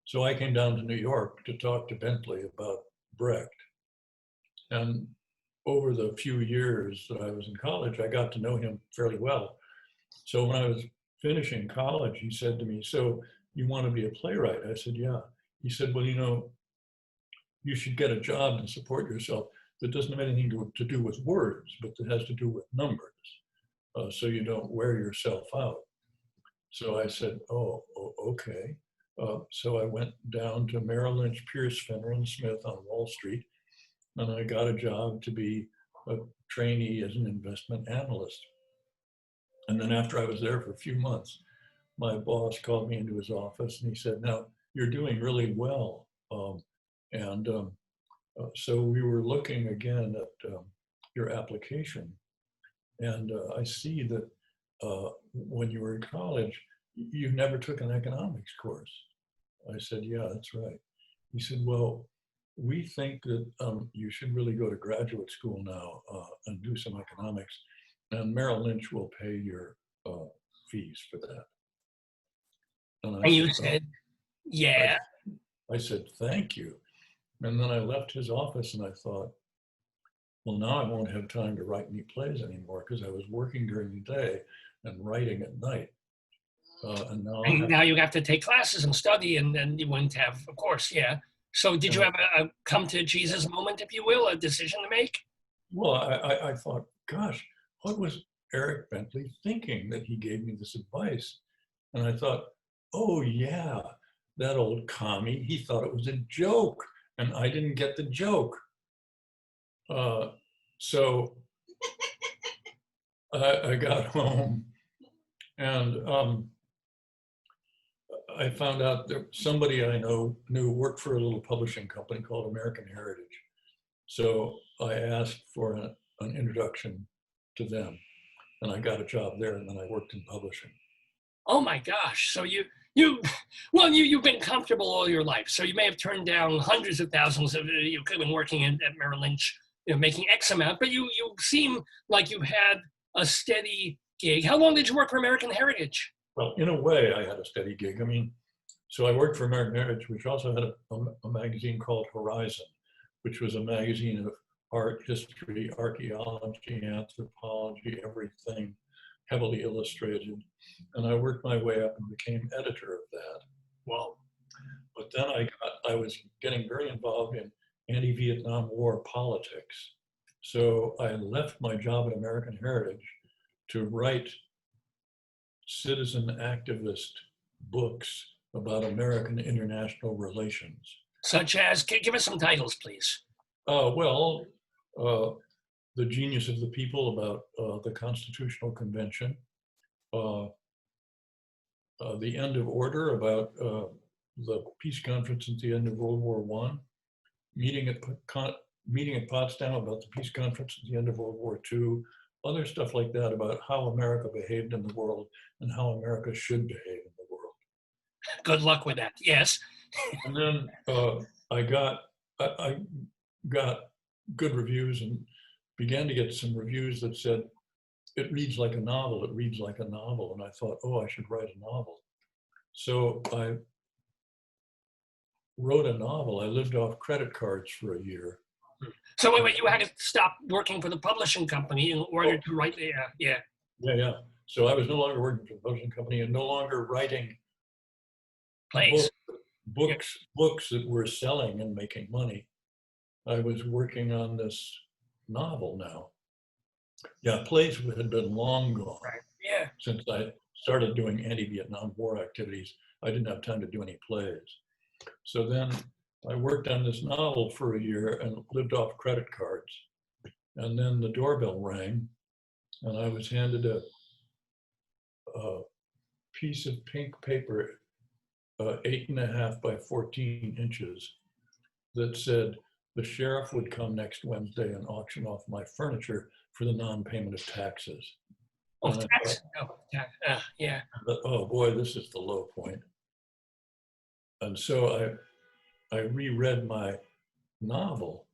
So I came down to New York to talk to Bentley about Brecht. And over the few years that I was in college, I got to know him fairly well. So when I was finishing college, he said to me, so you want to be a playwright? I said, yeah. He said, well, you know, you should get a job and support yourself that doesn't have anything to do with words, but that has to do with numbers, so you don't wear yourself out. So I said, oh okay. So I went down to Merrill Lynch, Pierce, Fenner & Smith on Wall Street, and I got a job to be a trainee as an investment analyst. And then after I was there for a few months, my boss called me into his office and he said, now, you're doing really well. So we were looking again at your application. And I see that when you were in college, you never took an economics course. I said, yeah, that's right. He said, well, we think that you should really go to graduate school now and do some economics, and Merrill Lynch will pay your fees for that. And you said, yeah. I said, thank you. And then I left his office and I thought, well, now I won't have time to write any plays anymore because I was working during the day and writing at night. And now you have to take classes and study, and then you wouldn't have, of course, yeah. So did you have a come to Jesus moment, if you will, a decision to make? Well, I thought, gosh, what was Eric Bentley thinking that he gave me this advice? And I thought, oh yeah, that old commie, he thought it was a joke and I didn't get the joke. So I got home and I found out that somebody I knew worked for a little publishing company called American Heritage. So I asked for an introduction to them, and I got a job there, and then I worked in publishing. Oh my gosh! So you've been comfortable all your life. So you may have turned down hundreds of thousands of. You could have been working at Merrill Lynch, making X amount, but you seem like you had a steady gig. How long did you work for American Heritage? Well, in a way, I had a steady gig. I mean, so I worked for American Heritage, which also had a magazine called Horizon, which was a magazine of art, history, archaeology, anthropology, everything, heavily illustrated. And I worked my way up and became editor of that. Wow. But then I was getting very involved in anti-Vietnam War politics. So I left my job at American Heritage to write citizen activist books about American international relations. Such as, give us some titles, please. The Genius of the People about the Constitutional Convention, The End of Order about the peace conference at the end of World War I, meeting at Potsdam about the peace conference at the end of World War II, other stuff like that about how America behaved in the world and how America should behave in the world. Good luck with that. Yes. And then I got good reviews and began to get some reviews that said, it reads like a novel, it reads like a novel. And I thought, oh, I should write a novel. So I wrote a novel. I lived off credit cards for a year. So wait, you had to stop working for the publishing company in order to write the, yeah. Yeah. So I was no longer working for the publishing company and no longer writing Plays. books that were selling and making money. I was working on this novel now. Yeah, plays had been long gone. Right. Yeah. Since I started doing anti-Vietnam War activities, I didn't have time to do any plays. So then I worked on this novel for a year and lived off credit cards. And then the doorbell rang and I was handed a piece of pink paper, 8.5 by 14 inches, that said the sheriff would come next Wednesday and auction off my furniture for the non-payment of taxes. Oh, tax? Yeah. But, oh boy, this is the low point. And so I reread my novel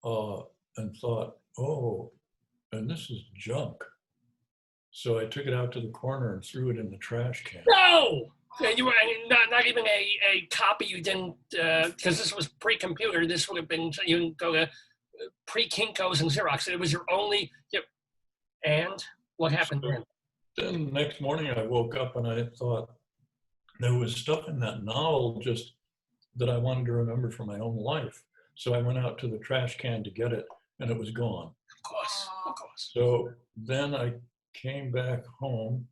and thought, oh, and this is junk. So I took it out to the corner and threw it in the trash can. No! You were not even a copy you didn't, because this was pre-computer, this would have been, you didn't go to pre-Kinko's and Xerox. It was your only, and what happened then? Then the next morning I woke up and I thought there was stuff in that novel just that I wanted to remember from my own life. So I went out to the trash can to get it and it was gone. Of course. So then I came back home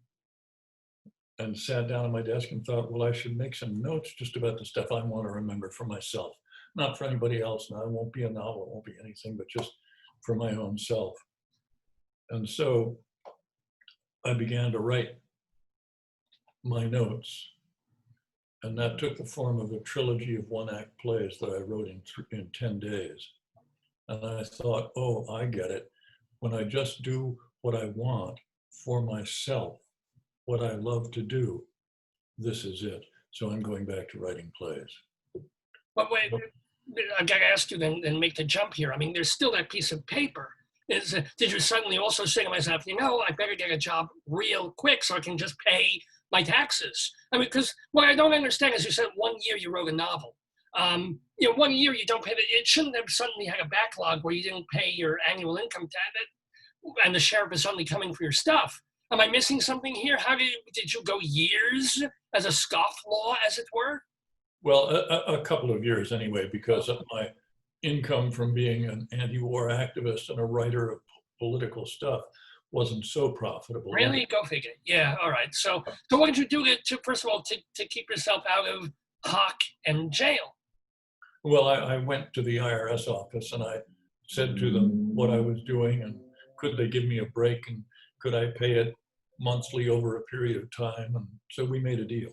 and sat down at my desk and thought, well, I should make some notes just about the stuff I want to remember for myself, not for anybody else. Now, it won't be a novel, it won't be anything, but just for my own self. And so I began to write my notes, and that took the form of a trilogy of one-act plays that I wrote in 10 days. And I thought, oh, I get it. When I just do what I want for myself, what I love to do, this is it. So I'm going back to writing plays. But wait, I gotta ask you then make the jump here. I mean, there's still that piece of paper. Did you suddenly also say to myself, I better get a job real quick so I can just pay my taxes? I mean, because what I don't understand is you said 1 year you wrote a novel. 1 year you don't pay it shouldn't have suddenly had a backlog where you didn't pay your annual income tax and the sheriff is suddenly coming for your stuff. Am I missing something here? How did you go years as a scofflaw, as it were? Well, a couple of years anyway, because of my income from being an anti-war activist and a writer of political stuff wasn't so profitable. Really? Go figure. Yeah, all right. So what did you do to first of all, to keep yourself out of hock and jail? Well, I went to the IRS office and I said to them what I was doing and could they give me a break and could I pay it monthly over a period of time? And so we made a deal.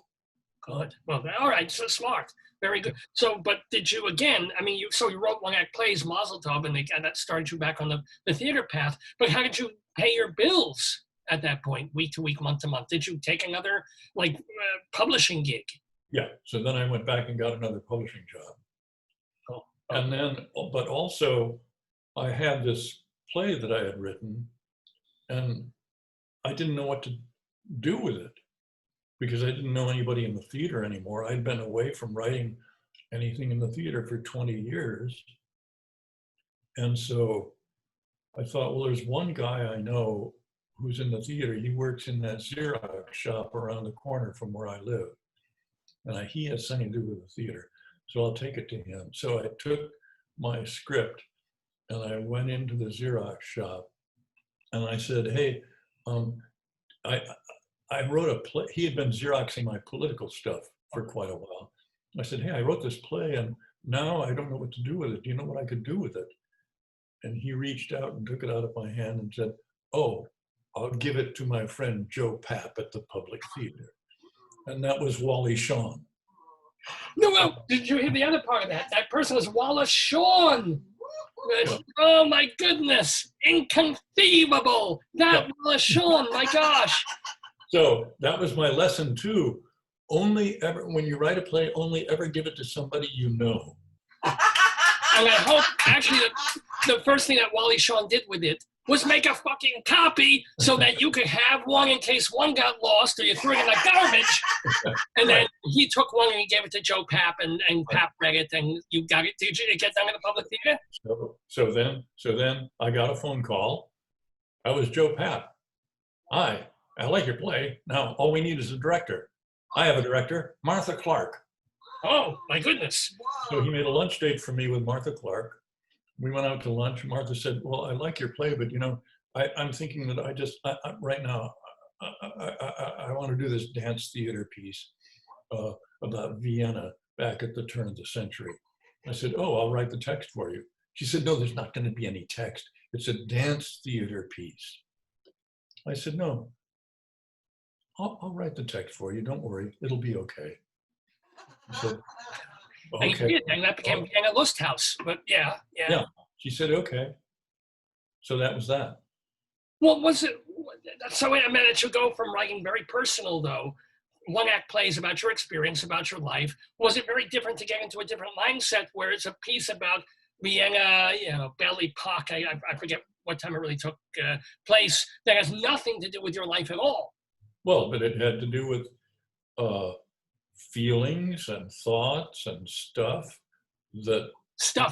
Good. Well, all right. So smart. Very good. So, but did you again? I mean, you wrote one-act plays, Mazel Tov, and that started you back on the theater path. But how did you pay your bills at that point, week to week, month to month? Did you take another publishing gig? Yeah. So then I went back and got another publishing job. Oh. And then, but also, I had this play that I had written, and I didn't know what to do with it because I didn't know anybody in the theater anymore. I'd been away from writing anything in the theater for 20 years. And so I thought, well, there's one guy I know who's in the theater. He works in that Xerox shop around the corner from where I live. And he has something to do with the theater. So I'll take it to him. So I took my script and I went into the Xerox shop and I said, hey, I wrote a play. He had been Xeroxing my political stuff for quite a while. I said, hey, I wrote this play and now I don't know what to do with it. Do you know what I could do with it? And he reached out and took it out of my hand and said, "Oh, I'll give it to my friend Joe Papp at the Public Theater." And that was Wally Shawn. No, did you hear the other part of that? That person was Wallace Shawn. Yeah. Oh my goodness, inconceivable. That Yeah. Wallace Shawn, my gosh. So that was my lesson too. Only ever, when you write a play, only ever give it to somebody you know. And I hope, actually, the first thing that Wally Shawn did with it was make a fucking copy so that you could have one in case one got lost or you threw it in the garbage. And then he took one and he gave it to Joe Papp, and Papp read it, and you got it. Did you get down in the Public Theater? So then I got a phone call. I was Joe Papp. Hi, I like your play. Now all we need is a director. I have a director, Martha Clark. Oh my goodness. So he made a lunch date for me with Martha Clark. We went out to lunch. Martha said, "Well, I like your play, but you know, I'm thinking that right now, I want to do this dance theater piece about Vienna back at the turn of the century." I said, "Oh, I'll write the text for you." She said, "No, there's not going to be any text. It's a dance theater piece." I said, "No, I'll write the text for you. Don't worry, it'll be okay." I said, And "Okay." he did, and that became Vienna Lusthaus. But yeah. She said, "Okay." So that was that. What was it? So wait a minute, you go from writing very personal, though, one-act plays about your experience, about your life. Was it very different to get into a different mindset where it's a piece about Vienna, you know, Belle Epoque, I forget what time it really took place, that has nothing to do with your life at all? Well, but it had to do with feelings and thoughts and stuff that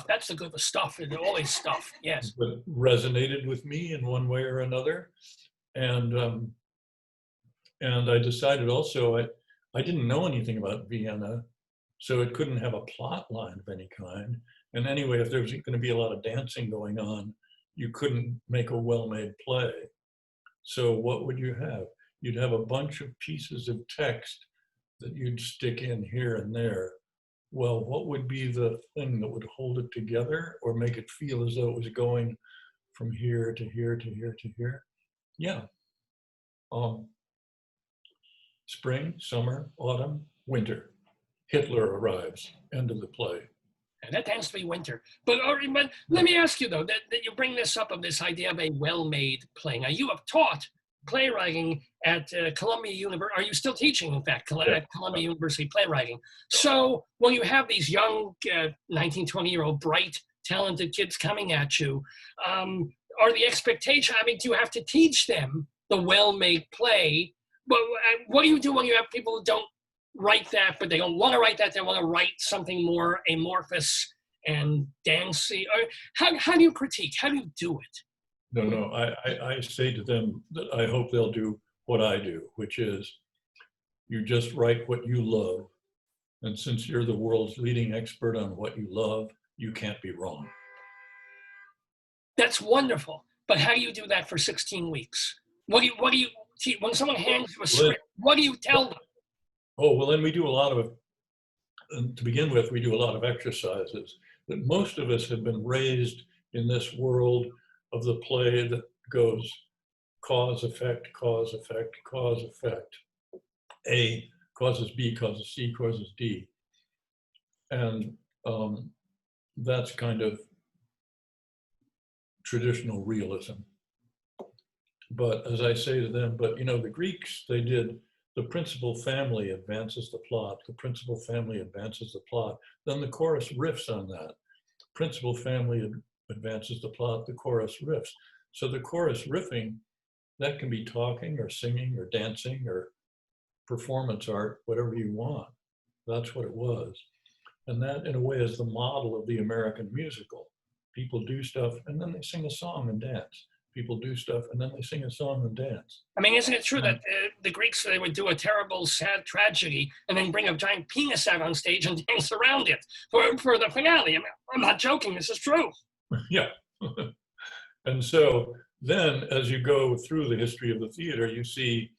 That's the good stuff, and always stuff, yes. that resonated with me in one way or another. And I decided also, I didn't know anything about Vienna, so it couldn't have a plot line of any kind. And anyway, if there was going to be a lot of dancing going on, you couldn't make a well-made play. So what would you have? You'd have a bunch of pieces of text that you'd stick in here and there. Well, what would be the thing that would hold it together or make it feel as though it was going from here to here to here to here? Yeah. Spring, summer, autumn, winter. Hitler arrives, end of the play. And that tends to be winter. But let me ask you, though, that you bring this up of this idea of a well-made play. Now, you have taught playwriting at Columbia University. Are you still teaching, in fact, at Columbia University playwriting? So when you have these young 19, 20-year-old bright, talented kids coming at you, are the expectations, I mean, do you have to teach them the well-made play? But what do you do when you have people who don't write that, but they don't want to write that, they want to write something more amorphous and dancey? Or how do you critique? How do you do it? No, I say to them that I hope they'll do what I do, which is you just write what you love. And since you're the world's leading expert on what you love, you can't be wrong. That's wonderful. But how do you do that for 16 weeks? What do you when someone hands you a script, what do you tell them? Oh, well, then we do a lot of, to begin with, we do a lot of exercises. That most of us have been raised in this world of the play that goes cause, effect, cause, effect, cause, effect. A causes B, causes C, causes D. And that's kind of traditional realism. But as I say to them, but you know, the Greeks, they did the principal family advances the plot, the principal family advances the plot, then the chorus riffs on that. Principal family advances the plot, the chorus riffs. So the chorus riffing, that can be talking or singing or dancing or performance art, whatever you want. That's what it was. And that, in a way, is the model of the American musical. People do stuff and then they sing a song and dance. People do stuff and then they sing a song and dance. I mean, isn't it true that the Greeks, they would do a terrible, sad tragedy and then bring a giant penis out on stage and dance around it for the finale? I mean, I'm not joking, this is true. Yeah. And so then as you go through the history of the theater, you see,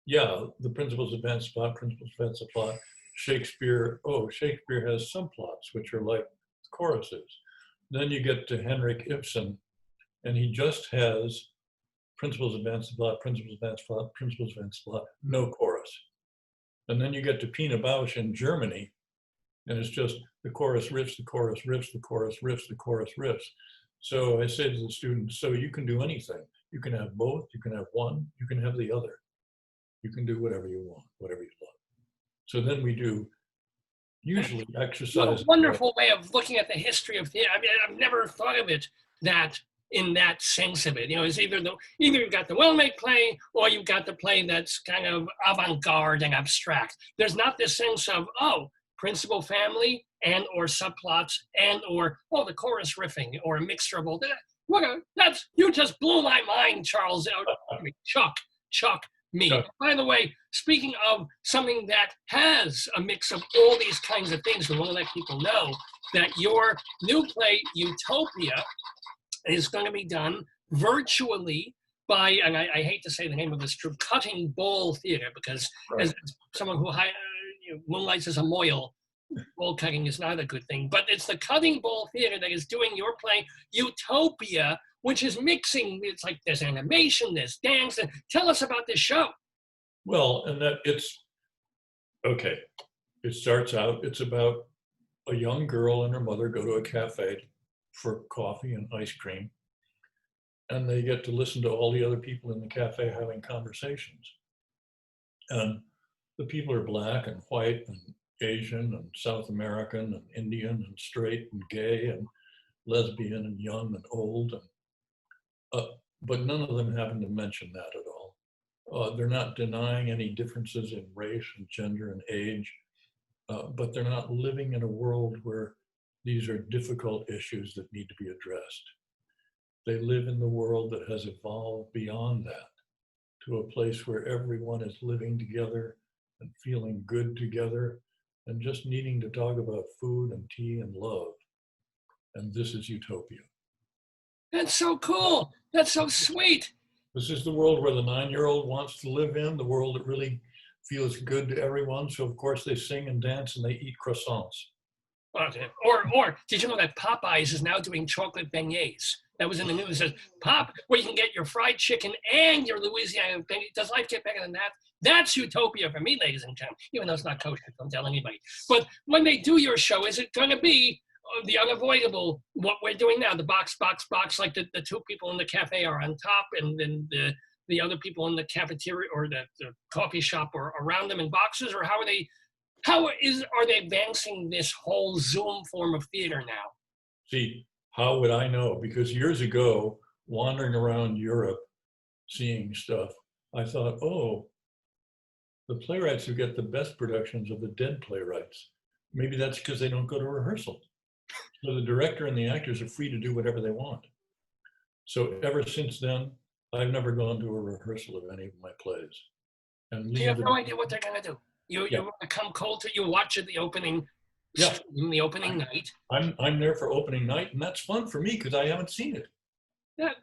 yeah, the principals advance the plot, principals advance the plot. Shakespeare has subplots, which are like choruses. Then you get to Henrik Ibsen, and he just has principles, advanced plot, principles, advanced plot, principles, advanced plot, no chorus. And then you get to Pina Bausch in Germany, and it's just the chorus riffs, the chorus riffs, the chorus riffs, the chorus riffs. So I say to the students, so you can do anything. You can have both, you can have one, you can have the other. You can do whatever you want, whatever you love. So then we do usually exercise. What a wonderful way of looking at the history of theater. I mean, I've never thought of it that in that sense of it. You know, it's either you've got the well-made play or you've got the play that's kind of avant-garde and abstract. There's not this sense of, oh, principal family and or subplots and or, oh, the chorus riffing or a mixture of all that. You just blew my mind, Charles. Chuck me. By the way, speaking of something that has a mix of all these kinds of things, we want to let people know that your new play, Utopia, is going to be done virtually by, and I hate to say the name of this troupe, Cutting Ball Theater, because as someone who moonlights as a mohel, ball cutting is not a good thing, but it's the Cutting Ball Theater that is doing your play, Utopia, which is mixing, it's like there's animation, there's dance. Tell us about this show. Well, and that okay. It starts out, it's about a young girl and her mother go to a cafe for coffee and ice cream, and they get to listen to all the other people in the cafe having conversations. And the people are Black and white and Asian and South American and Indian and straight and gay and lesbian and young and old, and but none of them happen to mention that at all. They're not denying any differences in race and gender and age, but they're not living in a world where these are difficult issues that need to be addressed. They live in the world that has evolved beyond that to a place where everyone is living together and feeling good together and just needing to talk about food and tea and love. And this is Utopia. That's so cool. That's so sweet. This is the world where the 9-year-old wants to live in, the world that really feels good to everyone. So of course they sing and dance and they eat croissants. Or did you know that Popeyes is now doing chocolate beignets? That was in the news. It says, Pop, where you can get your fried chicken and your Louisiana beignet. Does life get better than that? That's Utopia for me, ladies and gentlemen, even though it's not kosher, don't tell anybody. But when they do your show, is it going to be the unavoidable, what we're doing now, the box, like the two people in the cafe are on top and then the other people in the cafeteria or the coffee shop are around them in boxes? Or how are they advancing this whole Zoom form of theater now? See, how would I know? Because years ago, wandering around Europe, seeing stuff, I thought, oh, the playwrights who get the best productions are the dead playwrights. Maybe that's because they don't go to rehearsal. So the director and the actors are free to do whatever they want. So ever since then, I've never gone to a rehearsal of any of my plays. And you have no idea what they're going to do. You come cold to you watch it the opening night. I'm there for opening night, and that's fun for me because I haven't seen it.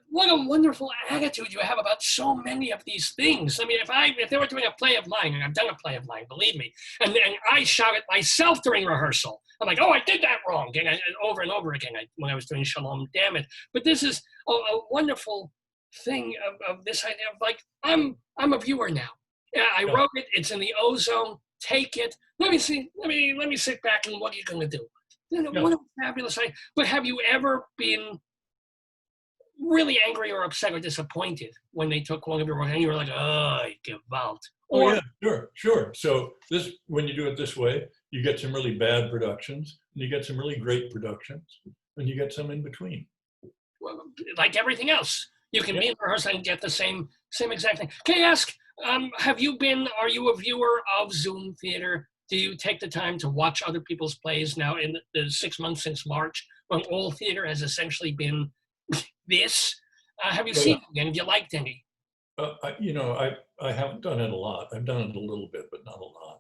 What a wonderful attitude you have about so many of these things. I mean, if they were doing a play of mine, and I've done a play of mine, believe me, and I shout at myself during rehearsal. I'm like, oh, I did that wrong, and over and over again when I was doing Shalom, damn it. But this is a wonderful thing of this idea of like, I'm a viewer now. Yeah, I wrote it. It's in the ozone. Take it. Let me see. Let me sit back and what are you going to do? What a fabulous idea. But have you ever been really angry or upset or disappointed when they took one of your work and you were like, oh, Gewalt? Oh, yeah, sure. So when you do it this way, you get some really bad productions and you get some really great productions and you get some in between. Well, like everything else, you can be in rehearsal and get the same exact thing. Can I ask, are you a viewer of Zoom theater? Do you take the time to watch other people's plays now in the 6 months since March when all theater has essentially been this? Have you seen it and have you liked any? I haven't done it a lot. I've done it a little bit, but not a lot.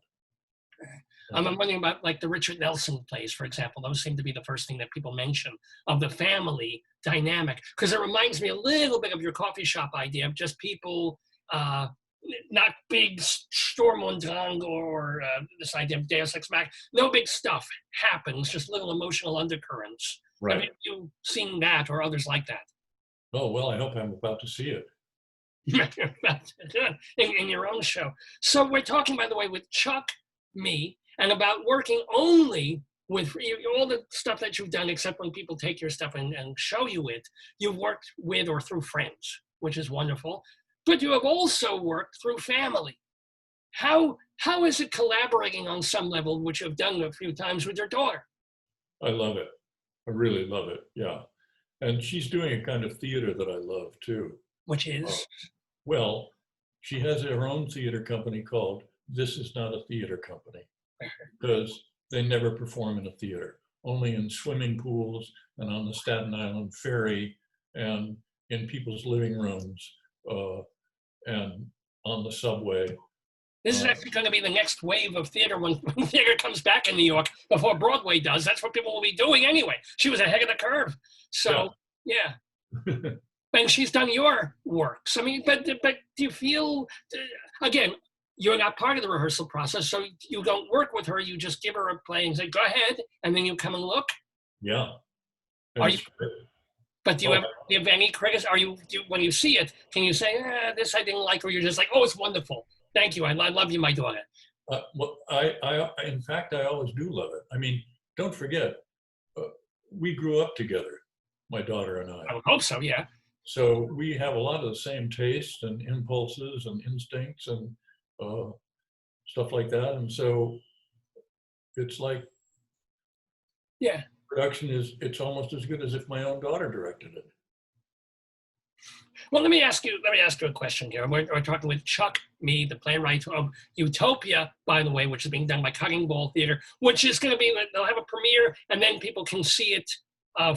I'm wondering about like the Richard Nelson plays, for example. Those seem to be the first thing that people mention of the family dynamic, because it reminds me a little bit of your coffee shop idea of just people, not big Sturm und Drang or this idea of Deus Ex Machina. No big stuff happens, just little emotional undercurrents. Right. Have you seen that or others like that? Oh, well, I hope I'm about to see it. in your own show. So we're talking, by the way, with Chuck, me, and about working only with all the stuff that you've done, except when people take your stuff and show you it, you've worked with or through friends, which is wonderful. But you have also worked through family. How is it collaborating on some level, which you've done a few times with your daughter? I love it. I really love it. Yeah. And she's doing a kind of theater that I love too. Which is? Well, she has her own theater company called This Is Not a Theater Company, because they never perform in a theater, only in swimming pools and on the Staten Island ferry and in people's living rooms and on the subway. This is actually going to be the next wave of theater when theater comes back in New York before Broadway does. That's what people will be doing anyway. She was ahead of the curve. So, yeah. And she's done your work. So, I mean, but do you feel, again, you're not part of the rehearsal process, so you don't work with her. You just give her a play and say, go ahead, and then you come and look? Yeah. But do you ever give any criticism? When you see it, can you say, this I didn't like, or you're just like, oh, it's wonderful. Thank you. I love you, my daughter. Well, in fact, I always do love it. I mean, don't forget, we grew up together, my daughter and I. I would hope so, yeah. So we have a lot of the same tastes and impulses and instincts and stuff like that. And so it's like, yeah, production it's almost as good as if my own daughter directed it. Well, let me ask you a question here. We're talking with Chuck, me, the playwright of Utopia, by the way, which is being done by Cutting Ball Theater, which is going to be, they'll have a premiere and then people can see it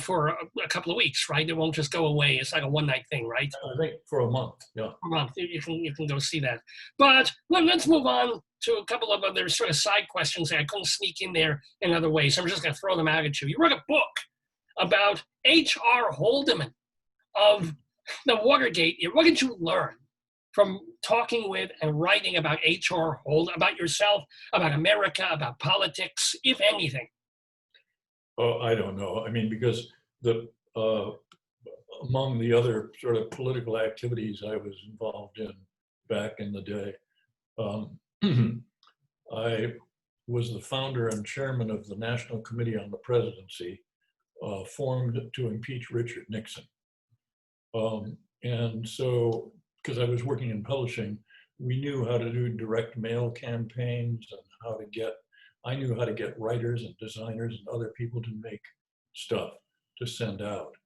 for a couple of weeks, right? It won't just go away. It's like a one-night thing, right? I think for a month, yeah. A month, you can go see that. But let's move on to a couple of other sort of side questions that I couldn't sneak in there in other ways. So I'm just going to throw them out at you. You wrote a book about H.R. Haldeman of the Watergate. What did you learn from talking with and writing about H.R. Haldeman, about yourself, about America, about politics, if anything? Oh, I don't know. I mean, because among the other sort of political activities I was involved in back in the day, I was the founder and chairman of the National Committee on the Presidency, formed to impeach Richard Nixon. And so, because I was working in publishing, we knew how to do direct mail campaigns and I knew how to get writers and designers and other people to make stuff to send out.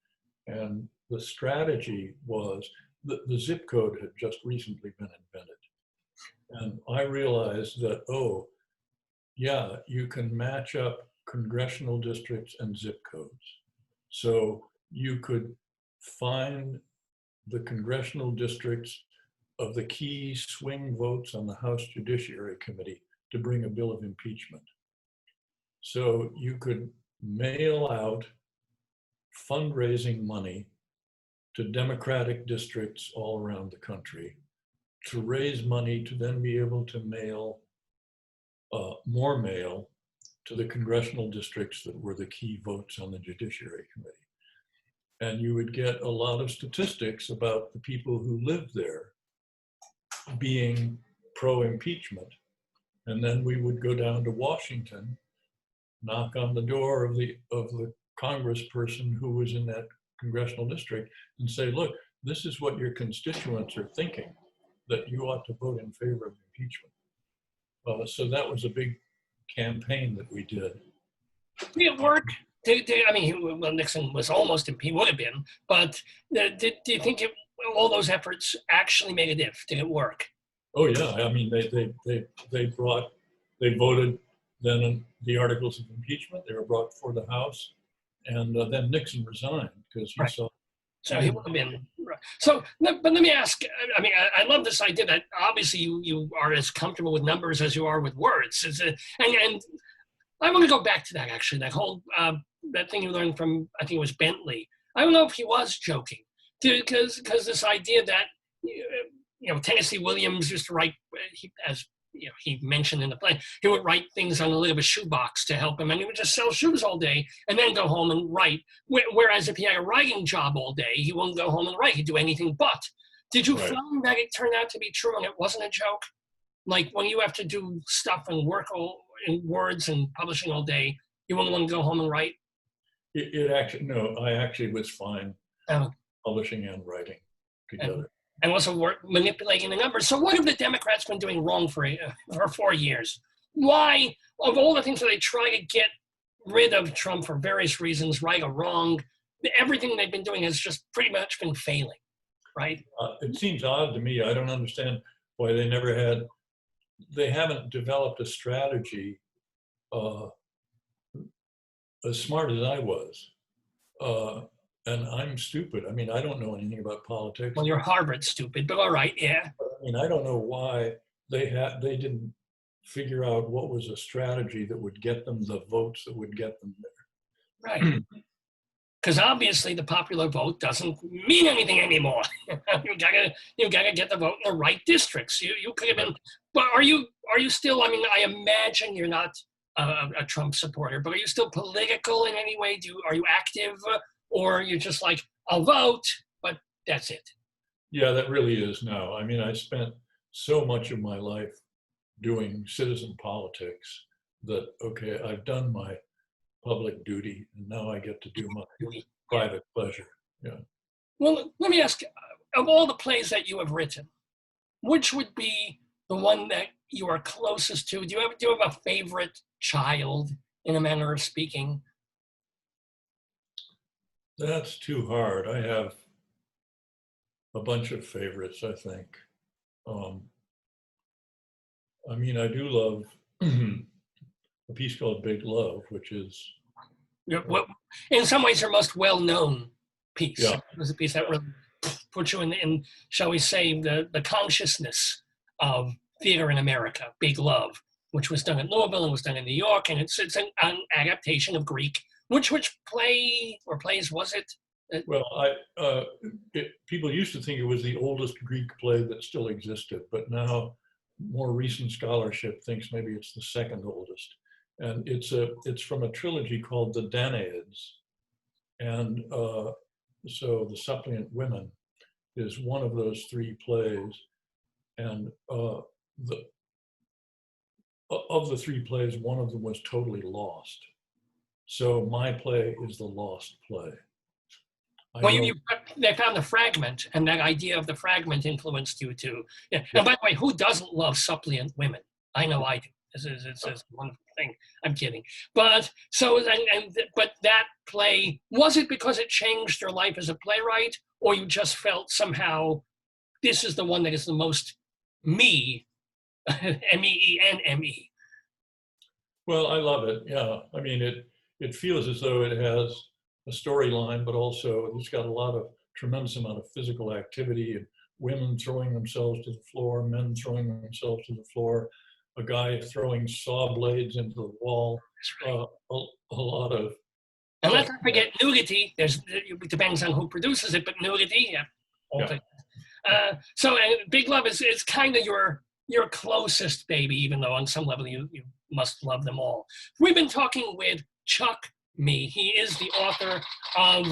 And the strategy was the zip code had just recently been invented. And I realized that, oh, yeah, you can match up congressional districts and zip codes. So you could find the congressional districts of the key swing votes on the House Judiciary Committee to bring a bill of impeachment. So you could mail out fundraising money to Democratic districts all around the country to raise money to then be able to mail more mail to the congressional districts that were the key votes on the Judiciary Committee. And you would get a lot of statistics about the people who lived there being pro-impeachment. And then we would go down to Washington, knock on the door of the congressperson who was in that congressional district and say, look, this is what your constituents are thinking, that you ought to vote in favor of impeachment. So that was a big campaign that we did. Did it work? I mean, well, Nixon was almost, he would have been, but do you think all those efforts actually made a diff? Did it work? Oh yeah, I mean, they voted then in the articles of impeachment. They were brought before the House, and then Nixon resigned because he saw. So he would have been. So, but let me ask. I mean, I love this idea that obviously you are as comfortable with numbers as you are with words. And I want to go back to that actually. That whole that thing you learned from, I think it was Bentley. I don't know if he was joking, because this idea that Tennessee Williams used to write, as he mentioned in the play, he would write things on the lid of a shoebox to help him, and he would just sell shoes all day and then go home and write. Whereas if he had a writing job all day, he wouldn't go home and write. He'd do anything but. Did you find that it turned out to be true and it wasn't a joke? Like when you have to do stuff and work in words and publishing all day, you wouldn't want to go home and write? I actually was fine publishing and writing together. And also manipulating the numbers. So what have the Democrats been doing wrong for 4 years? Why, of all the things that they try to get rid of Trump for various reasons, right or wrong, everything they've been doing has just pretty much been failing, right? It seems odd to me. I don't understand why they haven't developed a strategy as smart as I was. And I'm stupid. I mean, I don't know anything about politics. Well, you're Harvard stupid, but all right, yeah. I mean, I don't know why they didn't figure out what was a strategy that would get them the votes that would get them there. Right. Because obviously the popular vote doesn't mean anything anymore. you gotta get the vote in the right districts. You could have been, but are you still? I mean, I imagine you're not a Trump supporter, but are you still political in any way? Are you active? Or you're just like, I'll vote, but that's it. Yeah, that really is now. I mean, I spent so much of my life doing citizen politics that, okay, I've done my public duty and now I get to do my private pleasure. Yeah. Well, let me ask, of all the plays that you have written, which would be the one that you are closest to? Do you have a favorite child, in a manner of speaking? That's too hard. I have a bunch of favorites, I think. I mean, I do love a piece called Big Love, which is... Well, in some ways, your most well-known piece. Yeah. It was a piece that really put you in, shall we say, the consciousness of theater in America, Big Love, which was done in Louisville and was done in New York, and it's an adaptation of Greek. Which play or plays was it? Well, people used to think it was the oldest Greek play that still existed, but now more recent scholarship thinks maybe it's the second oldest. And it's from a trilogy called the Danaids. And so the Suppliant Women is one of those three plays. And of the three plays, one of them was totally lost. So my play is the lost play. Well, they found the fragment, and that idea of the fragment influenced you too. Yeah. And by the way, who doesn't love suppliant women? I know I do. It's a wonderful thing. I'm kidding. But but that play, was it because it changed your life as a playwright, or you just felt somehow this is the one that is the most me, M-E-E-N-M-E? Well, I love it. Yeah. I mean, it feels as though it has a storyline, but also it's got a tremendous amount of physical activity and women throwing themselves to the floor, men throwing themselves to the floor, a guy throwing saw blades into the wall, a lot of... And let's not forget nudity. It depends on who produces it, but nudity, yeah. So Big Love is kind of your closest baby, even though on some level you must love them all. We've been talking with Chuck Mee. He is the author of,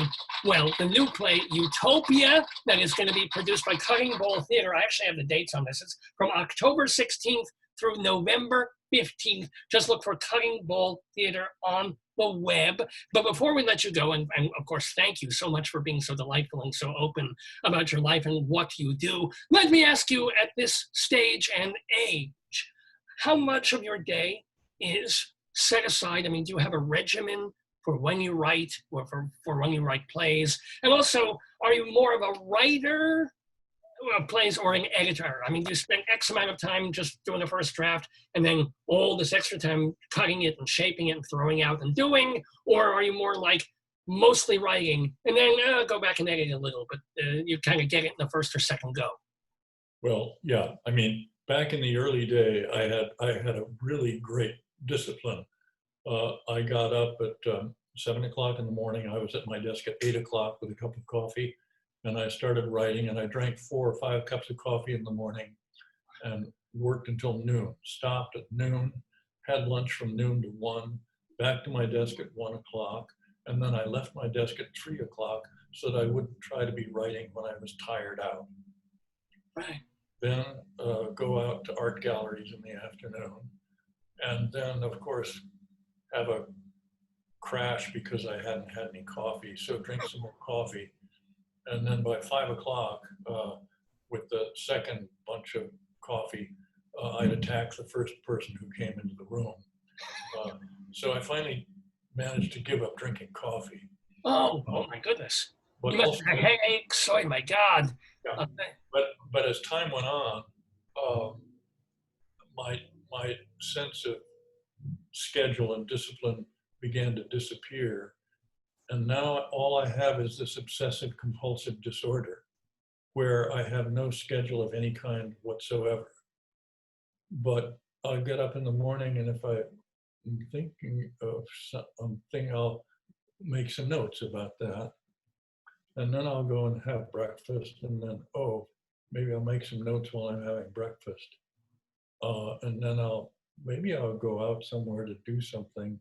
the new play Utopia that is going to be produced by Cutting Bowl Theater. I actually have the dates on this. It's from October 16th through November 15th. Just look for Cutting Bowl Theater on the web. But before we let you go, and of course, thank you so much for being so delightful and so open about your life and what you do, let me ask you at this stage and age, how much of your day is set aside? I mean, do you have a regimen for when you write or for when you write plays? And also, are you more of a writer of plays or an editor? I mean, do you spend X amount of time just doing the first draft and then all this extra time cutting it and shaping it and throwing out and doing? Or are you more like mostly writing and then go back and edit a little, but you kind of get it in the first or second go? Well, yeah. I mean, back in the early day, I had a really great discipline. I got up at 7 o'clock in the morning. I was at my desk at 8 o'clock with a cup of coffee, and I started writing, and I drank 4 or 5 cups of coffee in the morning. And worked until noon, stopped at noon, had lunch from noon to 1, back to my desk at 1 o'clock, and then I left my desk at 3 o'clock so that I wouldn't try to be writing when I was tired out. Right. Then go out to art galleries in the afternoon, and then, of course, have a crash because I hadn't had any coffee, so drink some more coffee. And then by 5 o'clock, with the second bunch of coffee, I'd attack the first person who came into the room. So I finally managed to give up drinking coffee. Oh my goodness. But You must also, have headaches. Oh my God. yeah, Okay. but as time went on, my sense of schedule and discipline began to disappear. And now all I have is this obsessive compulsive disorder where I have no schedule of any kind whatsoever. But I'll get up in the morning, and if I'm thinking of something, I'll make some notes about that. And then I'll go and have breakfast, and then, maybe I'll make some notes while I'm having breakfast. And then maybe I'll go out somewhere to do something.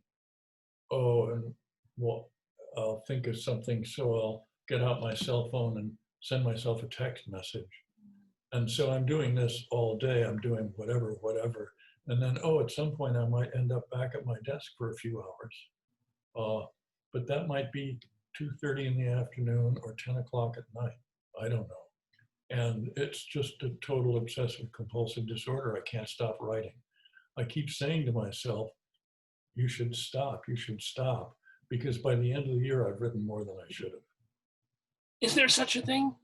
I'll think of something, so I'll get out my cell phone and send myself a text message. And so I'm doing this all day. I'm doing whatever. And then, at some point I might end up back at my desk for a few hours. But that might be 2:30 in the afternoon or 10 o'clock at night. I don't know. And it's just a total obsessive compulsive disorder. I can't stop writing. I keep saying to myself, you should stop, because by the end of the year, I've written more than I should have. Is there such a thing?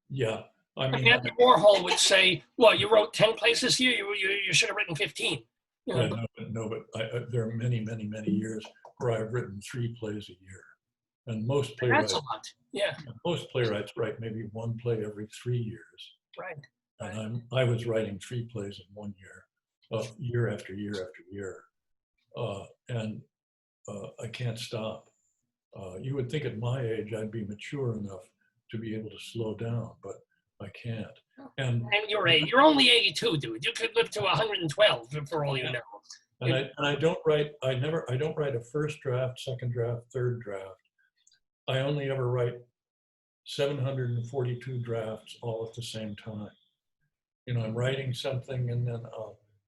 Yeah. I mean, Andy Warhol would say, well, you wrote 10 plays this year, you should have written 15. You know, but there are many, many, many years where I've written 3 plays a year. And most playwrights, that's a lot. Yeah. Most playwrights write maybe 1 play every 3 years. Right. And I was writing 3 plays in 1 year, year after year after year. And I can't stop. You would think at my age I'd be mature enough to be able to slow down, but I can't. And your age, you're only 82, dude. You could live to 112 for all you know. And I don't write. I don't write a first draft, second draft, third draft. I only ever write 742 drafts all at the same time. I'm writing something, and then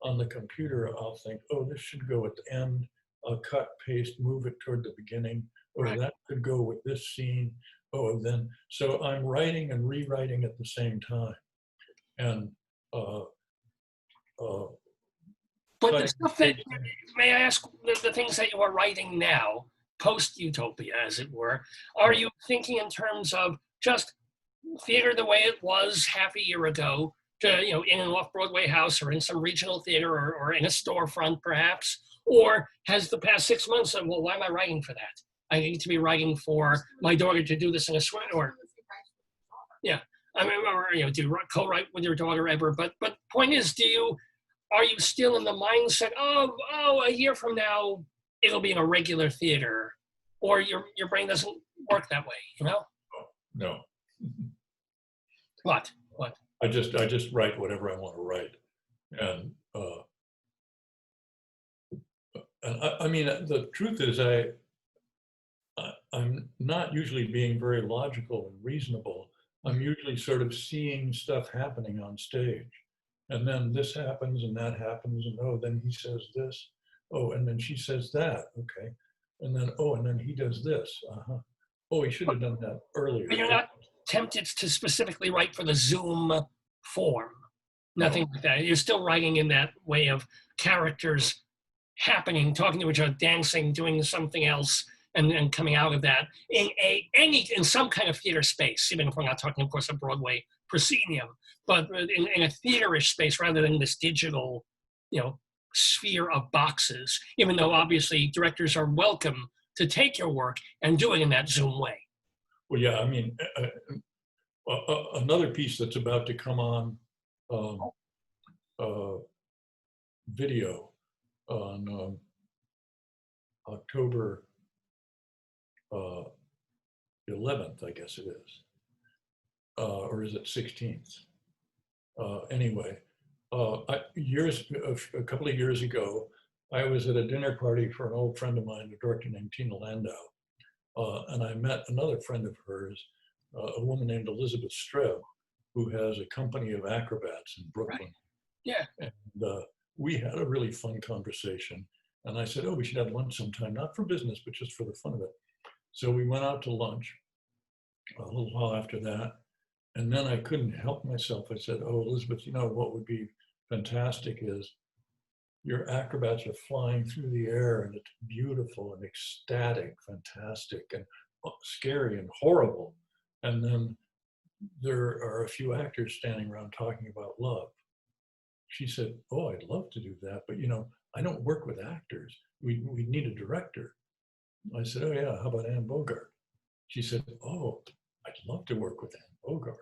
on the computer I'll think, this should go at the end. I'll cut, paste, move it toward the beginning, or Right. that could go with this scene. So I'm writing and rewriting at the same time. And but the stuff that, may I ask, the things that you are writing now, post-Utopia, as it were, are you thinking in terms of just theater the way it was half a year ago, in an off-Broadway house or in some regional theater or in a storefront, perhaps? Or has the past 6 months said, well, why am I writing for that? I need to be writing for my daughter to do this in a sweat, or, yeah. I mean, or, do you co-write with your daughter ever? But point is, are you still in the mindset of, a year from now, it'll be in a regular theater, or your brain doesn't work that way, No. What? I just write whatever I want to write. And I mean, the truth is I'm not usually being very logical and reasonable. I'm usually sort of seeing stuff happening on stage. And then this happens and that happens, and then he says this. And then she says that. Okay. And then, and then he does this. He should have done that earlier. But you're not tempted to specifically write for the Zoom form. Nothing like that. You're still writing in that way of characters happening, talking to each other, dancing, doing something else, and coming out of that in some kind of theater space, even if we're not talking, of course, a Broadway proscenium, but in a theaterish space rather than this digital, sphere of boxes, even though obviously directors are welcome to take your work and do it in that Zoom way. Well, yeah, I mean, another piece that's about to come on video on October 11th, I guess it is, or is it 16th? Anyway, A couple of years ago, I was at a dinner party for an old friend of mine, a director named Tina Landau, and I met another friend of hers, a woman named Elizabeth Streb, who has a company of acrobats in Brooklyn. Right. Yeah. And we had a really fun conversation. And I said, oh, we should have lunch sometime, not for business, but just for the fun of it. So we went out to lunch a little while after that. And then I couldn't help myself. I said, oh, Elizabeth, you know, what would be fantastic is your acrobats are flying through the air and it's beautiful and ecstatic, fantastic and scary and horrible. And then there are a few actors standing around talking about love. She said, oh, I'd love to do that, but you know, I don't work with actors. We need a director. I said, oh yeah, how about Anne Bogart? She said, oh, I'd love to work with Anne Bogart.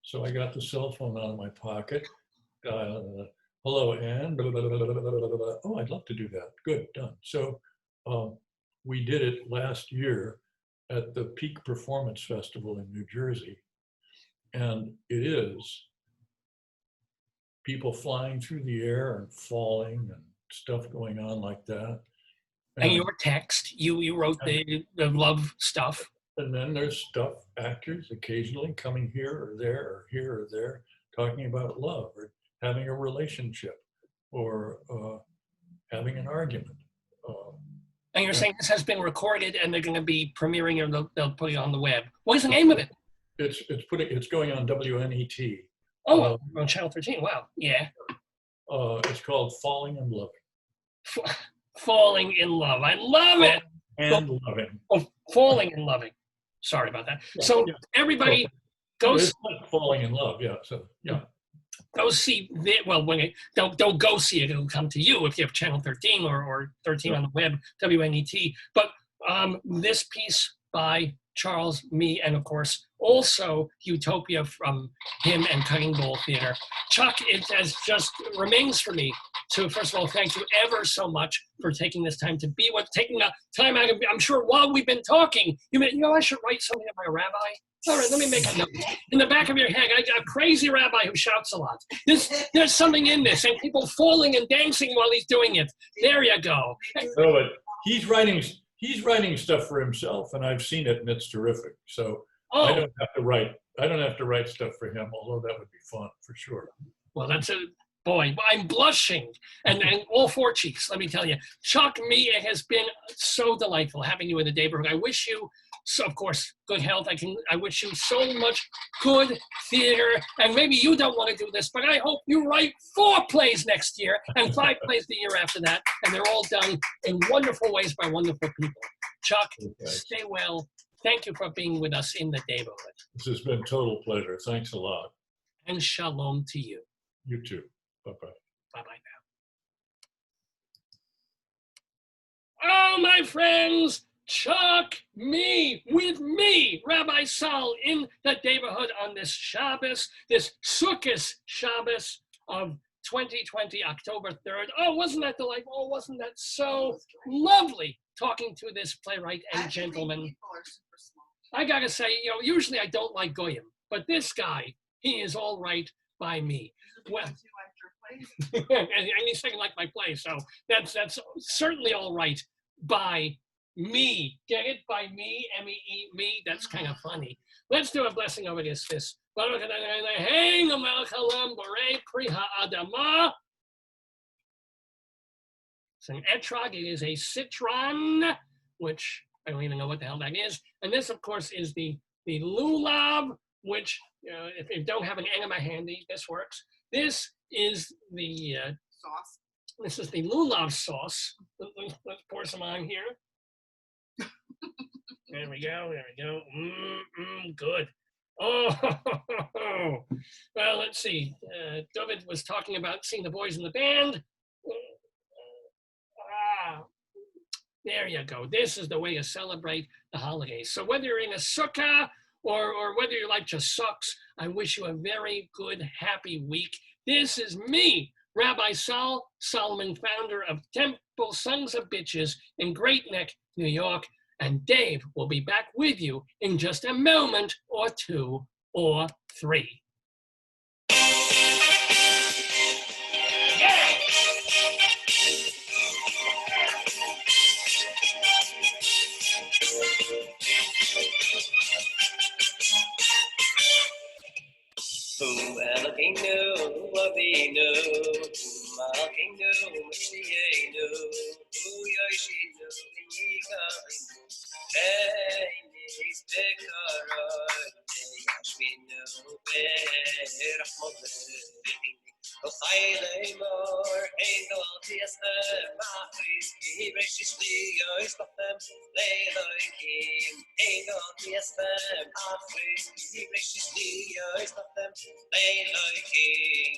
So I got the cell phone out of my pocket. Hello, Anne. Blah, blah, blah, blah, blah, blah, blah. Oh, I'd love to do that. Good, done. So we did it last year at the Peak Performance Festival in New Jersey. And it is people flying through the air and falling and stuff going on like that. And your text, you wrote the love stuff. And then there's stuff, actors occasionally coming here or there, talking about love or having a relationship or having an argument. And you're saying this has been recorded and they're going to be premiering and they'll put it on the web. What is the name of it? It's going on WNET. Oh, on Channel 13. Wow. Yeah. It's called Falling in Loving. Falling in Love. I love it. And loving. Oh, falling and loving. Sorry about that. Yeah, so yeah. everybody goes. It's like falling in love. Yeah. So yeah. Go see don't go see it. It'll come to you if you have Channel 13 or 13 on the web, WNET. But this piece by Charles Mee, and of course also Utopia from him and Cutting Bowl Theater. Chuck, it just remains for me to first of all thank you ever so much for taking this time to be taking the time out of. I'm sure while we've been talking, you know I should write something about a rabbi. All right, let me make a note. In the back of your head, a crazy rabbi who shouts a lot. There's something in this, and people falling and dancing while he's doing it. There you go. No, but he's writing stuff for himself, and I've seen it, and it's terrific. So I don't have to write stuff for him, although that would be fun for sure. Well, that's a boy. I'm blushing, and all four cheeks. Let me tell you, Chuck Mee, it has been so delightful having you in the Daverhood. I wish you. So, of course, good health. I wish you so much good theater. And maybe you don't want to do this, but I hope you write 4 plays next year and 5 plays the year after that. And they're all done in wonderful ways by wonderful people. Chuck, stay well. Thank you for being with us in the Daverhood. This has been a total pleasure. Thanks a lot. And shalom to you. You too. Bye-bye. Bye-bye now. Oh, my friends. Chuck Mee with me, Rabbi Saul, in the Daverhood on this Shabbos, this Sukkot Shabbos of 2020, October 3rd. Oh, wasn't that delightful? Oh, wasn't that so lovely talking to this playwright and gentleman? I gotta say, you know, usually I don't like Goyim, but this guy, he is all right by me. Well, and he's saying like my play, so that's certainly all right by me. Get it? By me, M-E-E, me. That's kind of funny. Let's do a blessing over this. It's an etrog. It is a citron, which I don't even know what the hell that is. And this, of course, is the lulav, which if you don't have an enema handy, this works. This is the sauce. This is the lulav sauce. Let's pour some on here. There we go. Good. Oh, well, let's see. David was talking about seeing the boys in the band. There you go. This is the way to celebrate the holidays. So whether you're in a sukkah or whether you like just sucks, I wish you a very good, happy week. This is me, Rabbi Saul Solomon, founder of Temple Sons of Bitches in Great Neck, New York. And Dave will be back with you in just a moment or 2 or 3. Eloheinu, Avinu, Malkeinu, Mashiachenu, Yoshinu, Yigalinu, Einis Bekaroi, Yashminu, Berachmoveinu, Ochayleimor, Engel, Tiesler, Machris, Ibreshis, Yois, Bafem, Leiloikim, Engel, Tiesler, Machris, Ibreshis, Yois, Bafem, Leiloikim,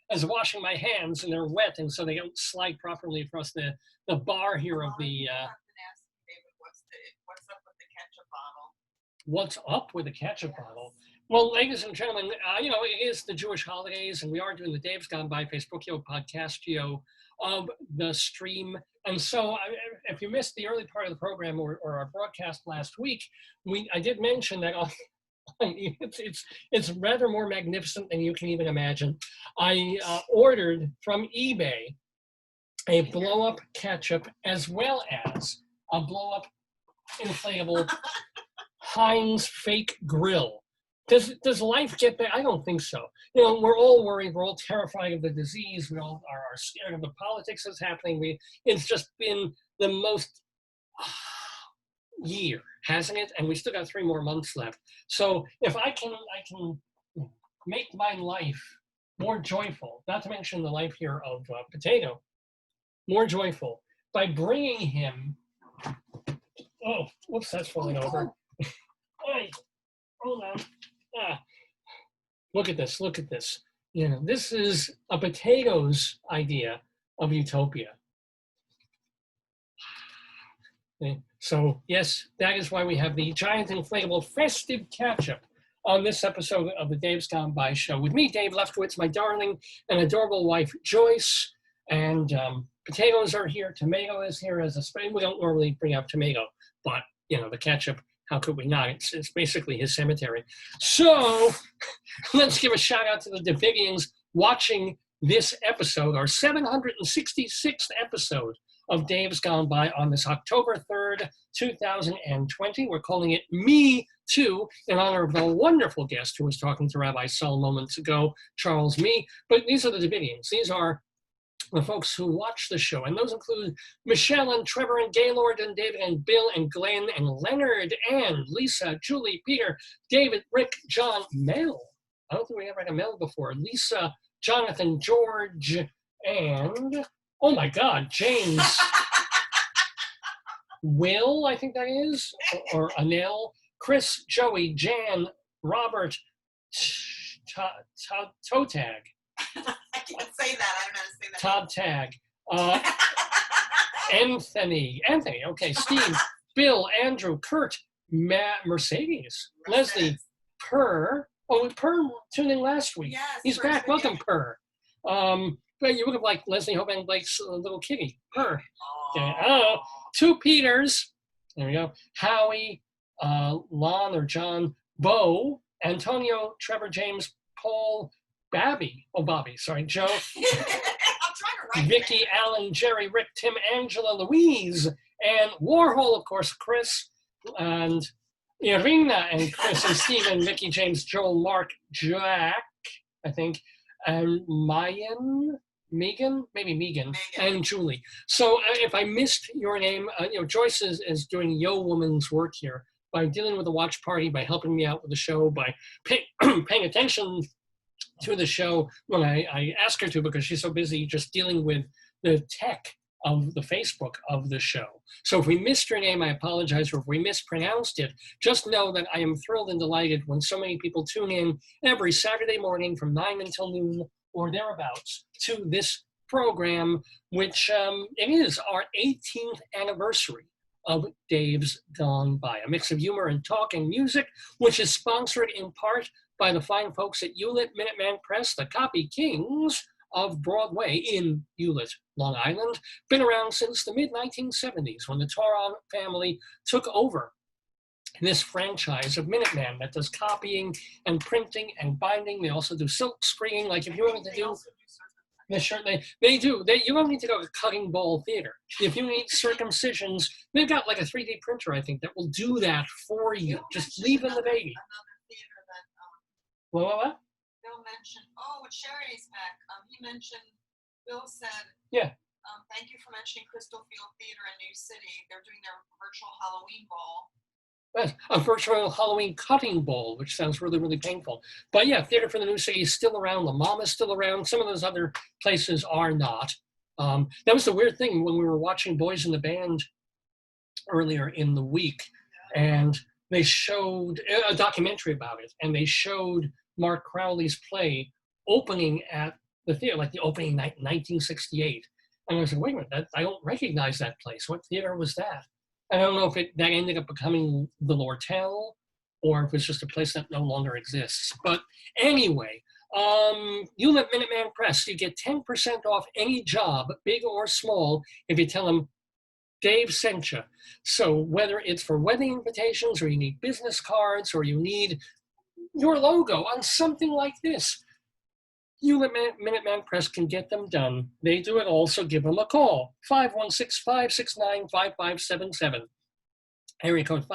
As washing my hands and they're wet, and so they don't slide properly across the bar here of the. What's up with the ketchup bottle? Well, ladies and gentlemen, you know, it is the Jewish holidays, and we are doing the Dave's Gone By Facebookio Podcastio of the stream. And so if you missed the early part of the program or our broadcast last week, I did mention that it's rather more magnificent than you can even imagine. I ordered from eBay a blow-up ketchup as well as a blow-up inflatable Heinz fake grill. Does life get better? I don't think so. You know, we're all worried. We're all terrified of the disease. We all are scared of the politics that's happening. It's just been the most year, hasn't it? And we still got 3 more months left. So if I can make my life more joyful, not to mention the life here of Potato, more joyful by bringing him. Oh, whoops, that's falling over. Hey, hold on. Look at this. Look at this. You know, this is a Potato's idea of utopia. Okay. So, yes, that is why we have the giant inflatable festive ketchup on this episode of the Dave's Gone By show. With me, Dave Lefkowitz, my darling and adorable wife, Joyce, and potatoes are here. Tomato is here as a spray. We don't normally bring out tomato, but, you know, the ketchup, how could we not? It's basically his cemetery. So let's give a shout out to the Davidians watching this episode, our 766th episode of Dave's Gone By on this October 3rd, 2020. We're calling it Mee Too in honor of the wonderful guest who was talking to Rabbi Sol moments ago, Charles Mee. But these are the Davidians. These are the folks who watch the show, and those include Michelle and Trevor and Gaylord and David and Bill and Glenn and Leonard and Lisa, Julie, Peter, David, Rick, John, Mel. I don't think we ever had a Mel before. Lisa, Jonathan, George, and, oh my God, James. Will, I think that is, or Anel, Chris, Joey, Jan, Robert, Totag. I can't say that. I don't know how to say that. Todd Tag. Anthony, okay, Steve, Bill, Andrew, Kurt, Matt, Mercedes, Leslie, Per. Oh, Per tuned in last week. Yes, he's back. Welcome, Per. But you look like Leslie Hoban Blake's little kitty, Per. Okay. 2 Peters. There we go. Howie, Lon or John, Bo, Antonio, Trevor, James, Paul, Bobby, sorry, Joe, I'm trying to write Vicky, Alan, Jerry, Rick, Tim, Angela, Louise, and Warhol, of course, Chris, and Irina, and Chris, and Stephen, Vicky, James, Joel, Mark, Jack, I think, and Megan, and Julie. So if I missed your name, you know, Joyce is doing yo woman's work here by dealing with the watch party, by helping me out with the show, by paying attention to the show when I ask her to, because she's so busy just dealing with the tech of the Facebook of the show. So if we missed your name, I apologize, or if we mispronounced it, just know that I am thrilled and delighted when so many people tune in every Saturday morning from 9 until noon or thereabouts to this program, which it is our 18th anniversary of Dave's Gone By, a mix of humor and talk and music, which is sponsored in part by the fine folks at Hewlett Minuteman Press, the copy kings of Broadway in Hewlett, Long Island. Been around since the mid-1970s when the Toron family took over this franchise of Minuteman that does copying and printing and binding. They also do silk screening. Like if you wanted to do, they do. You don't need to go to Cutting Bowl Theater. If you need circumcisions, they've got like a 3D printer, I think, that will do that for you. Just leave in the baby. What? Bill mentioned, Sherry's back. He mentioned, Bill said, yeah. Thank you for mentioning Crystal Field Theater in New City. They're doing their virtual Halloween ball. Yes, a virtual Halloween cutting bowl, which sounds really, really painful. But yeah, Theater for the New City is still around. The Mom is still around. Some of those other places are not. That was the weird thing when we were watching Boys in the Band earlier in the week, and they showed a documentary about it, and they showed Mark Crowley's play opening at the theater, like the opening night in 1968. And I was like, wait a minute, I don't recognize that place. What theater was that? I don't know if that ended up becoming the Lortel or if it's just a place that no longer exists. But anyway, Hewlett Minuteman Press, you get 10% off any job, big or small, if you tell them Dave sent you. So whether it's for wedding invitations or you need business cards or you need your logo on something like this, Hewlett Minuteman Press can get them done. They do it all, so give them a call. 516-569-5577. Area code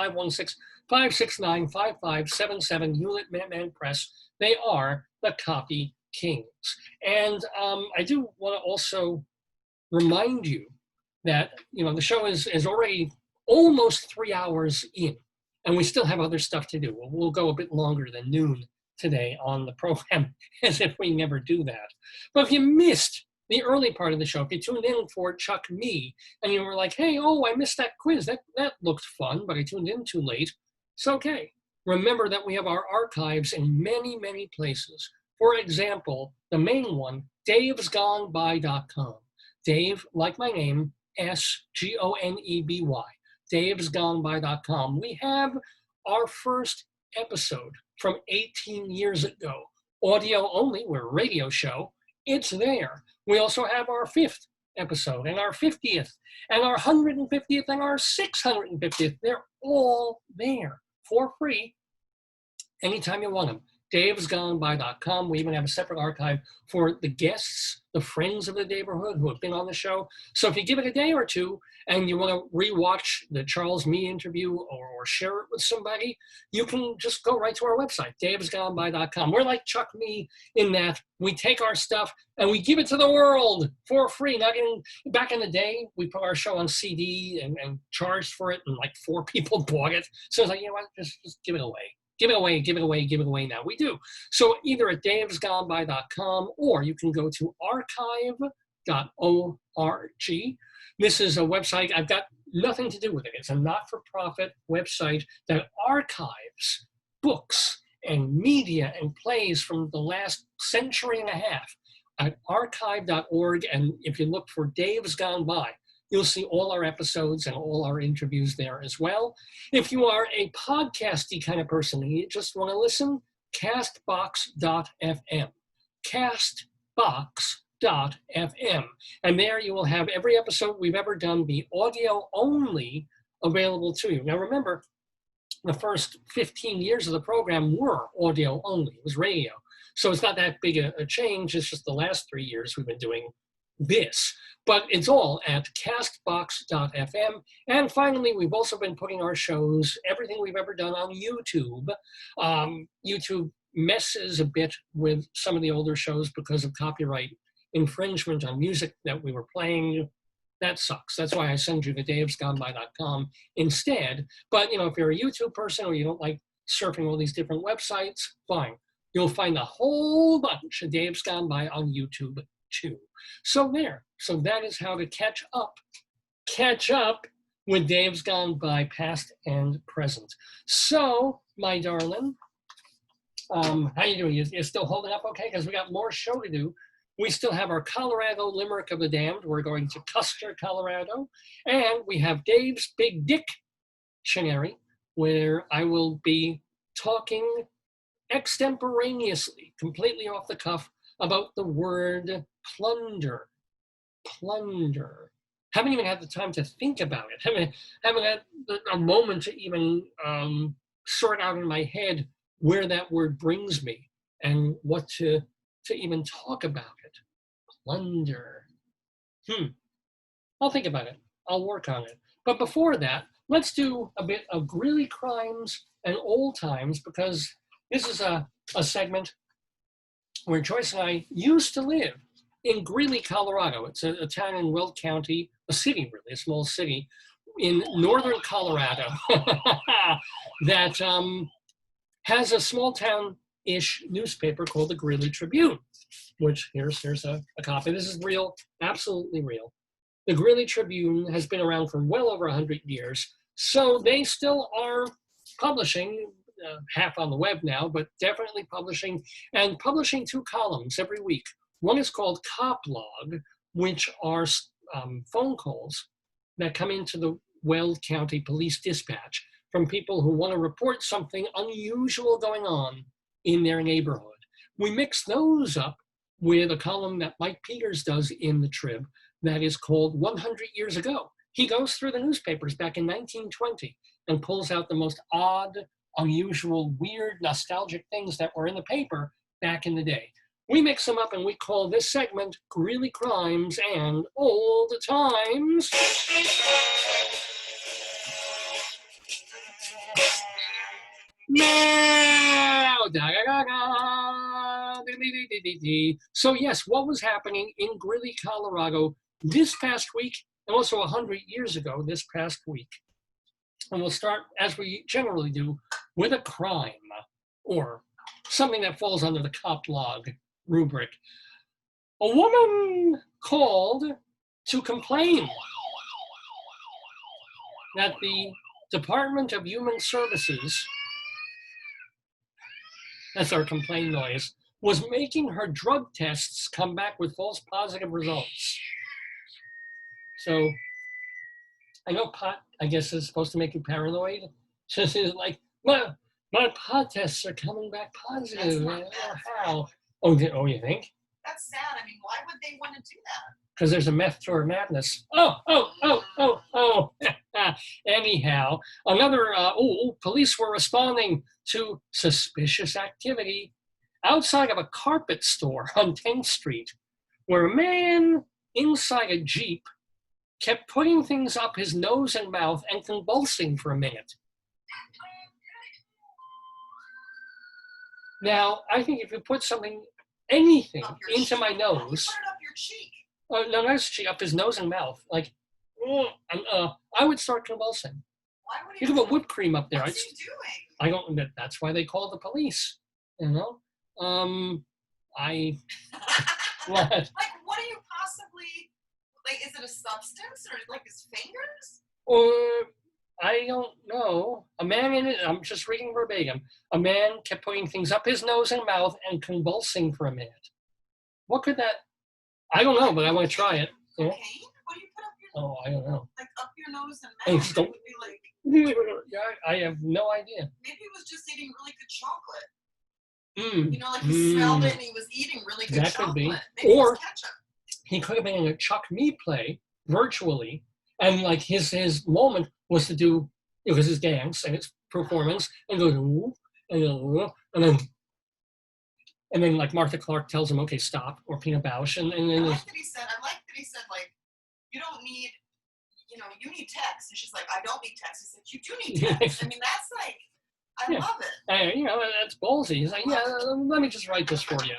516-569-5577. Hewlett Minuteman Press. They are the copy kings. And I do want to also remind you that, the show is already almost 3 hours in, and we still have other stuff to do. We'll go a bit longer than noon today on the program, as if we never do that. But if you missed the early part of the show, if you tuned in for Chuck Me, and you were like, hey, I missed that quiz, that looked fun, but I tuned in too late, it's okay. Remember that we have our archives in many, many places. For example, the main one, davesgoneby.com. Dave, like my name, Sgoneby, davesgoneby.com. We have our first episode from 18 years ago. Audio only, we're a radio show. It's there. We also have our 5th episode and our 50th and our 150th and our 650th. They're all there for free anytime you want them. davesgoneby.com. We even have a separate archive for the guests, the friends of the Daverhood who have been on the show. So if you give it a day or two and you want to rewatch the Charles Mee interview or share it with somebody, you can just go right to our website, davesgoneby.com. We're like Chuck Me in that we take our stuff and we give it to the world for free. Back in the day, we put our show on CD and charged for it, and like 4 people bought it. So it's like, what, just give it away. Give it away, give it away, give it away now. We do. So either at davesgoneby.com or you can go to archive.org. This is a website. I've got nothing to do with it. It's a not-for-profit website that archives books and media and plays from the last century and a half at archive.org. And if you look for Dave's Gone By, you'll see all our episodes and all our interviews there as well. If you are a podcasty kind of person and you just want to listen, castbox.fm. Castbox.fm. And there you will have every episode we've ever done be audio only available to you. Now remember, the first 15 years of the program were audio only. It was radio. So it's not that big a change. It's just the last 3 years we've been doing this. But it's all at castbox.fm. And finally, we've also been putting our shows, everything we've ever done, on YouTube. YouTube messes a bit with some of the older shows because of copyright infringement on music that we were playing. That sucks. That's why I send you to davesgoneby.com instead. But, if you're a YouTube person or you don't like surfing all these different websites, fine. You'll find a whole bunch of Dave's Gone By on YouTube too. So there. So that is how to catch up with Dave's Gone By, past and present. So, my darling, how you doing? You're still holding up okay? Because we got more show to do. We still have our Colorado Limerick of the Damned. We're going to Custer, Colorado. And we have Dave's Big Dictionary, where I will be talking extemporaneously, completely off the cuff, about the word plunder. Plunder. Haven't even had the time to think about it. Haven't had a moment to even sort out in my head where that word brings me and what to even talk about it. Plunder. I'll think about it. I'll work on it. But before that, let's do a bit of Greeley crimes and old times, because this is a segment where Joyce and I used to live in Greeley, Colorado. It's a town in Weld County, a city really, a small city in northern Colorado that has a small town-ish newspaper called the Greeley Tribune, which here's a copy. This is real, absolutely real. The Greeley Tribune has been around for well over 100 years, so they still are publishing, half on the web now, but definitely publishing, and publishing 2 columns every week. One is called Cop Log, which are phone calls that come into the Weld County Police Dispatch from people who want to report something unusual going on in their neighborhood. We mix those up with a column that Mike Peters does in the Trib that is called 100 Years Ago. He goes through the newspapers back in 1920 and pulls out the most odd, unusual, weird, nostalgic things that were in the paper back in the day. We mix them up and we call this segment Greeley Crimes and Old Times. Now, so yes, what was happening in Greeley, Colorado this past week, and also 100 years ago this past week? And we'll start, as we generally do, with a crime, or something that falls under the Cop Log rubric. A woman called to complain that the Department of Human Services, that's our complaint noise, was making her drug tests come back with false positive results. So I know pot, I guess, is supposed to make you paranoid. So she's like, my pot tests are coming back positive. How? Oh, you think? That's sad. I mean, why would they want to do that? Because there's a meth to her madness. Anyhow, another, police were responding to suspicious activity outside of a carpet store on 10th Street, where a man inside a Jeep kept putting things up his nose and mouth and convulsing for a minute. Now, I think if you put anything into my nose, put it up your cheek. No, not his cheek, up his nose and mouth, like, I would start convulsing. Why would You can put whipped cream up there. What's he doing? I don't. That's why they call the police. You know. What? Like, what do you possibly, like? Is it a substance or like his fingers? I don't know. A man in it. I'm just reading verbatim. A man kept putting things up his nose and mouth and convulsing for a minute. What could that? I don't know, but I want to try it. Cocaine? What do you put up your? Oh, I don't know. Like up your nose and mouth? It would be like. Yeah, I have no idea. Maybe he was just eating really good chocolate. You know, like he smelled it and he was eating really good chocolate. That could be. Maybe or ketchup. He could have been in a Chuck Me play virtually, and like his moment was to do, it was his dance and his performance, and go and then like Martha Clark tells him, okay, stop, or Pina Bausch, and then I like that he said like, you don't need, you need text. And she's like, I don't need text. He said, you do need text. I mean, that's like, I love it. That's ballsy. He's like, let me just write this for you.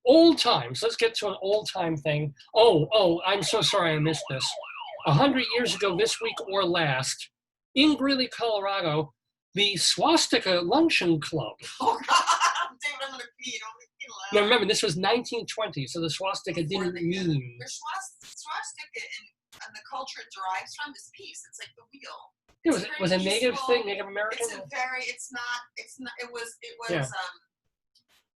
Old times. Let's get to an old time thing. Oh, I'm so sorry I missed this. 100 years ago this week or last, in Greeley, Colorado, the Swastika Luncheon Club. Oh, God. David, I'm going to pee. Don't make me laugh. Now, remember, this was 1920, so the swastika didn't mean. The swastika and the culture it derives from is peace. It's like the wheel. It was a native thing, Native American? It was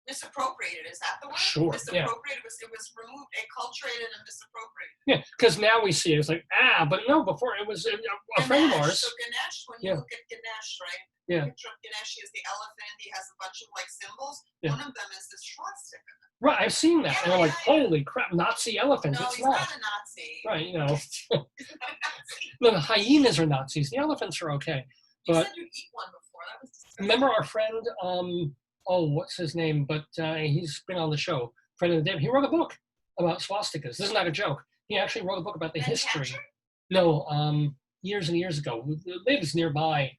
misappropriated. Is that the word? Sure, yeah. Misappropriated. It was removed, acculturated, and misappropriated. Yeah, because now we see it, it's like, but no, before it was a friend of ours. So Ganesh, when you look at Ganesh, right? Yeah. Picture of Ganesh, he has the elephant, he has a bunch of like symbols. Yeah. One of them is this swastika. Right, I've seen that. And I'm like, holy crap, Nazi elephant. No, it's he's not. not a Nazi. Right, you know. He's not a Nazi. The hyenas are Nazis. The elephants are okay. You But said you'd eat one before. That was disgusting. remember our friend, what's his name? But he's been on the show. Friend of the day. He wrote a book about swastikas. This is not a joke. He actually wrote a book about the history. Catcher? No, years and years ago. Lives nearby.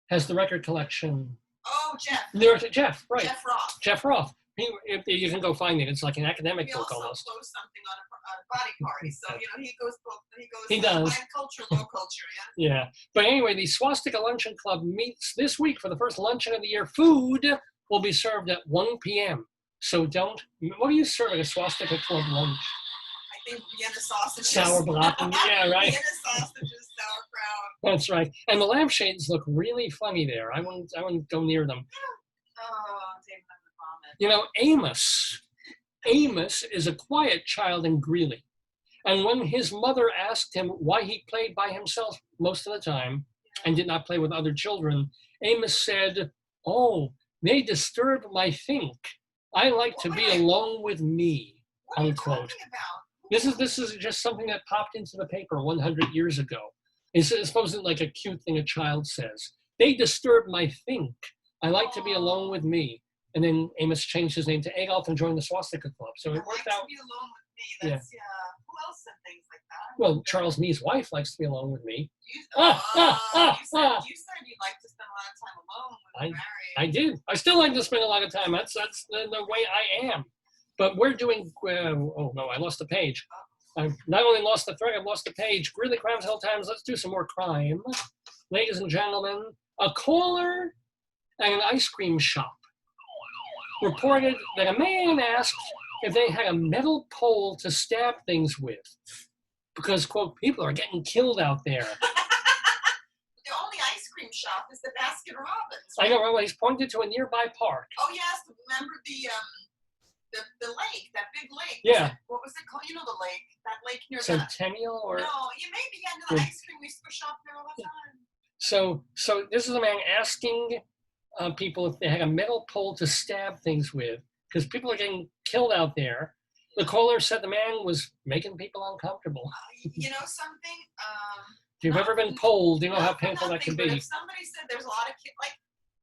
Has the record collection. Oh, Jeff. Jeff, right. Jeff Roth. Jeff Roth. If you can go find it. It's like an academic He book also almost. posts something on a body party. So, you know, he goes He does. high culture, low culture, yeah? Yeah. But anyway, the Swastika Luncheon Club meets this week for the first luncheon of the year. Food will be served at 1 p.m. So what do you serve at a Swastika Club lunch? I think Vienna sausages. Sauerbraten, yeah, right. Vienna sausages, sauerkraut. That's right. And the lampshades look really funny there. I wouldn't go near them. Oh, David, I'm vomit. You know, Amos is a quiet child in Greeley. And when his mother asked him why he played by himself most of the time and did not play with other children, Amos said, "Oh, they disturb my think. I like to be alone with me," What are you unquote. talking about? This is just something that popped into the paper 100 years ago. It's supposedly like a cute thing a child says. They disturb my think. I like to be alone with me. And then Amos changed his name to Adolf and joined the Swastika Club. So it worked like out. to be alone with me. That's, yeah. Who else said things like that? Well, Charles Mee's wife likes to be alone with me. You said you'd like to spend a lot of time alone when you're married. I did. I still like to spend a lot of time. That's the way I am. But we're doing, oh no, I lost the page. I've not only lost the thread, I've lost the page. Greeley Crimes Hell Times, let's do some more crime. Ladies and gentlemen, a caller at an ice cream shop reported that a man asked if they had a metal pole to stab things with. Because, quote, people are getting killed out there. The only ice cream shop is the Baskin Robbins. I know, right? He's pointed to a nearby park. Oh, yes. Remember the lake, that big lake? Yeah. What was it called? You know the lake? That lake near Centennial or? No, maybe, yeah, the ice cream. We used to shop there all the time. So this is a man asking people if they had a metal pole to stab things with, because people are getting killed out there. The caller said the man was making people uncomfortable. You know something? If you've ever been polled, you know how painful that can be. But if somebody said there's a lot of like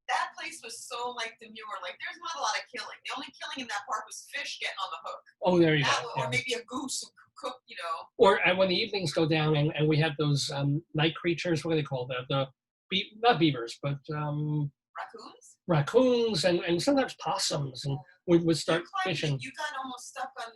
that place was so like demure, like there's not a lot of killing. The only killing in that park was fish getting on the hook. Oh, there you that, go. Or Yeah. maybe a goose cooked, you know. Or when the evenings go down and we have those night creatures, what do they call that? Not beavers, but raccoons and sometimes possums, and we would start fishing. You got almost stuck on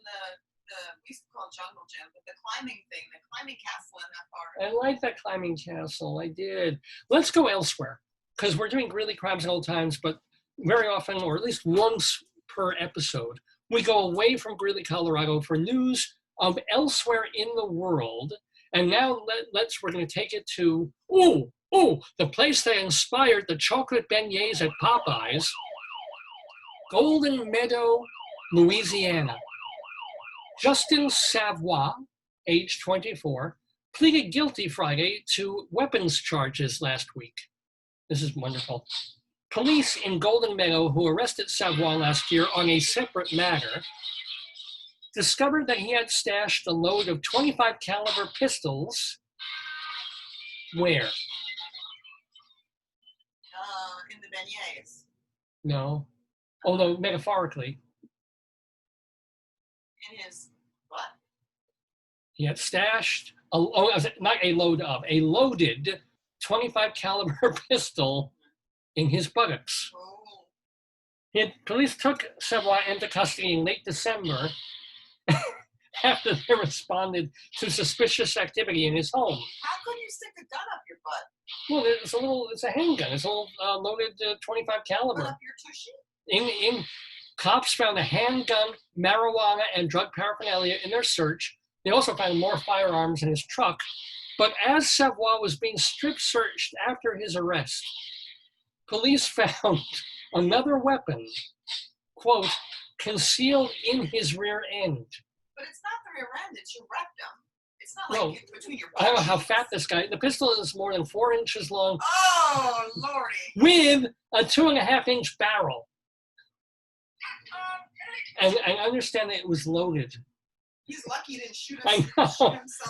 we used to call it jungle gym, but the climbing thing, the climbing castle in that park. I like that climbing castle. I did. Let's go elsewhere, because we're doing Greeley Crimes and Old Times, but very often, or at least once per episode, we go away from Greeley, Colorado for news of elsewhere in the world. And now we're going to take it to, the place that inspired the chocolate beignets at Popeyes, Golden Meadow, Louisiana. Justin Savoy, age 24, pleaded guilty Friday to weapons charges last week. This is wonderful. Police in Golden Meadow, who arrested Savoy last year on a separate matter, discovered that he had stashed a load of 25 caliber pistols. Where? In the beignets. No. Although metaphorically. In his what? He had stashed, not a load of, a loaded 25 caliber pistol in his buttocks. Oh. Police took Savoy into custody in late December after they responded to suspicious activity in his home. How could you stick a gun up your butt? Well, it's a handgun. It's a little loaded 25 caliber. Put up your tushy? In cops found a handgun, marijuana, and drug paraphernalia in their search. They also found more firearms in his truck. But as Savoy was being strip searched after his arrest, police found another weapon, quote, concealed in his rear end. But it's not the rear end, it's your rectum. It's not No, like between your I don't know how butt fat cheeks. this guy, the pistol is more than 4 inches long Oh, Lordy. with a 2.5-inch barrel. And I understand that it was loaded. He's lucky he didn't shoot I himself.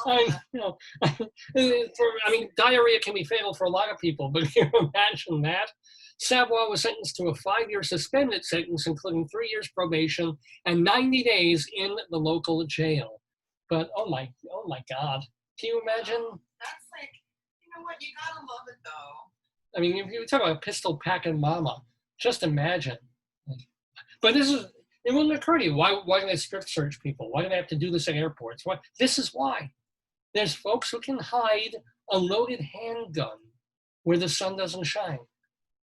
know. I know. I mean, diarrhea can be fatal for a lot of people, but can you imagine that? Savoy was sentenced to a 5-year suspended sentence, including 3 years probation and 90 days in the local jail. But oh my God, can you imagine? That's like, you know what? You gotta love it though. I mean, if you talk about pistol packing mama, just imagine. But this is, it wouldn't occur to you. Why do they strip search people? Why do they have to do this at airports? Why? This is why. There's folks who can hide a loaded handgun where the sun doesn't shine.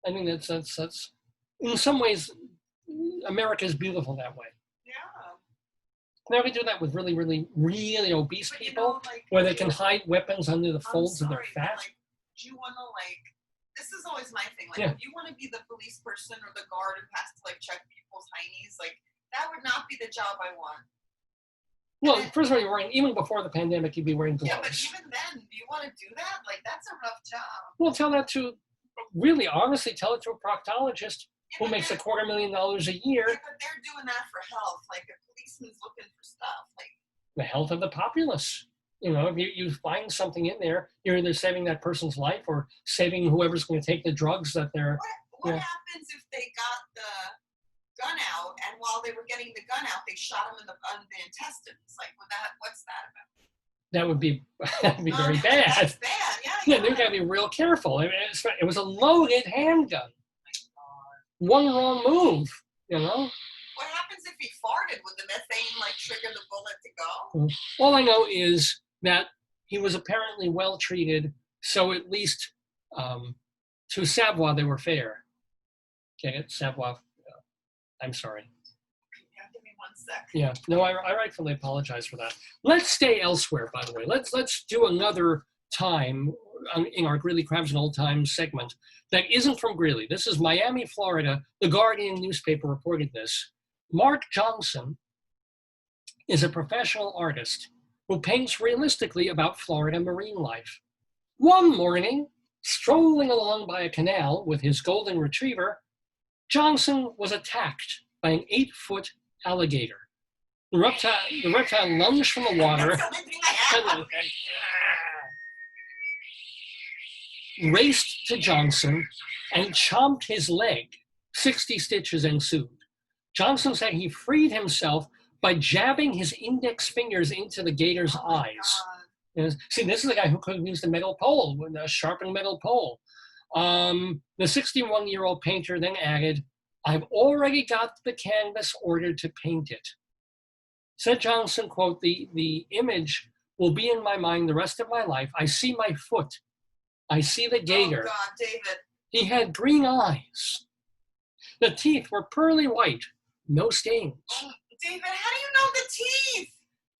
I mean, that's in some ways, America is beautiful that way. Yeah. Now we do that with really, really, really obese But, you people, know, like, where they can hide weapons under the folds of their sorry, but, fat. like, do you wanna like, this is always my thing. Like, Yeah. if you wanna be the police person or the guard who has to like check people's heinies, like that would not be the job I want. Well, first of all, you're wearing, even before the pandemic, you'd be wearing gloves. Yeah, but even then, do you want to do that? Like, that's a rough job. Well, tell that to, really, honestly, tell it to a proctologist Yeah, who but makes they're- $250,000 a year. Yeah, but they're doing that for health. Like, a policeman's looking for stuff. Like, The health of the populace. You know, if you find something in there, you're either saving that person's life or saving whoever's going to take the drugs that they're. what Yeah. happens if they got the gun out and while they were getting the gun out, they shot him in the intestines? Like, what's that about? That would be very yeah, bad. That's bad. Yeah. Yeah, they've got to be real careful. It was a loaded handgun. One wrong move, you know. What happens if he farted? Would the methane like trigger the bullet to go? All I know is that he was apparently well treated, so at least to Savoy they were fair. Get it, Savoy? I'm sorry. Yeah, give me 1 sec. Yeah, no, I rightfully apologize for that. Let's stay elsewhere, by the way. Let's do another time in our Greeley Crabs and Old Times segment that isn't from Greeley. This is Miami, Florida. The Guardian newspaper reported this. Mark Johnson is a professional artist who paints realistically about Florida marine life. One morning, strolling along by a canal with his golden retriever, Johnson was attacked by an 8-foot alligator. The reptile lunged from the water, That's the only thing I have. raced to Johnson, and chomped his leg. 60 stitches ensued. Johnson said he freed himself by jabbing his index fingers into the gator's Oh my eyes. God. And see, this is a guy who could have used a metal pole, a sharpened metal pole. The 61-year-old painter then added, "I've already got the canvas ordered to paint it." Said Johnson, quote, the image will be in my mind the rest of my life. I see my foot. I see the gator. Oh God, David. He had green eyes. The teeth were pearly white, no stains. Oh, David, how do you know the teeth?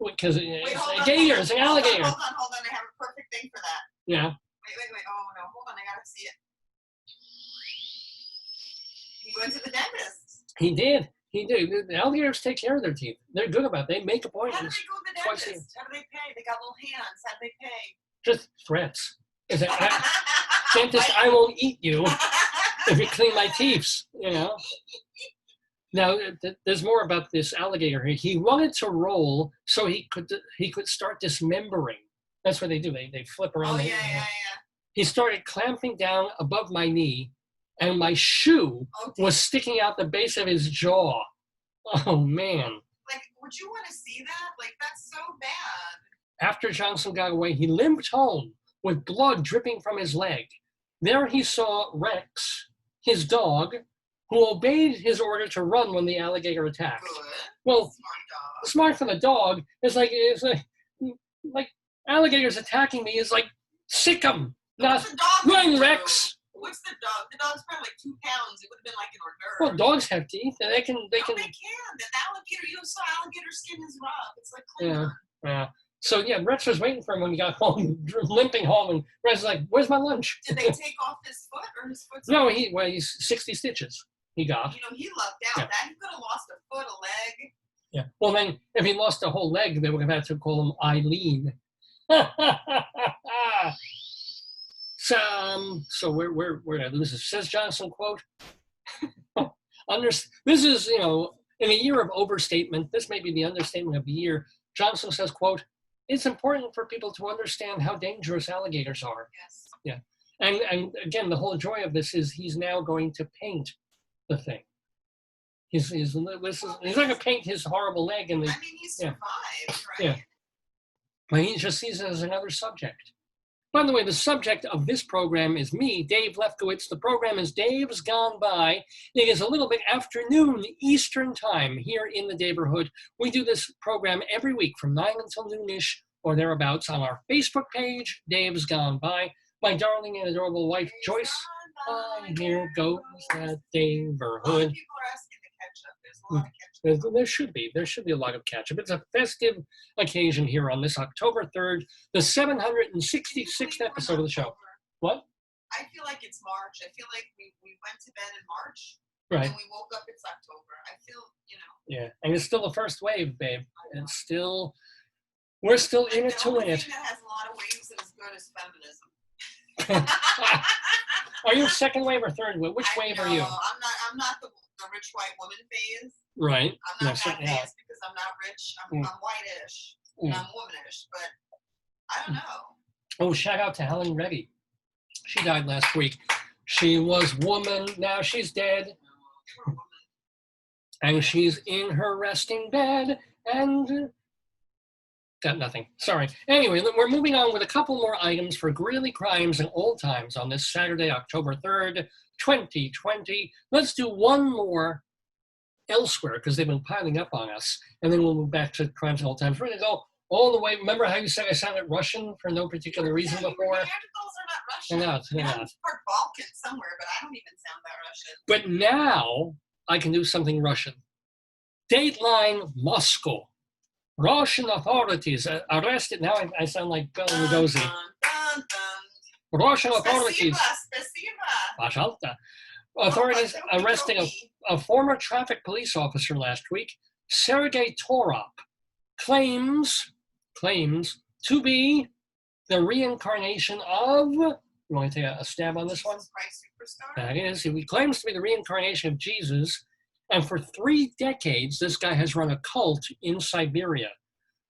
Because Wait, hold a on, gator hold is an on, alligator. Hold on. I have a perfect thing for that. Yeah, Wait. Oh no, hold on. I gotta see it. He went to the dentist. he did. The alligators take care of their teeth. They're good about it. They make How do appointments. they go to the twice a dentist? How do they pay? They got little hands. How do they pay? Just threats. Is it, dentist, I won't eat you if you clean my teeth, you know. Now, there's more about this alligator here. He wanted to roll so he could start dismembering. That's what they do. They flip around. Oh yeah. He started clamping down above my knee, and my shoe Oh, was sticking out the base of his jaw. Oh, man. like, would you want to see that? Like, that's so bad. After Johnson got away, he limped home with blood dripping from his leg. There he saw Rex, his dog, who obeyed his order to run when the alligator attacked. Good. Well, Smart dog. smart for the dog. It's like alligators attacking me is like, sick 'em. Not What's the dog run, gonna do? Rex. What's the dog? The dog's probably like 2 pounds. It would have been like an hors d'oeuvre. Well, dogs have teeth, and they can. No, they can. The alligator, you saw alligator skin is rough. It's like Klingon. Yeah. So yeah, Rex was waiting for him when he got home, limping home, and Rex was like, "Where's my lunch?" Did they take off his foot or his foot's No, off? he's 60 stitches. he got. You know, he lucked out. Yeah. That he could have lost a foot, a leg. Yeah. Well, then, if he lost a whole leg, they would have had to call him Eileen. So where did I lose this? Says Johnson, quote, this is, you know, in a year of overstatement, this may be the understatement of the year. Johnson says, quote, it's important for people to understand how dangerous alligators are. Yes. Yeah. And again, the whole joy of this is he's now going to paint the thing. He's not going to paint his horrible leg. And I mean, he survived, right? Yeah. But he just sees it as another subject. By the way, the subject of this program is me, Dave Lefkowitz. The program is Dave's Gone By. It is a little bit afternoon Eastern time here in the Daverhood. We do this program every week from 9 until noonish or thereabouts on our Facebook page, Dave's Gone By. My darling and adorable wife, Joyce. Here goes that Daverhood. People are asking to catch up. There's a lot of catch up. There should be a lot of catch up. It's a festive occasion here on this October 3rd, the 766th episode of the show. What? I feel like it's March. I feel like we went to bed in March. Right. And we woke up, it's October. I feel, you know. Yeah, and it's still the first wave, babe. It's still, we're still in it to win it. The only thing that has a lot of waves that is good is feminism. Are you second wave or third wave? Which wave are you? I'm not the rich white woman phase. Right. I'm not that phase because I'm not rich. I'm whitish. And I'm womanish, but I don't know. Oh, shout out to Helen Reddy. She died last week. She was woman, now she's dead. And she's in her resting bed and got nothing. Sorry. Anyway, we're moving on with a couple more items for Greeley Crimes and Old Times on this Saturday, October 3rd, 2020. Let's do one more elsewhere because they've been piling up on us. And then we'll move back to Crimes and Old Times. We're going to go all the way. Remember how you said I sounded Russian for no particular reason before? Your Neanderthals are not Russian. They're not. They're not. Part Balkan somewhere, but I don't even sound that Russian. But now I can do something Russian. Dateline Moscow. Russian authorities arrested. Now I sound like Bela Lugosi. Russian authorities. Пожалуйста. Authorities arresting a former traffic police officer last week, Sergei Torop, claims to be the reincarnation of. You want to take a stab on this one? That is. He claims to be the reincarnation of Jesus. And for 3 decades, this guy has run a cult in Siberia.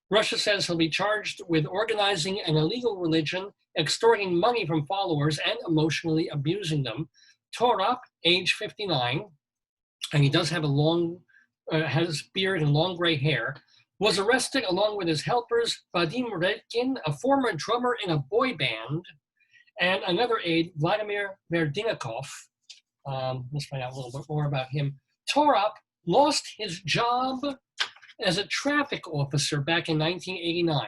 Russia says he'll be charged with organizing an illegal religion, extorting money from followers, and emotionally abusing them. Torop, age 59, and he does have has beard and long gray hair, was arrested along with his helpers, Vadim Redkin, a former drummer in a boy band, and another aide, Vladimir Verdinikov. Let's find out a little bit more about him. Torop lost his job as a traffic officer back in 1989.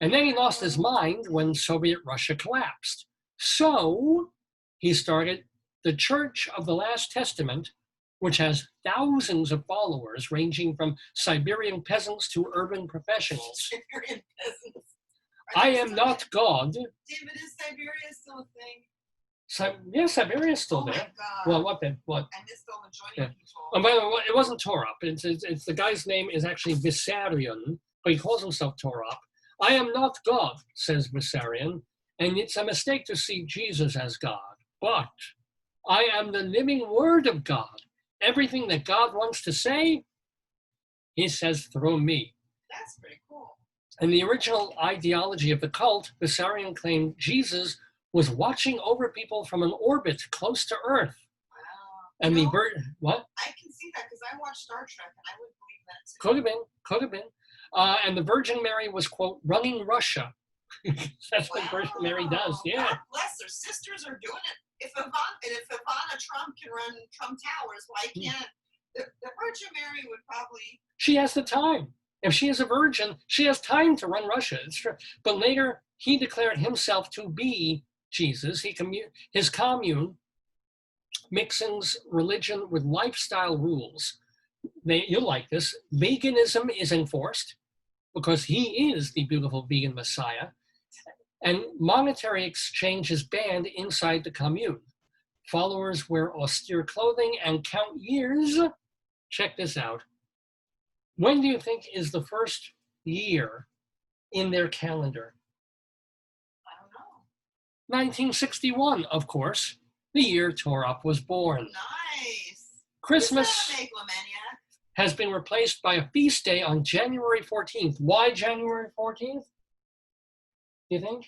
And then he lost his mind when Soviet Russia collapsed. So he started the Church of the Last Testament, which has thousands of followers ranging from Siberian peasants to urban professionals. Siberian peasants. I am not God. David, is Siberia still a thing? Yeah, Siberia's still there. My God. Well, what then? What? And it's still majority control. And by the way, it wasn't Torop. It's the guy's name is actually Vissarion, but he calls himself Torop. I am not God, says Vissarion, and it's a mistake to see Jesus as God. But I am the living word of God. Everything that God wants to say, he says through me. That's pretty cool. In the original ideology of the cult, Vissarion claimed Jesus was watching over people from an orbit close to Earth. Wow. And the bird, what? I can see that because I watched Star Trek and I wouldn't believe that too. Could have been. And the Virgin Mary was, quote, running Russia. That's what Virgin Mary does, yeah. God bless her. Sisters are doing it. If Ivana Trump can run Trump Towers, why can't the Virgin Mary would probably... She has the time. If she is a virgin, she has time to run Russia. It's true. But later, he declared himself to be Jesus. His commune mixes religion with lifestyle rules. You'll like this. Veganism is enforced because he is the beautiful vegan Messiah. And monetary exchange is banned inside the commune. Followers wear austere clothing and count years. Check this out. When do you think is the first year in their calendar? I don't know. 1961, of course, the year Torop was born. Nice. Christmas Who's that megalomaniac? has been replaced by a feast day on January 14th. Why January 14th? Do you think?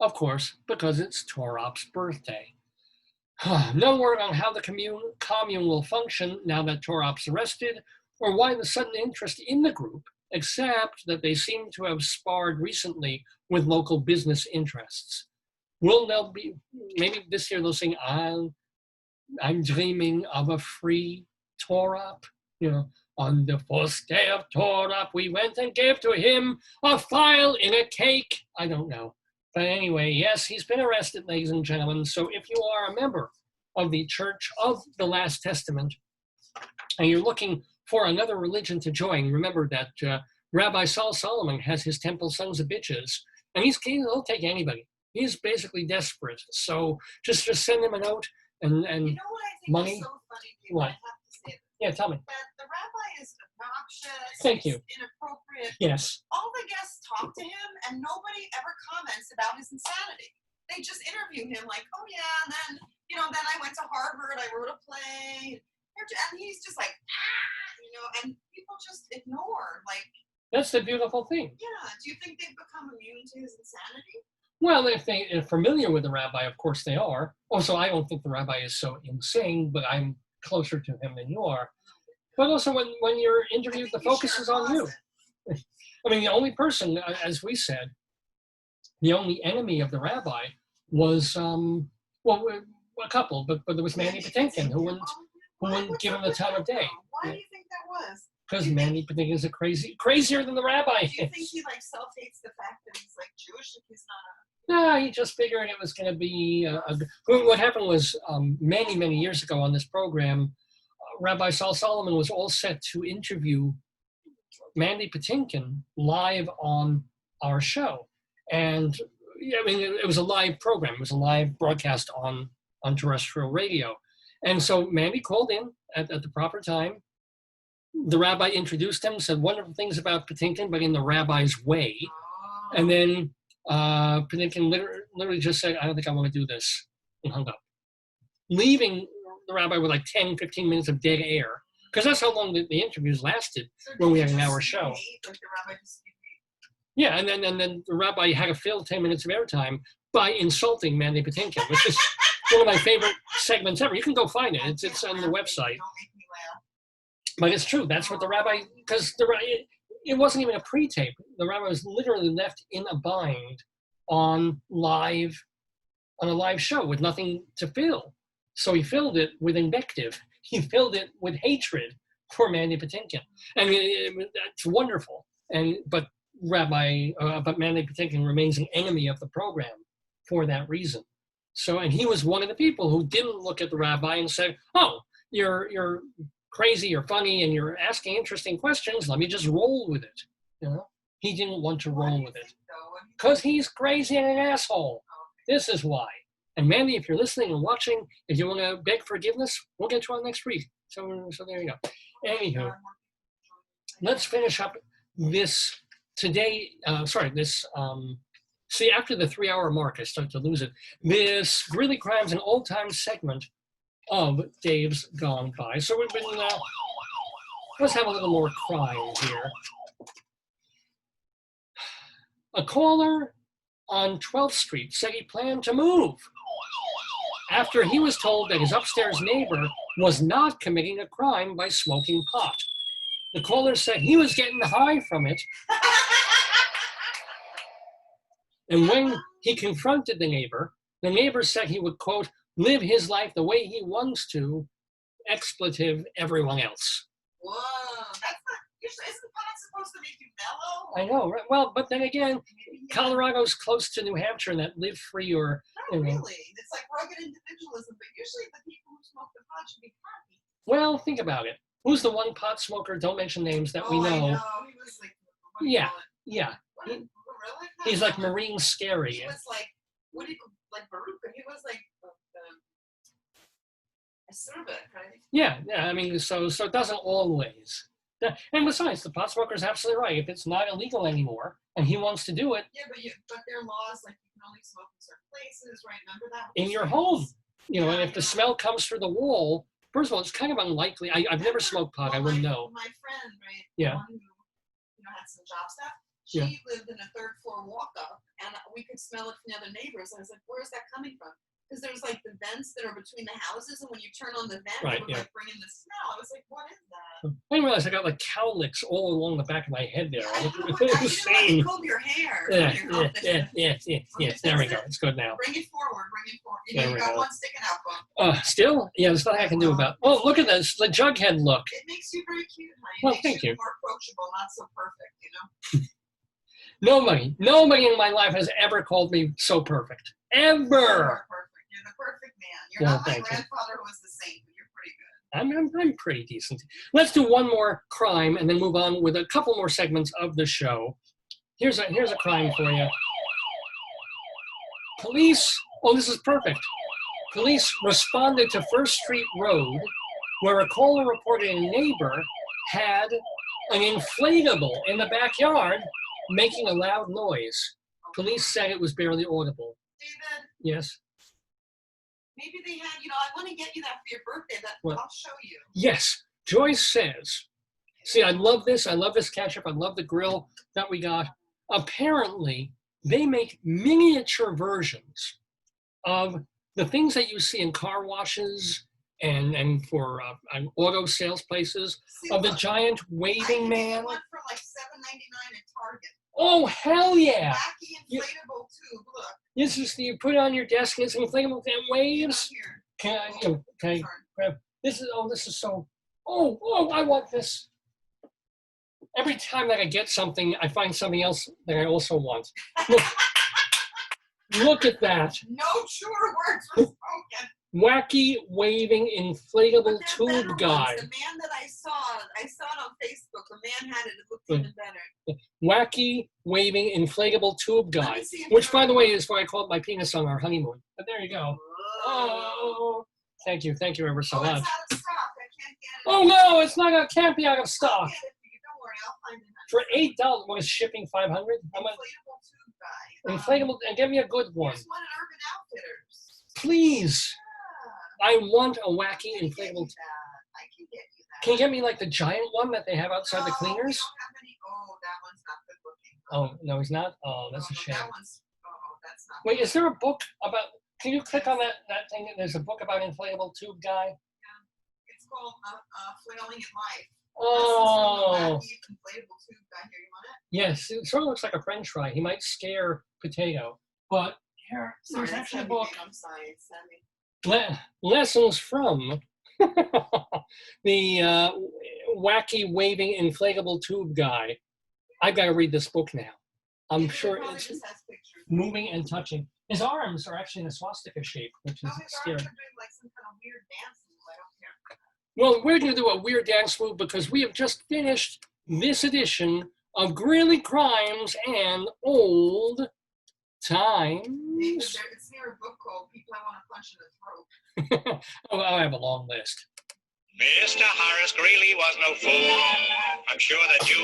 Of course, because it's Torop's birthday. No word on how the commune will function now that Torop's arrested, or why the sudden interest in the group, except that they seem to have sparred recently with local business interests. Will there be, maybe this year they'll sing, I'm dreaming of a free Torop, you know, on the first day of Torop, we went and gave to him a file in a cake. I don't know. But anyway, yes, he's been arrested, ladies and gentlemen. So if you are a member of the Church of the Last Testament and you're looking for another religion to join, remember that Rabbi Saul Solomon has his temple sons of bitches, and he'll take anybody. He's basically desperate. So just send him a note and You know what I think money. is so funny, Dave? What? I have to say this. Yeah, tell me. That the rabbi is obnoxious. Thank you. He's inappropriate. Yes. All the guests talk to him, and nobody ever comments about his insanity. They just interview him like, oh yeah, and then then I went to Harvard, I wrote a play, and he's just like, and people just ignore. Like, That's the beautiful thing. yeah. Do you think they've become immune to his insanity? Well, if they are familiar with the rabbi, of course they are. Also, I don't think the rabbi is so insane, but I'm closer to him than you are. But also, when you're interviewed, the focus is on you. I mean, the only person, as we said, the only enemy of the rabbi was, a couple, but there was Mandy Patinkin, who wouldn't give him the time of day. Why do you think that was? Because Mandy Patinkin is crazier than the rabbi. Do you think he self-hates the fact that he's Jewish? Like he's not No, he just figured it was going to be what happened was many, many years ago on this program, Rabbi Saul Solomon was all set to interview Mandy Patinkin live on our show. And I mean, it was a live program. It was a live broadcast on terrestrial radio. And so Mandy called in at the proper time. The rabbi introduced him, said wonderful things about Patinkin, but in the rabbi's way. And then Patinkin literally just said, I don't think I want to do this, and hung up. Leaving the rabbi with like 10, 15 minutes of dead air, because that's how long the interviews lasted when we had an hour show. Yeah, and then the rabbi had to fill 10 minutes of airtime by insulting Mandy Patinkin, which is one of my favorite segments ever. You can go find it. It's on the website. But it's true. That's what the rabbi, because it wasn't even a pre-tape. The rabbi was literally left in a bind on a live show with nothing to fill. So he filled it with invective. He filled it with hatred for Mandy Patinkin. I mean, it's wonderful. But Mandy Patinkin remains an enemy of the program for that reason. So, and he was one of the people who didn't look at the rabbi and said, "Oh, you're crazy, you're funny, and you're asking interesting questions. Let me just roll with it." You know, he didn't want to roll with it because he's crazy and an asshole. This is why. And Mandy, if you're listening and watching, if you want to beg forgiveness, we'll get you on next week. So there you go. Anywho, let's finish up this today. See, after the 3-hour mark, I start to lose it. This Greeley Crimes and Old Time segment of Dave's Gone By. So we've been, let's have a little more crime here. A caller on 12th Street said he planned to move after he was told that his upstairs neighbor was not committing a crime by smoking pot. The caller said he was getting high from it. And when he confronted the neighbor said he would, quote, live his life the way he wants to, expletive everyone else. Whoa, that's not, isn't pot supposed to make you mellow? I know, right? Well, but then again, Colorado's close to New Hampshire and that live free or... Not really. It's like rugged individualism, but usually the people who smoke the pot should be happy. Well, think about it. Who's the one pot smoker, don't mention names, that we know? I know. He was like... Yeah. Really? He's like Marine Scary. He was like, like Baruch, he was like Acerbic, right? Yeah, I mean, so it doesn't always. And besides, the pot smoker is absolutely right. If it's not illegal anymore and he wants to do it, Yeah, but there are laws like you can only smoke in certain places, right? Remember that? in your home, and if the smell comes through the wall, first of all, it's kind of unlikely. I've never smoked pot. I wouldn't know. My friend, right? Yeah. The one who had some job stuff. She lived in a third floor walk up, and we could smell it from the other neighbors. I was like, "Where is that coming from?" Because there's like the vents that are between the houses, and when you turn on the vent, it would like bring in the smell. I was like, "What is that?" I didn't realize I got like cow licks all along the back of my head there. Yeah, you comb your hair. Yeah. There we go. It's good now. Bring it forward. You got one sticking out. Still? Yeah, there's nothing I can do about it. Oh, look at this. The jughead look. It makes you very cute, honey. Well, thank you. More approachable, not so perfect, Nobody in my life has ever called me so perfect. Ever. You're the perfect man. You're not my grandfather who was the saint, but you're pretty good. I'm pretty decent. Let's do one more crime and then move on with a couple more segments of the show. Here's a crime for you. Police, this is perfect. Police responded to First Street Road where a caller reported a neighbor had an inflatable in the backyard making a loud noise. Police said it was barely audible. David? Yes? Maybe they had, I want to get you that for your birthday. I'll show you. Yes. Joyce says, see, I love this. I love this ketchup. I love the grill that we got. Apparently, they make miniature versions of the things that you see in car washes and for auto sales places of the giant waving man. One for like $7.99 at Target. Oh, hell yeah. Wacky inflatable tube, look. This is, you put it on your desk, it's inflatable and waves. Can I grab, this is so, I want this. Every time that I get something, I find something else that I also want. Look at that. No truer words were spoken. Wacky waving inflatable tube guy. The man that I saw it on Facebook. The man had it. It looked even better. Wacky waving inflatable tube guy, which, by the way, is what I called my penis on our honeymoon. But there you go. Oh, thank you ever so much. It's out of stock. I can't get it. Oh no, it's not. It can't be out of stock. I'll get it for you. Don't worry, I'll find it. For $8, what is shipping? $500? How much? Inflatable tube guy. Inflatable, and give me a good one. There's one at Urban Outfitters. Please. I want a wacky inflatable. I can get you that. Can you get me like the giant one that they have outside the cleaners? We don't have any. Oh, that one's not good looking. Oh, no, he's not? Oh, that's a shame. That one's, that's not Wait, is there a book about, can you click on that thing? There's a book about inflatable tube guy? Yeah. It's called Flailing in Life. Oh. Inflatable tube guy here. You want it? Yes, it sort of looks like a French fry. He might scare potato. But here, there's actually a book. I'm sorry, it's Sammy. Lessons from the wacky waving inflatable tube guy. I've got to read this book now. I'm sure it's moving and touching. His arms are actually in a swastika shape, which is scary. Like some kind of weird dance move. I don't care. Well, we're going to do a weird dance move because we have just finished this edition of Greeley Crimes and Old Times. It's near a book called People I Want to Punch in the Throat. Oh, I have a long list. Mr. Horace Greeley was no fool. I'm sure that you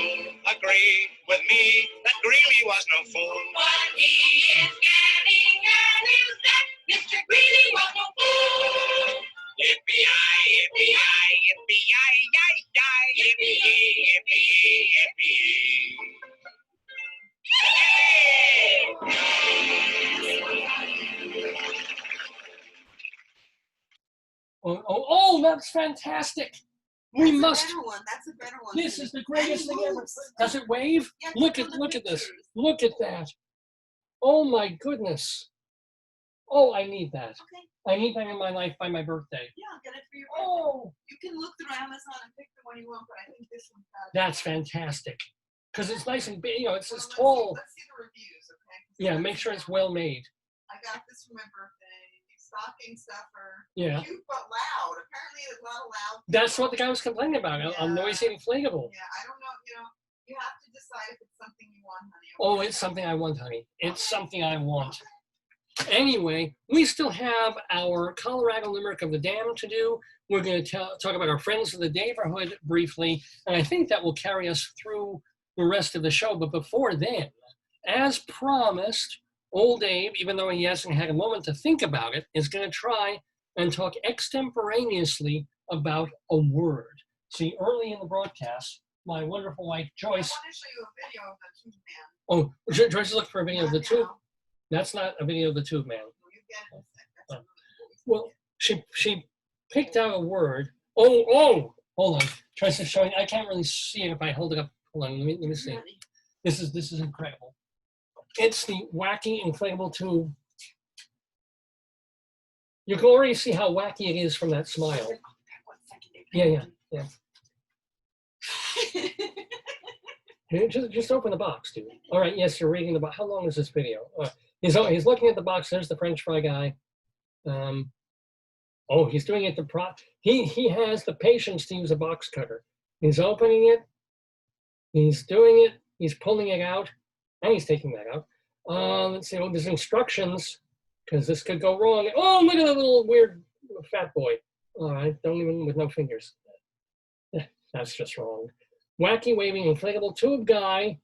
agree with me that Greeley was no fool. What he is getting at is that Mr. Greeley was no fool. Yippee-yi, yippee-yi, yippee-yi, yi-yi, yippee-yi, yippee-yi, yippee-yi. Oh, that's fantastic. We must. That's a better one. This is the greatest thing ever. Does it wave? Yeah, look at this. Look at that. Oh my goodness. Oh, I need that. Okay. I need that in my life by my birthday. Yeah, I'll get it for your birthday. Oh. You can look through Amazon and pick the one you want, but I think this one's better. That's fantastic. Because it's nice and big, it's as tall. Let's see the reviews, okay? Yeah, make sure it's well made. I got this for my birthday. Stocking stuffer. Yeah. Cute but loud. Apparently it's not loud. That's what the guy was complaining about. A noisy inflatable. Yeah, I don't know. You have to decide if it's something you want, honey. Oh, it's something I want, honey. It's something I want. Anyway, we still have our Colorado Limerick of the Dam to do. we're going to talk about our friends of the Daverhood briefly, and I think that will carry us through the rest of the show. But before then, as promised, old Abe, even though he hasn't had a moment to think about it, is going to try and talk extemporaneously about a word. See, early in the broadcast, my wonderful wife, Joyce. I want to show you a video of the tube man. Oh, Joyce is looking for a video of the tube. Now. That's not a video of the tube man. You get it. That's a Well, she picked out a word. Oh, hold on. Joyce is showing. I can't really see it if I hold it up. Hold on, let me see. This is incredible. It's the wacky inflatable tube. You can already see how wacky it is from that smile. Yeah. Just open the box, dude. All right, yes, you're reading the box. How long is this video? He's looking at the box. There's the French fry guy. He's doing it he has the patience to use a box cutter. He's opening it. He's doing it. He's pulling it out, and he's taking that out. Let's see. There's instructions because this could go wrong. Oh, look at that little weird fat boy. All right, don't even with no fingers. That's just wrong. Wacky waving inflatable tube guy,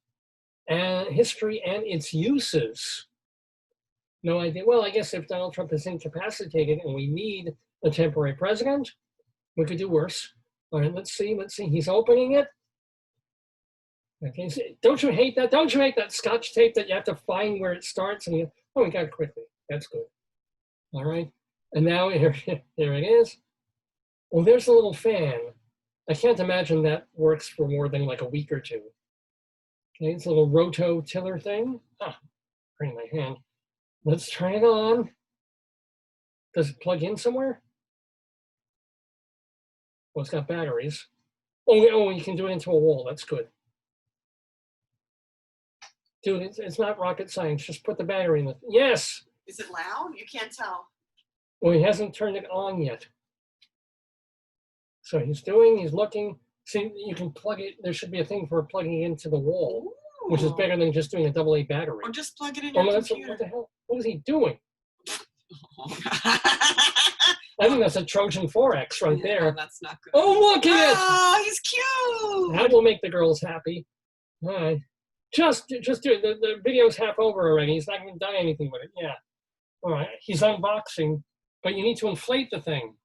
and history and its uses. No idea. Well, I guess if Donald Trump is incapacitated and we need a temporary president, we could do worse. All right, let's see. He's opening it. Okay, so don't you hate that? Don't you hate that Scotch tape that you have to find where it starts? And we got it quickly. That's good. All right, and now here it is. Well, there's a little fan. I can't imagine that works for more than like a week or two. Okay, it's a little rototiller thing. Bring my hand. Let's turn it on. Does it plug in somewhere? Well, it's got batteries. Oh, you can do it into a wall. That's good. Dude, it's not rocket science. Just put the battery in it. Yes. Is it loud? You can't tell. Well, he hasn't turned it on yet. So he's looking. See, you can plug it. There should be a thing for plugging it into the wall, which is better than just doing a AA battery. Or just plug it in your computer. What the hell? What is he doing? I think that's a Trojan 4X right there. That's not good. Oh, look at it! Oh, he's cute! That will make the girls happy. All right. Just do it. The video's half over already. He's not going to done anything with it. Yeah. All right. He's unboxing, but you need to inflate the thing.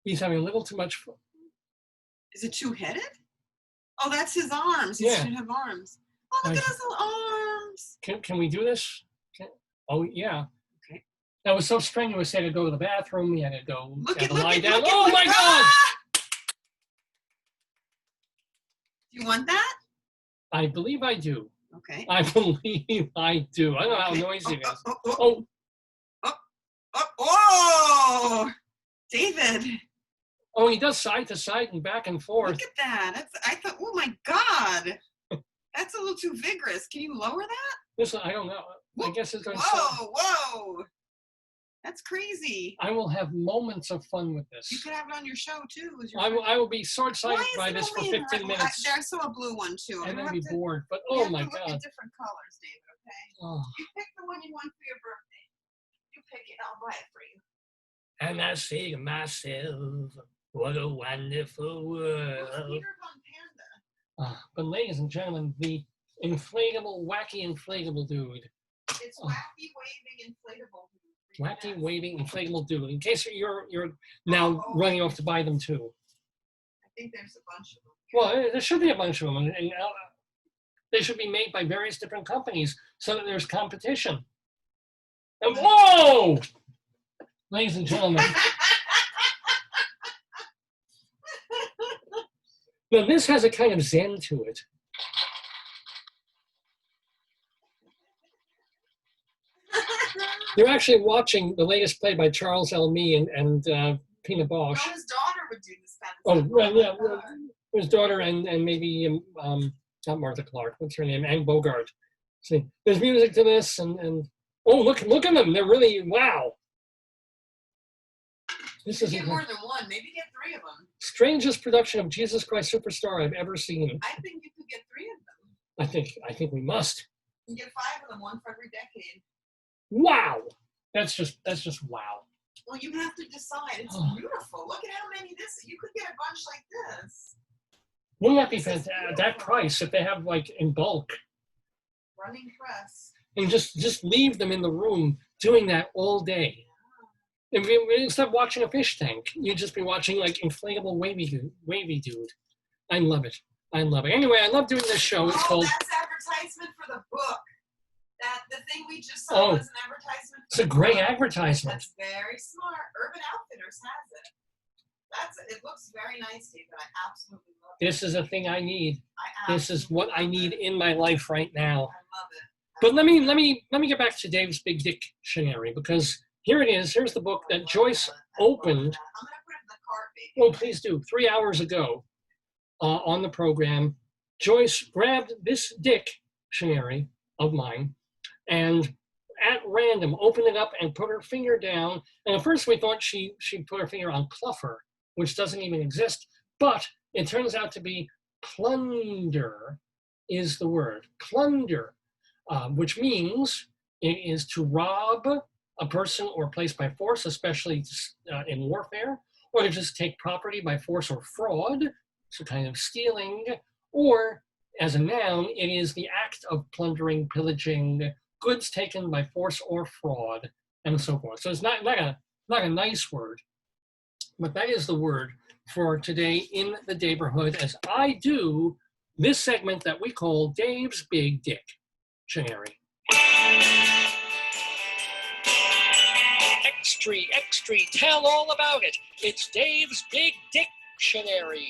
He's having a little too much fun. Is it two-headed? Oh, that's his arms. He should have arms. Oh, look at his little arms. Can we do this? Oh, yeah. Okay. That was so strenuous. He had to go to the bathroom. He had to go lie down. Look Oh, my God! Do you want that? I believe I do. Okay. I believe I do. I don't know how noisy it is. Oh, David. Oh, he does side to side and back and forth. Look at that. I thought, oh my God. That's a little too vigorous. Can you lower that? Listen, I don't know. I guess it's going to Whoa. That's crazy. I will have moments of fun with this. You could have it on your show too. I will be short-sighted by this for 15 minutes. I saw a blue one too. And then be bored. But oh my God. Look at different colors, David, okay? Oh. You pick the one you want for your birthday. You pick it, I'll buy it for you. And I say to myself, what a wonderful world. But ladies and gentlemen, the inflatable, wacky inflatable dude. It's wacky waving inflatable dude. Wacky waving inflatable dude. In case you're now running off to buy them too. I think there's a bunch of them. Well, there should be a bunch of them. And they should be made by various different companies so that there's competition. And whoa! Ladies and gentlemen. Now, this has a kind of zen to it. You're actually watching the latest play by Charles L. Mee and Pina Bausch. Well, his daughter would do this kind of stuff. Well, yeah. His daughter and maybe, not Martha Clark, what's her name? Anne Bogart. See, there's music to this and oh, look at them. They're really, wow. This is get more than one. Maybe get 3 of them. Strangest production of Jesus Christ Superstar I've ever seen. I think you could get 3 of them. I think we must. You can get 5 of them, one for every decade. Wow. That's just wow. Well, you have to decide. It's beautiful. Look at how many this. You could get a bunch like this. Wouldn't that be fantastic? That price, if they have like in bulk. Running press. And just leave them in the room doing that all day. Instead of watching a fish tank, you'd just be watching like inflatable wavy dude. I love it. I love it. Anyway, I love doing this show. It's called. That's advertisement for the book. The thing we just saw was an advertisement. It's a great advertisement. That's very smart. Urban Outfitters has it. It looks very nice, David. I absolutely love it. This is a thing I need. This is what I need in my life right now. I love it. But let me get back to Dave's Big Dictionary, because here it is. Here's the book that Joyce opened. I'm gonna put it in the cart, baby. Oh, please do. 3 hours ago on the program, Joyce grabbed this dictionary of mine and at random opened it up and put her finger down. And at first we thought she put her finger on cluffer, which doesn't even exist. But it turns out to be plunder is the word. Plunder, which means it is to rob a person or place by force, especially in warfare, or to just take property by force or fraud, so kind of stealing, or as a noun, it is the act of plundering, pillaging, goods taken by force or fraud, and so forth. So it's not a nice word, but that is the word for today in the Daverhood, as I do this segment that we call Dave's Big Dictionary. Extra, tell all about it. It's Dave's Big Dictionary.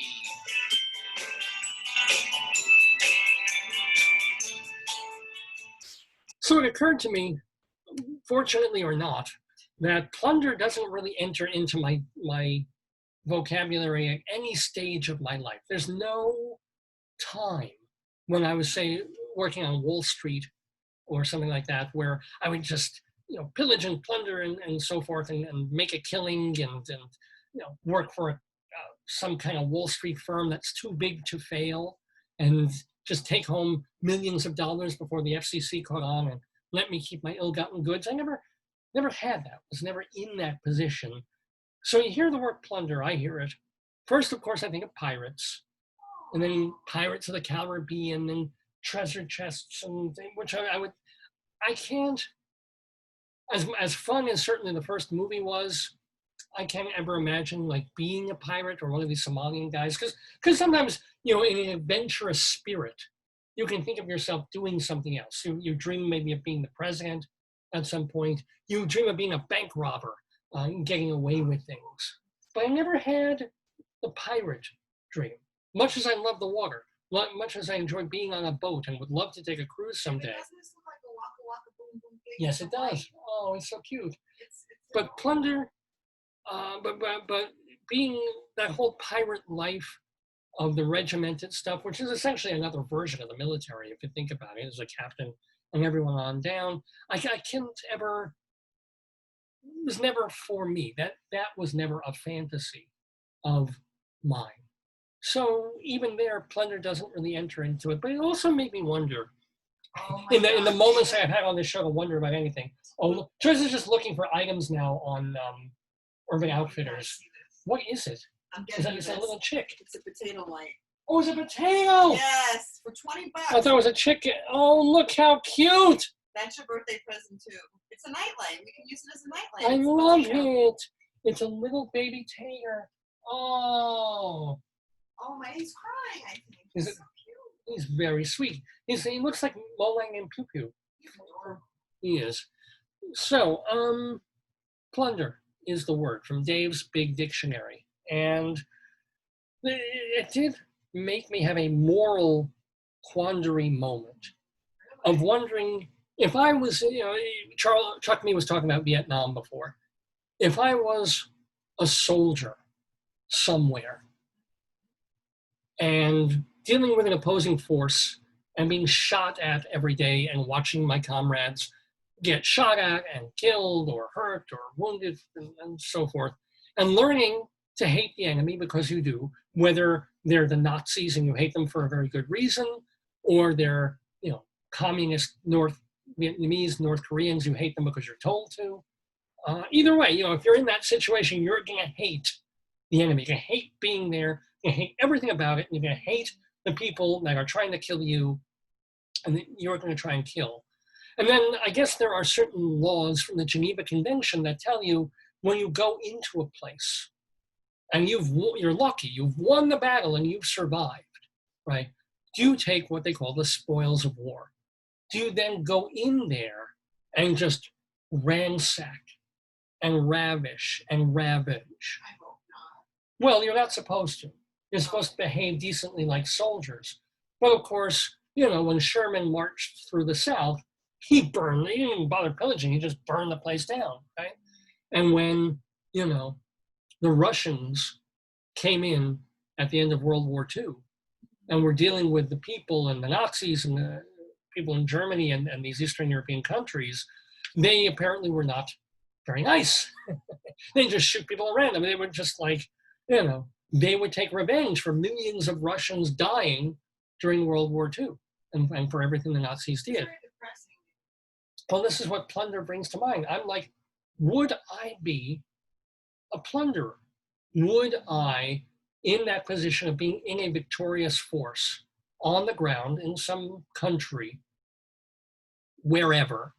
So it occurred to me, fortunately or not, that plunder doesn't really enter into my vocabulary at any stage of my life. There's no time when I was, say, working on Wall Street or something like that, where I would just, pillage and plunder and so forth and make a killing and work for some kind of Wall Street firm that's too big to fail and just take home millions of dollars before the FCC caught on and let me keep my ill-gotten goods. I never had that. Was never in that position. So you hear the word plunder, I hear it. First, of course, I think of pirates, and then Pirates of the Caribbean and treasure chests, and which I can't, as fun as certainly the first movie was, I can't ever imagine like being a pirate or one of these Somalian guys, because sometimes, in an adventurous spirit, you can think of yourself doing something else. You dream maybe of being the president at some point. You dream of being a bank robber, getting away with things. But I never had the pirate dream. Much as I love the water, much as I enjoy being on a boat and would love to take a cruise someday. Doesn't this look like a Waka Waka Boom Boom Pig? Yes, it does. Oh, it's so cute. But plunder, but being that whole pirate life of the regimented stuff, which is essentially another version of the military, if you think about it, as a captain and everyone on down, I can't ever, it was never for me. That was never a fantasy of mine. So even there, plunder doesn't really enter into it, but it also made me wonder, in the moments I've had on this show to wonder about anything. Oh, Joyce is just looking for items now on Urban Outfitters. What is it? I'm getting It's a little chick. It's a potato light. Oh, it's a potato! Yes, for $20. I thought it was a chicken. Oh, look how cute! That's your birthday present too. It's a nightlight. We can use it as a nightlight. I love it. It's a little baby tater. Oh. Oh, he's crying, I think. Is He's it- so cute. He's very sweet. He looks like Molang and Pew Pew. He's adorable. He is. So, plunder is the word from Dave's Big Dictionary. And it did make me have a moral quandary moment of wondering if I was, Chuck Me was talking about Vietnam before. If I was a soldier somewhere and dealing with an opposing force and being shot at every day and watching my comrades get shot at and killed or hurt or wounded and so forth, and learning to hate the enemy because you do, whether they're the Nazis and you hate them for a very good reason, or they're, communist North Vietnamese, North Koreans, you hate them because you're told to, Either way, if you're in that situation, you're going to hate the enemy. You're going to hate being there. You're going to hate everything about it. And you're going to hate the people that are trying to kill you and that you're going to try and kill. And then I guess there are certain laws from the Geneva Convention that tell you when you go into a place and you're lucky, you've won the battle and you've survived, right? Do you take what they call the spoils of war? Do you then go in there and just ransack and ravish and ravage? I hope not. Well, you're not supposed to. You're supposed to behave decently like soldiers. But of course, when Sherman marched through the South, he didn't even bother pillaging, he just burned the place down, right? And when, the Russians came in at the end of World War II and were dealing with the people and the Nazis and the people in Germany and these Eastern European countries, they apparently were not very nice. They just shoot people at random. They were just like, they would take revenge for millions of Russians dying during World War II and for everything the Nazis did. It's very depressing. Well, this is what plunder brings to mind. I'm like, would I be a plunderer? Would I, in that position of being in a victorious force on the ground in some country, wherever,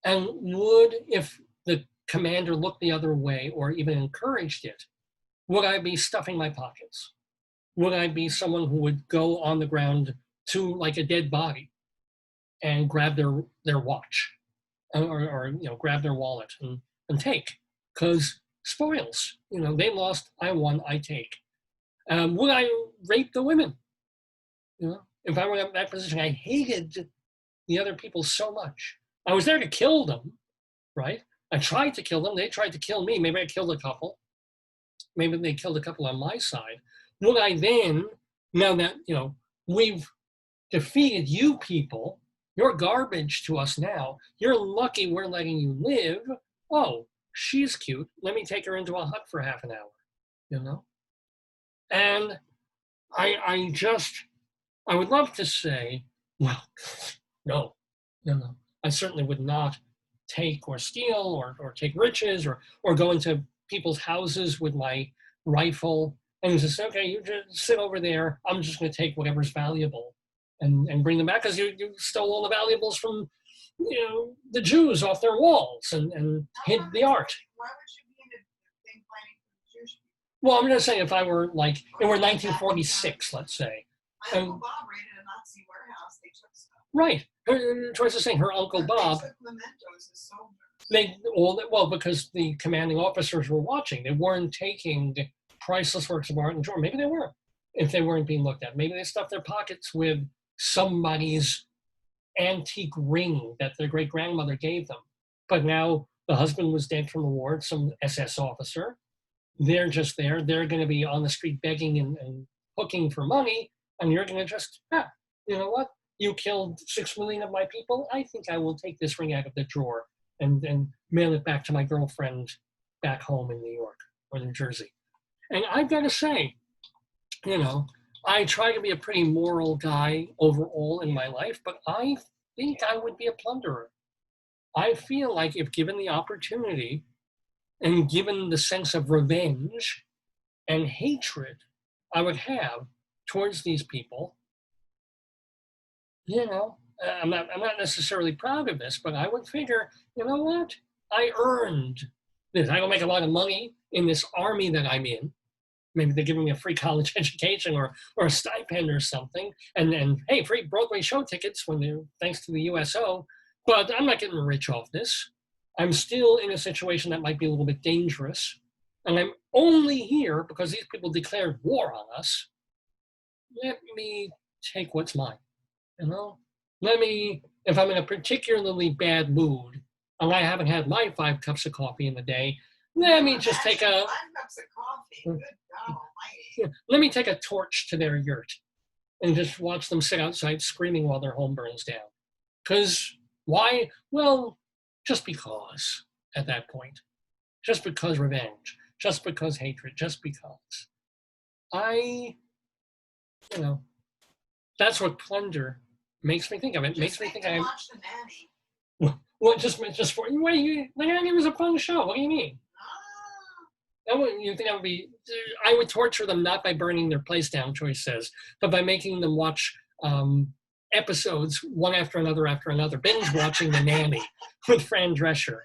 and would, if the commander looked the other way or even encouraged it, would I be stuffing my pockets? Would I be someone who would go on the ground to like a dead body and grab their watch or grab their wallet and take? Because spoils, they lost, I won, I take. Would I rape the women? If I were in that position, I hated the other people so much. I was there to kill them, right? I tried to kill them. They tried to kill me. Maybe I killed a couple. Maybe they killed a couple on my side. Would I then, now that, we've defeated you people, you're garbage to us now. You're lucky we're letting you live. Oh, she's cute. Let me take her into a hut for half an hour, And I would love to say, well, no. I certainly would not take or steal or take riches or go into people's houses with my rifle and just, okay, you just sit over there. I'm just going to take whatever's valuable and bring them back because you stole all the valuables from, the Jews off their walls and hid the art. Why would you be in a thing fighting for the Jewish people? Well, I'm just saying if I were like, it were 1946, let's say. My Uncle Bob raided a Nazi warehouse. They took stuff. Right. Joyce is saying her Uncle Bob. They took mementos as soldiers. Because the commanding officers were watching. They weren't taking priceless works of art and jewelry. Maybe they were, if they weren't being looked at. Maybe they stuffed their pockets with somebody's antique ring that their great-grandmother gave them. But now the husband was dead from the war, some SS officer. They're just there. They're going to be on the street begging and hooking for money, and you're going to just, you know what? You killed 6 million of my people. I think I will take this ring out of the drawer and mail it back to my girlfriend back home in New York or New Jersey. And I've got to say, I try to be a pretty moral guy overall in my life, but I think I would be a plunderer. I feel like if given the opportunity and given the sense of revenge and hatred I would have towards these people, I'm not necessarily proud of this, but I would figure, you know what? I earned this. I don't make a lot of money in this army that I'm in. Maybe they're giving me a free college education or a stipend or something. And hey, free Broadway show tickets thanks to the USO. But I'm not getting rich off this. I'm still in a situation that might be a little bit dangerous. And I'm only here because these people declared war on us. Let me take what's mine. If I'm in a particularly bad mood and I haven't had my 5 cups of coffee in the day, let me just take 5 cups of coffee. Good God almighty. Let me take a torch to their yurt and just watch them sit outside screaming while their home burns down. Because why? Well, just because at that point. Just because revenge. Just because hatred. Just because. That's what plunder makes me think of. It makes me think I'm... Watch The Nanny. Well, just for what it was a fun show. What do you mean? You think that would be? I would torture them not by burning their place down, Joyce says, but by making them watch episodes one after another, binge watching The Nanny with Fran Drescher.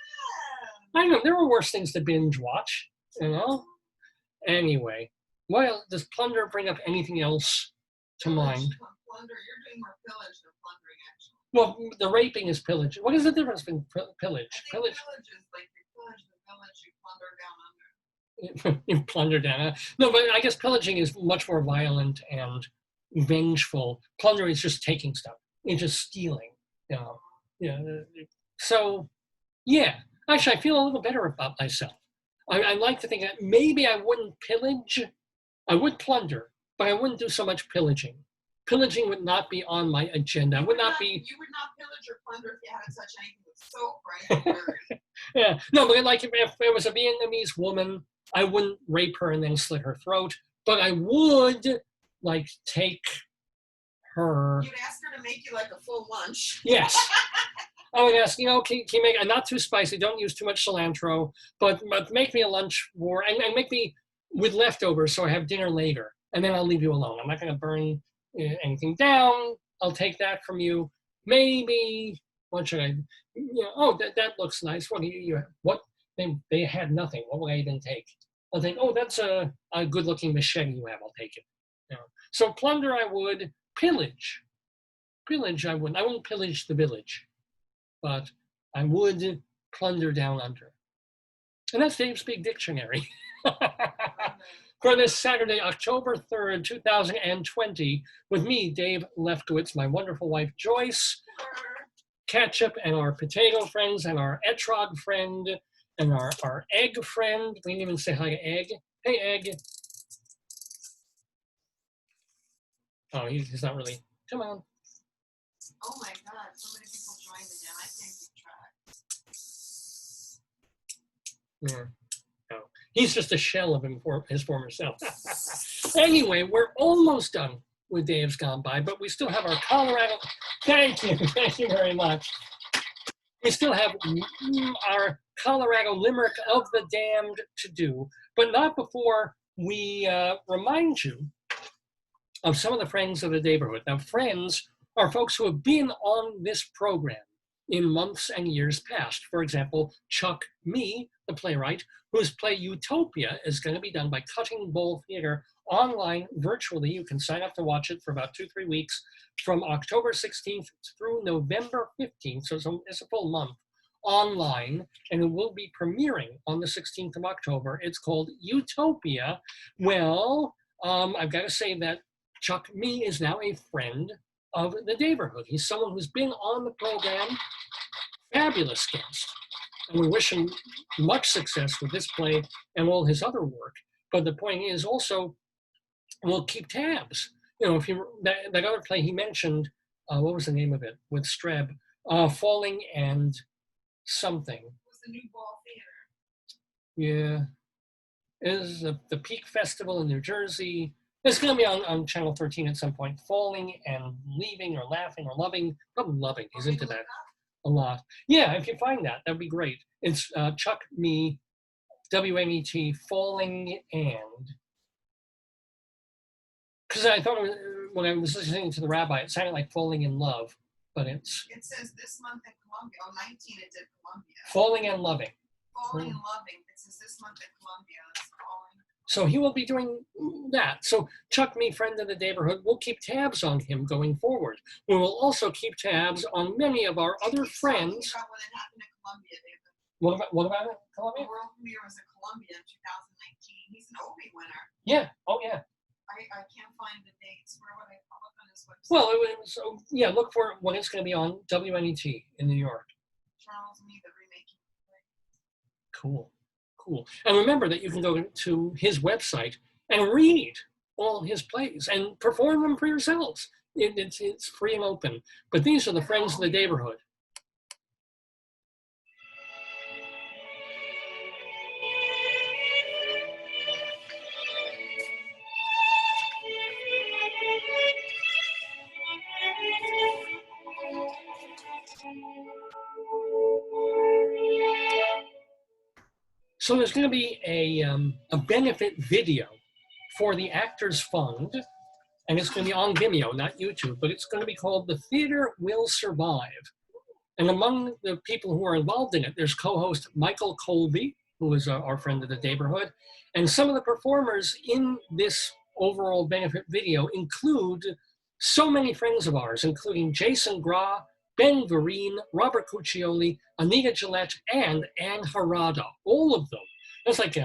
I know there are worse things to binge watch, you know. Anyway, well, does plunder bring up anything else to mind? Plunder, you're doing more pillage than plundering, actually. Well, the raping is pillage. What is the difference between pillage? Pillage is like you pillage the village, you plunder down under. You plunder down. No, but I guess pillaging is much more violent and vengeful. Plunder is just taking stuff. It's just stealing. You know. Yeah. So, yeah. Actually, I feel a little better about myself. I like to think that maybe I wouldn't pillage. I would plunder, but I wouldn't do so much pillaging. Pillaging would not be on my agenda. You would not pillage or plunder if you had to touch anything with soap, right? Yeah. No, but like if there was a Vietnamese woman, I wouldn't rape her and then slit her throat, but I would like take her. You'd ask her to make you like a full lunch. Yes. I would ask, can you make it not too spicy, don't use too much cilantro, but make me a lunch and make me with leftovers so I have dinner later, and then I'll leave you alone. I'm not going to burn anything down. I'll take that from you. Maybe, what should I, that looks nice. What do you have? What? They had nothing. What would I even take? I'll think, that's a good looking machete you have. I'll take it. So plunder I would, pillage I wouldn't. I wouldn't pillage the village. But I would plunder down under. And that's Dave's Big Dictionary. For this Saturday, October 3rd, 2020, with me, Dave Lefkowitz, my wonderful wife, Joyce, Ketchup, and our potato friends, and our etrog friend, and our egg friend. We didn't even say hi to Egg. Hey, Egg. Oh, he's not really. Come on. Oh my God, so many people joined again. I can't keep track. Yeah. No. He's just a shell of his former self. Anyway, we're almost done with Dave's Gone By, but we still have our Colorado. Thank you very much. We still have our Colorado Limerick of the Damned to do, but not before we remind you of some of the friends of the Daverhood. Now, friends are folks who have been on this program in months and years past. For example, Chuck Mee, the playwright, whose play Utopia is going to be done by Cutting Bowl Theater online, virtually. You can sign up to watch it for about 2-3 weeks from October 16th through November 15th, so it's a full month, online, and it will be premiering on the 16th of October. It's called Utopia. Well, I've got to say that Chuck Mee is now a friend of the Daverhood. He's someone who's been on the program, fabulous guest. And we wish him much success with this play and all his other work. But the point is also, we'll keep tabs. If that other play he mentioned, what was the name of it, with Streb, Falling and something. It was the New Ball Theater. Yeah. Is the Peak Festival in New Jersey. It's going to be on Channel 13 at some point. Falling and Leaving or Laughing or Loving. Probably Loving. He's into that a lot. Yeah, if you find that, that'd be great. It's Chuck Mee, W-N-E-T, Falling and... Because I thought when I was listening to the Rabbi, it sounded like Falling in Love, but it's... It says this month in Columbia. 19 it did Columbia. Falling and Loving. Falling and Loving. It says this month in Columbia. It's Falling. So he will be doing that. So Chuck Mee, friend of the Daverhood, we'll keep tabs on him going forward. We will also keep tabs on many of our other friends. About what had happened in Columbia, David. What about it, Columbia? The world premiere was in Columbia in 2019. He's an Obie winner. Yeah. Oh, yeah. I can't find the dates. Where would I look on his website? Well, look for when it's going to be on WNET in New York. Charles Mee, the remaking. Cool. And remember that you can go to his website and read all his plays and perform them for yourselves. It's free and open. But these are the friends of the Daverhood. So there's going to be a benefit video for the Actors Fund, and it's going to be on Vimeo, not YouTube, but it's going to be called The Theater Will Survive. And among the people who are involved in it, there's co-host Michael Colby, who is our friend of the Daverhood, and some of the performers in this overall benefit video include so many friends of ours, including Jason Gra, Ben Vereen, Robert Cuccioli, Anita Gillette, and Anne Harada, all of them. That's like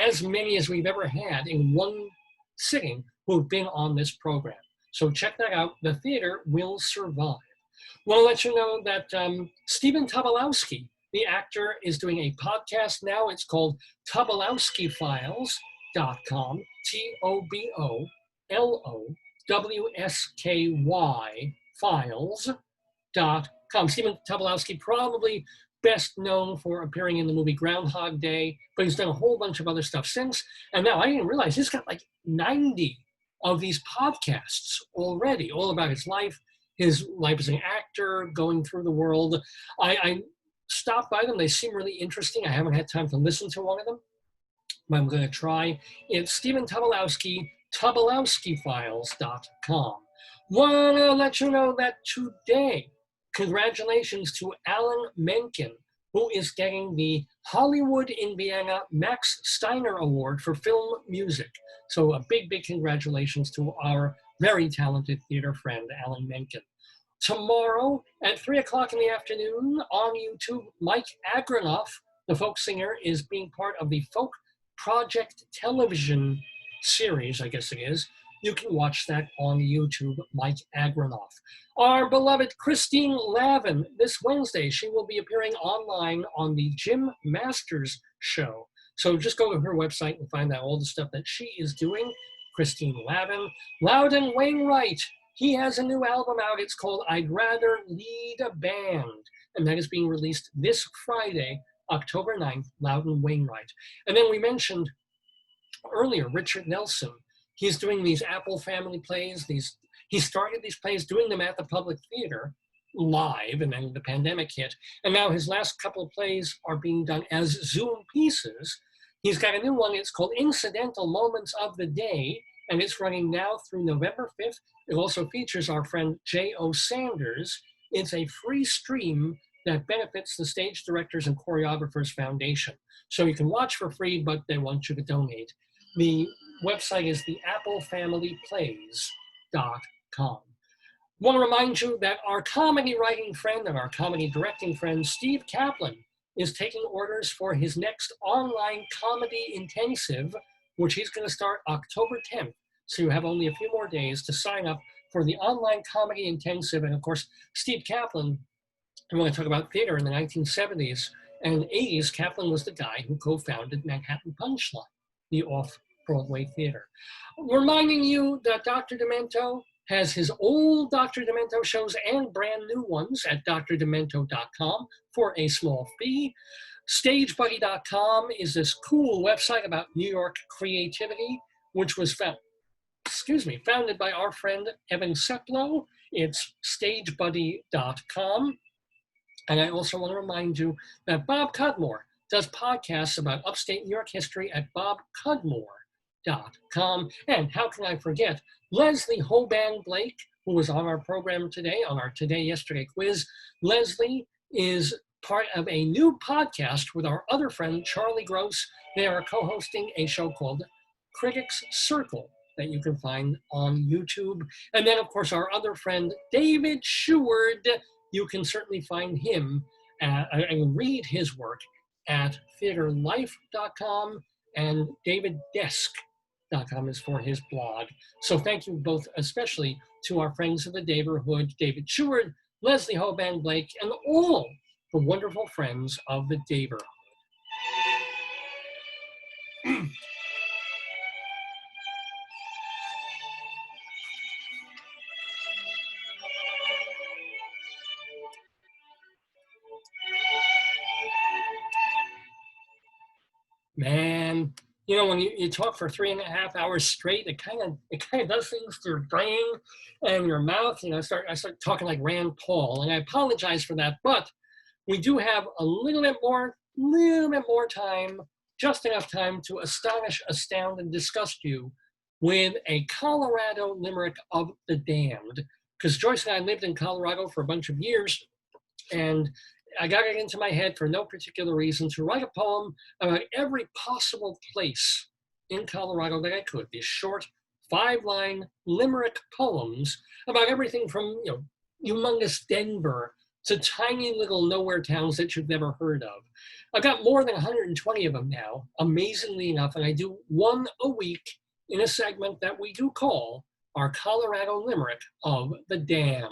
as many as we've ever had in one sitting who've been on this program. So check that out. The Theater Will Survive. Want to let you know that Stephen Tobolowsky, the actor, is doing a podcast now. It's called TobolowskyFiles.com, Tobolowsky Files.com. Stephen Tobolowsky, probably best known for appearing in the movie Groundhog Day, but he's done a whole bunch of other stuff since. And now I didn't realize he's got like 90 of these podcasts already, all about his life as an actor, going through the world. I stopped by them. They seem really interesting. I haven't had time to listen to one of them, but I'm going to try. It's Stephen Tobolowsky, TobolowskyFiles.com. Want to let you know that today, congratulations to Alan Menken, who is getting the Hollywood in Vienna Max Steiner Award for film music. So a big, big congratulations to our very talented theater friend, Alan Menken. Tomorrow at 3 o'clock in the afternoon on YouTube, Mike Agronoff, the folk singer, is being part of the Folk Project television series, I guess it is. You can watch that on YouTube, Mike Agronoff. Our beloved Christine Lavin, this Wednesday, she will be appearing online on the Jim Masters show. So just go to her website and find out all the stuff that she is doing. Christine Lavin. Loudon Wainwright, he has a new album out. It's called I'd Rather Lead a Band. And that is being released this Friday, October 9th, Loudon Wainwright. And then we mentioned earlier, Richard Nelson. He's doing these Apple Family plays. He started these plays, doing them at the Public Theater live, and then the pandemic hit. And now his last couple of plays are being done as Zoom pieces. He's got a new one. It's called Incidental Moments of the Day, and it's running now through November 5th. It also features our friend J.O. Sanders. It's a free stream that benefits the Stage Directors and Choreographers Foundation. So you can watch for free, but they want you to donate. The website is the applefamilyplays.com. Want to remind you that our comedy writing friend and our comedy directing friend, Steve Kaplan, is taking orders for his next online comedy intensive, which he's going to start October 10th. So you have only a few more days to sign up for the online comedy intensive. And of course, Steve Kaplan, I want to talk about theater in the 1970s and 80s. Kaplan was the guy who co-founded Manhattan Punchline, the off-Broadway theater. Reminding you that Dr. Demento has his old Dr. Demento shows and brand new ones at drdemento.com for a small fee. StageBuddy.com is this cool website about New York creativity, which was founded by our friend Evan Seplow. It's StageBuddy.com. And I also want to remind you that Bob Cudmore does podcasts about upstate New York history at bobcudmore.com. And how can I forget Leslie Hoban Blake, who was on our program today, on our Today Yesterday quiz. Leslie is part of a new podcast with our other friend, Charlie Gross. They are co-hosting a show called Critics Circle that you can find on YouTube. And then, of course, our other friend, David Sheward. You can certainly find him and read his work at theaterlife.com, and daviddesk.com is for his blog. So thank you both, especially to our friends of the Daverhood, David Sheward, Leslie Hoban Blake, and all the wonderful friends of the Daverhood. Man, you know, when you talk for 3.5 hours straight, it kind of does things to your brain and your mouth. You know, I start talking like Rand Paul, and I apologize for that. But we do have a little bit more time just enough time to astonish, astound, and disgust you with a Colorado limerick of the damned. Because Joyce and I lived in Colorado for a bunch of years, and I got it into my head for no particular reason to write a poem about every possible place in Colorado that I could. These short 5-line limerick poems about everything from, humongous Denver to tiny little nowhere towns that you've never heard of. I've got more than 120 of them now, amazingly enough, and I do one a week in a segment that we do call our Colorado Limerick of the Damned.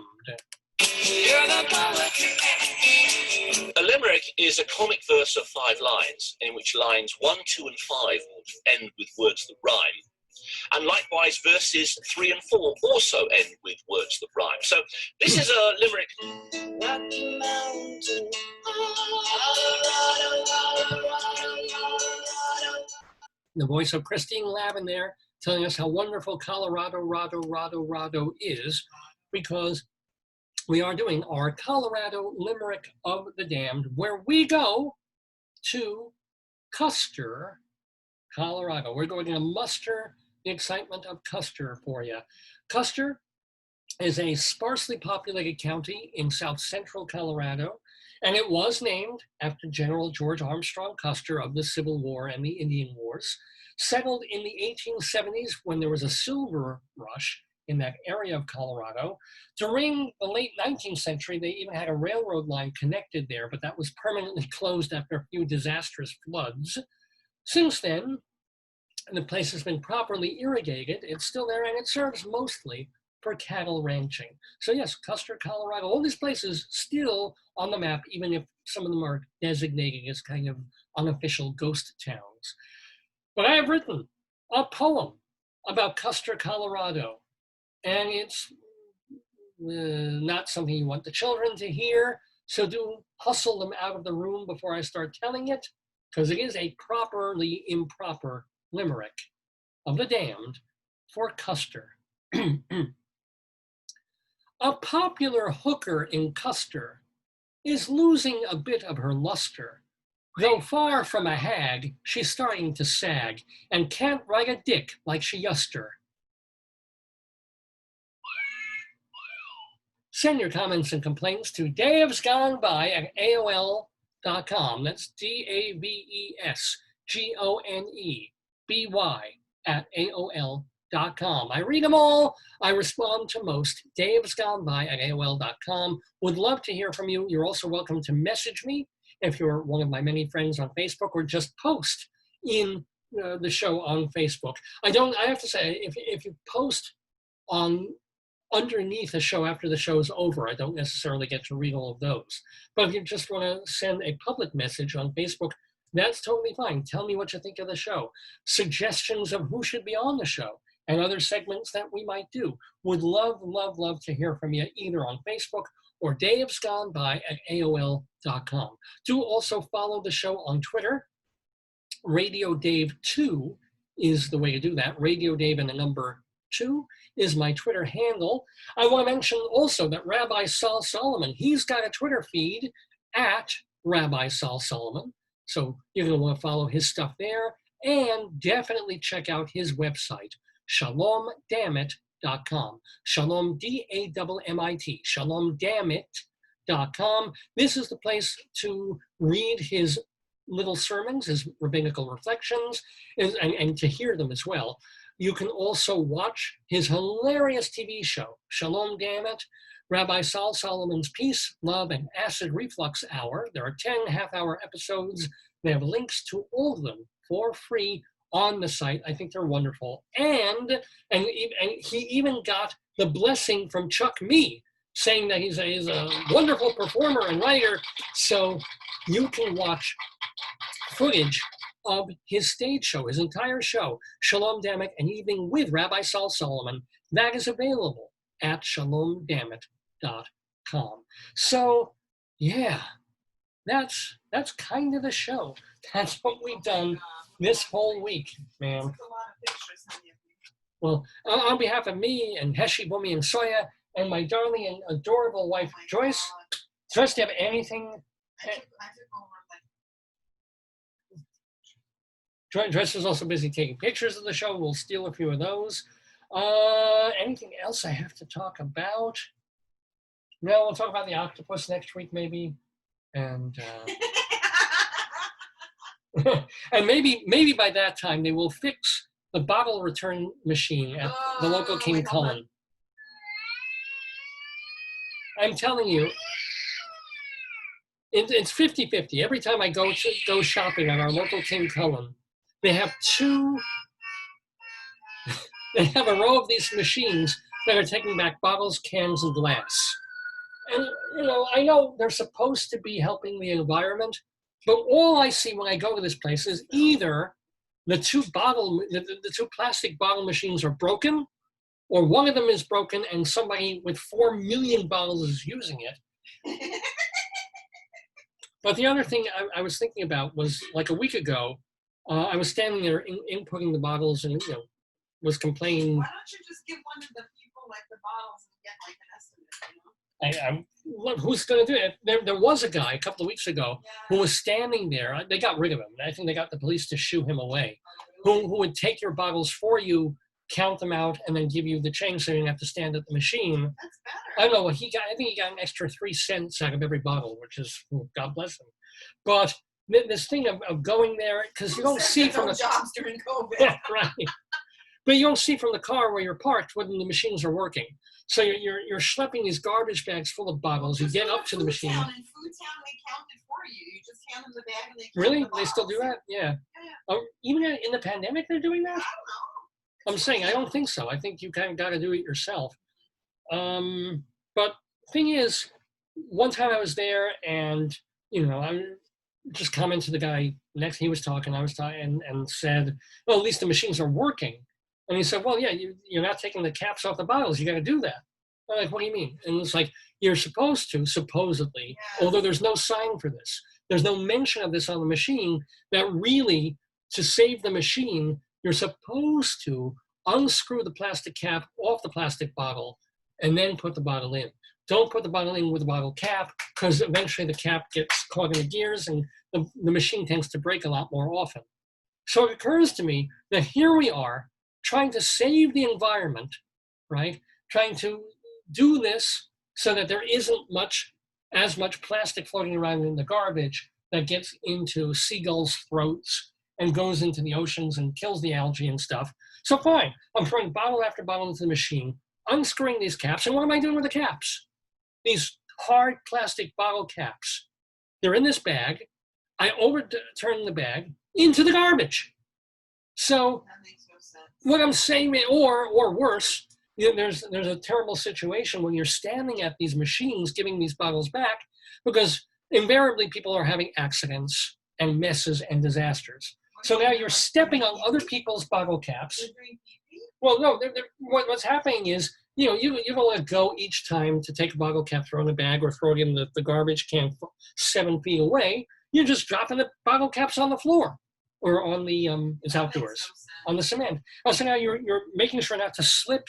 A limerick is a comic verse of 5 lines, in which lines 1, 2, and 5 end with words that rhyme. And likewise, verses 3 and 4 also end with words that rhyme. So this is a limerick. Rocky Mountain, The voice of Christine Lavin there telling us how wonderful Colorado is, because we are doing our Colorado Limerick of the Damned, where we go to Custer, Colorado. We're going to muster the excitement of Custer for you. Custer is a sparsely populated county in south central Colorado, and it was named after General George Armstrong Custer of the Civil War and the Indian Wars. Settled in the 1870s when there was a silver rush in that area of Colorado. During the late 19th century, they even had a railroad line connected there, but that was permanently closed after a few disastrous floods. Since then, the place has been properly irrigated. It's still there, and it serves mostly for cattle ranching. So yes, Custer, Colorado, all these places still on the map, even if some of them are designated as kind of unofficial ghost towns. But I have written a poem about Custer, Colorado, and it's not something you want the children to hear, so do hustle them out of the room before I start telling it, because it is a properly improper limerick of the damned for Custer. A popular hooker in Custer is losing a bit of her luster. Though far from a hag, she's starting to sag and can't write a dick like she used to. Send your comments and complaints to davesgoneby@aol.com. That's davesgoneby@aol.com. I read them all. I respond to most. davesgoneby@aol.com. Would love to hear from you. You're also welcome to message me if you're one of my many friends on Facebook, or just post in the show on Facebook. I have to say, if you post on underneath a show after the show's over, I don't necessarily get to read all of those. But if you just want to send a public message on Facebook, that's totally fine. Tell me what you think of the show. Suggestions of who should be on the show and other segments that we might do. Would love, love, love to hear from you either on Facebook or davesgoneby@aol.com. Do also follow the show on Twitter. Radio Dave 2 is the way to do that. Radio Dave and the number 2 is my Twitter handle. I want to mention also that Rabbi Saul Solomon, he's got a Twitter feed at Rabbi Saul Solomon. So you're going to want to follow his stuff there, and definitely check out his website, shalomdammit.com. Shalom, D-A-M-M-I-T, shalomdammit.com. This is the place to read his little sermons, his rabbinical reflections, and to hear them as well. You can also watch his hilarious TV show, Shalom Dammit, Rabbi Saul Solomon's Peace, Love, and Acid Reflux Hour. There are 10 half-hour episodes. They have links to all of them for free on the site. I think they're wonderful. And he even got the blessing from Chuck Mee, saying that he's a wonderful performer and writer. So you can watch footage of his stage show, his entire show, Shalom Dammit, an Evening with Rabbi Saul Solomon. That is available at shalomdammit.com. So, yeah, that's kind of the show. That's what we've done this whole week, man. Well, on behalf of me and Heshy, Bumi, and Soya, and my darling and adorable wife, Joyce, Joyce, do you have anything? Joyce is also busy taking pictures of the show. We'll steal a few of those. Anything else I have to talk about? No, we'll talk about the octopus next week, maybe. And and maybe by that time they will fix the bottle return machine at the local King Cullen. I'm telling you, it's 50-50. Every time I go shopping at our local King Cullen, they have they have a row of these machines that are taking back bottles, cans, and glass. And, you know, I know they're supposed to be helping the environment, but all I see when I go to this place is either the two plastic bottle machines are broken, or one of them is broken and somebody with 4 million bottles is using it. But the other thing I was thinking about was, like a week ago, I was standing there inputting the bottles and, you know, was complaining. Why don't you just give one of the people like the bottles and get like an estimate, you know? Who's going to do it? There was a guy a couple of weeks ago who was standing there. They got rid of him. I think they got the police to shoo him away. Who would take your bottles for you, count them out, and then give you the change so you didn't have to stand at the machine. That's better. I don't know what he got. I think he got an extra 3 cents out of every bottle, which is, God bless him. But this thing of going there, because you don't see from the jobs during COVID. Yeah, right. But you don't see from the car where you're parked when the machines are working. So you're schlepping these garbage bags full of bottles. You get up to the machine. In Food Town, they count it for you. You just hand them the bag and they count Really? the They still do that? Yeah. Even in the pandemic, they're doing that? I don't know. I'm saying I don't think so. I think you kind of got to do it yourself. But thing is, one time I was there and, you know, I just commented to the guy next. He was talking, I was talking, and said, well, at least the machines are working. And he said, well, yeah, you're not taking the caps off the bottles. You got to do that. I'm like, what do you mean? And it's like, you're supposed to, supposedly, although there's no sign for this. There's no mention of this on the machine, that really, to save the machine, you're supposed to unscrew the plastic cap off the plastic bottle and then put the bottle in. Don't put the bottle in with the bottle cap, because eventually the cap gets caught in the gears and the machine tends to break a lot more often. So it occurs to me that here we are trying to save the environment, right? Trying to do this so that there isn't as much plastic floating around in the garbage that gets into seagulls' throats and goes into the oceans and kills the algae and stuff. So fine, I'm throwing bottle after bottle into the machine, unscrewing these caps, and what am I doing with the caps? These hard plastic bottle caps. They're in this bag. I overturn the bag into the garbage. So That makes no sense. what I'm saying, or worse, you know, there's a terrible situation when you're standing at these machines giving these bottles back, because invariably people are having accidents and messes and disasters. So now you're stepping on other people's bottle caps. They're doing pee-pee? Well, no, what's happening is, you know, you don't let go each time to take a bottle cap, throw in a bag, or throw it in the garbage can 7 feet away. You're just dropping the bottle caps on the floor or on the, it's outdoors, on the cement. Oh, so now you're making sure not to slip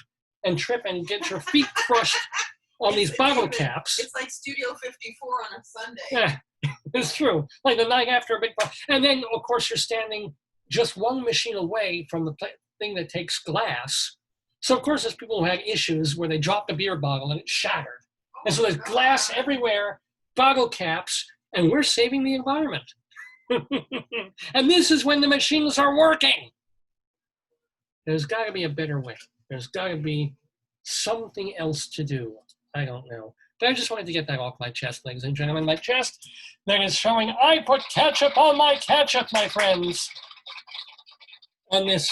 and trip and get your feet crushed on these bottle caps. It's like Studio 54 on a Sunday. Yeah, it's true. Like the night after a big party. And then, of course, you're standing just one machine away from the thing that takes glass. So, of course, there's people who had issues where they dropped a beer bottle and it shattered. And so there's glass everywhere, bottle caps, and we're saving the environment. And this is when the machines are working. There's got to be a better way. There's got to be something else to do. I don't know. But I just wanted to get that off my chest, ladies and gentlemen. My chest that is showing I put ketchup on my ketchup, my friends. On this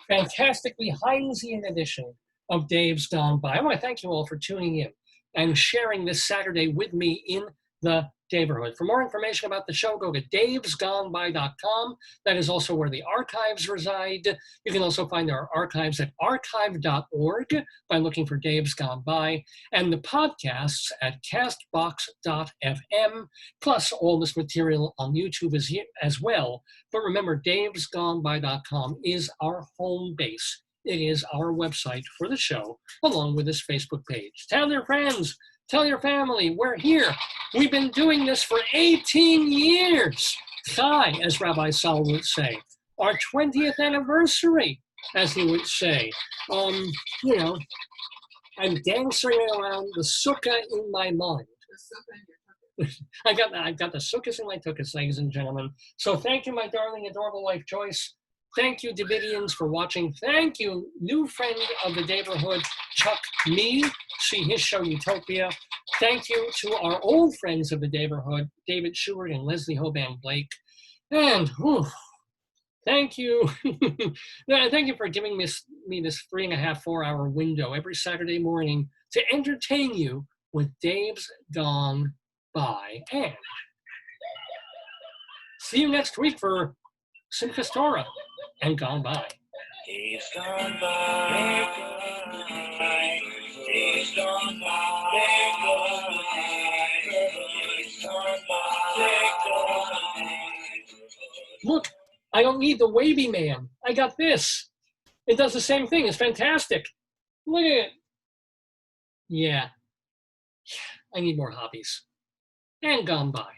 fantastically Heinzian edition of Dave's Gone By. I want to thank you all for tuning in and sharing this Saturday with me in the Daverhood. For more information about the show, go to davesgoneby.com. That is also where the archives reside. You can also find our archives at archive.org by looking for Dave's Gone By, and the podcasts at castbox.fm, plus all this material on YouTube as well. But remember, davesgoneby.com is our home base. It is our website for the show, along with this Facebook page. Tell your friends. Tell your family, we're here. We've been doing this for 18 years. Chai, as Rabbi Saul would say. our 20th anniversary, as he would say. You know, I'm dancing around the sukkah in my mind. I got the sukkahs in my tukkahs, ladies and gentlemen. So thank you, my darling, adorable wife, Joyce. Thank you, Davidians, for watching. Thank you, new friend of the Daverhood, Chuck Me. See his show, Utopia. Thank you to our old friends of the Daverhood, David Sheward and Leslie Hoban Blake. And thank you. Thank you for giving me this 3.5, 4-hour window every Saturday morning to entertain you with Dave's Gone By. And see you next week for Simchas Torah and Gone By. Days gone by, days gone by, days gone by. Look, I don't need the wavy man. I got this. It does the same thing. It's fantastic. Look at it. Yeah. I need more hobbies. And Gone By.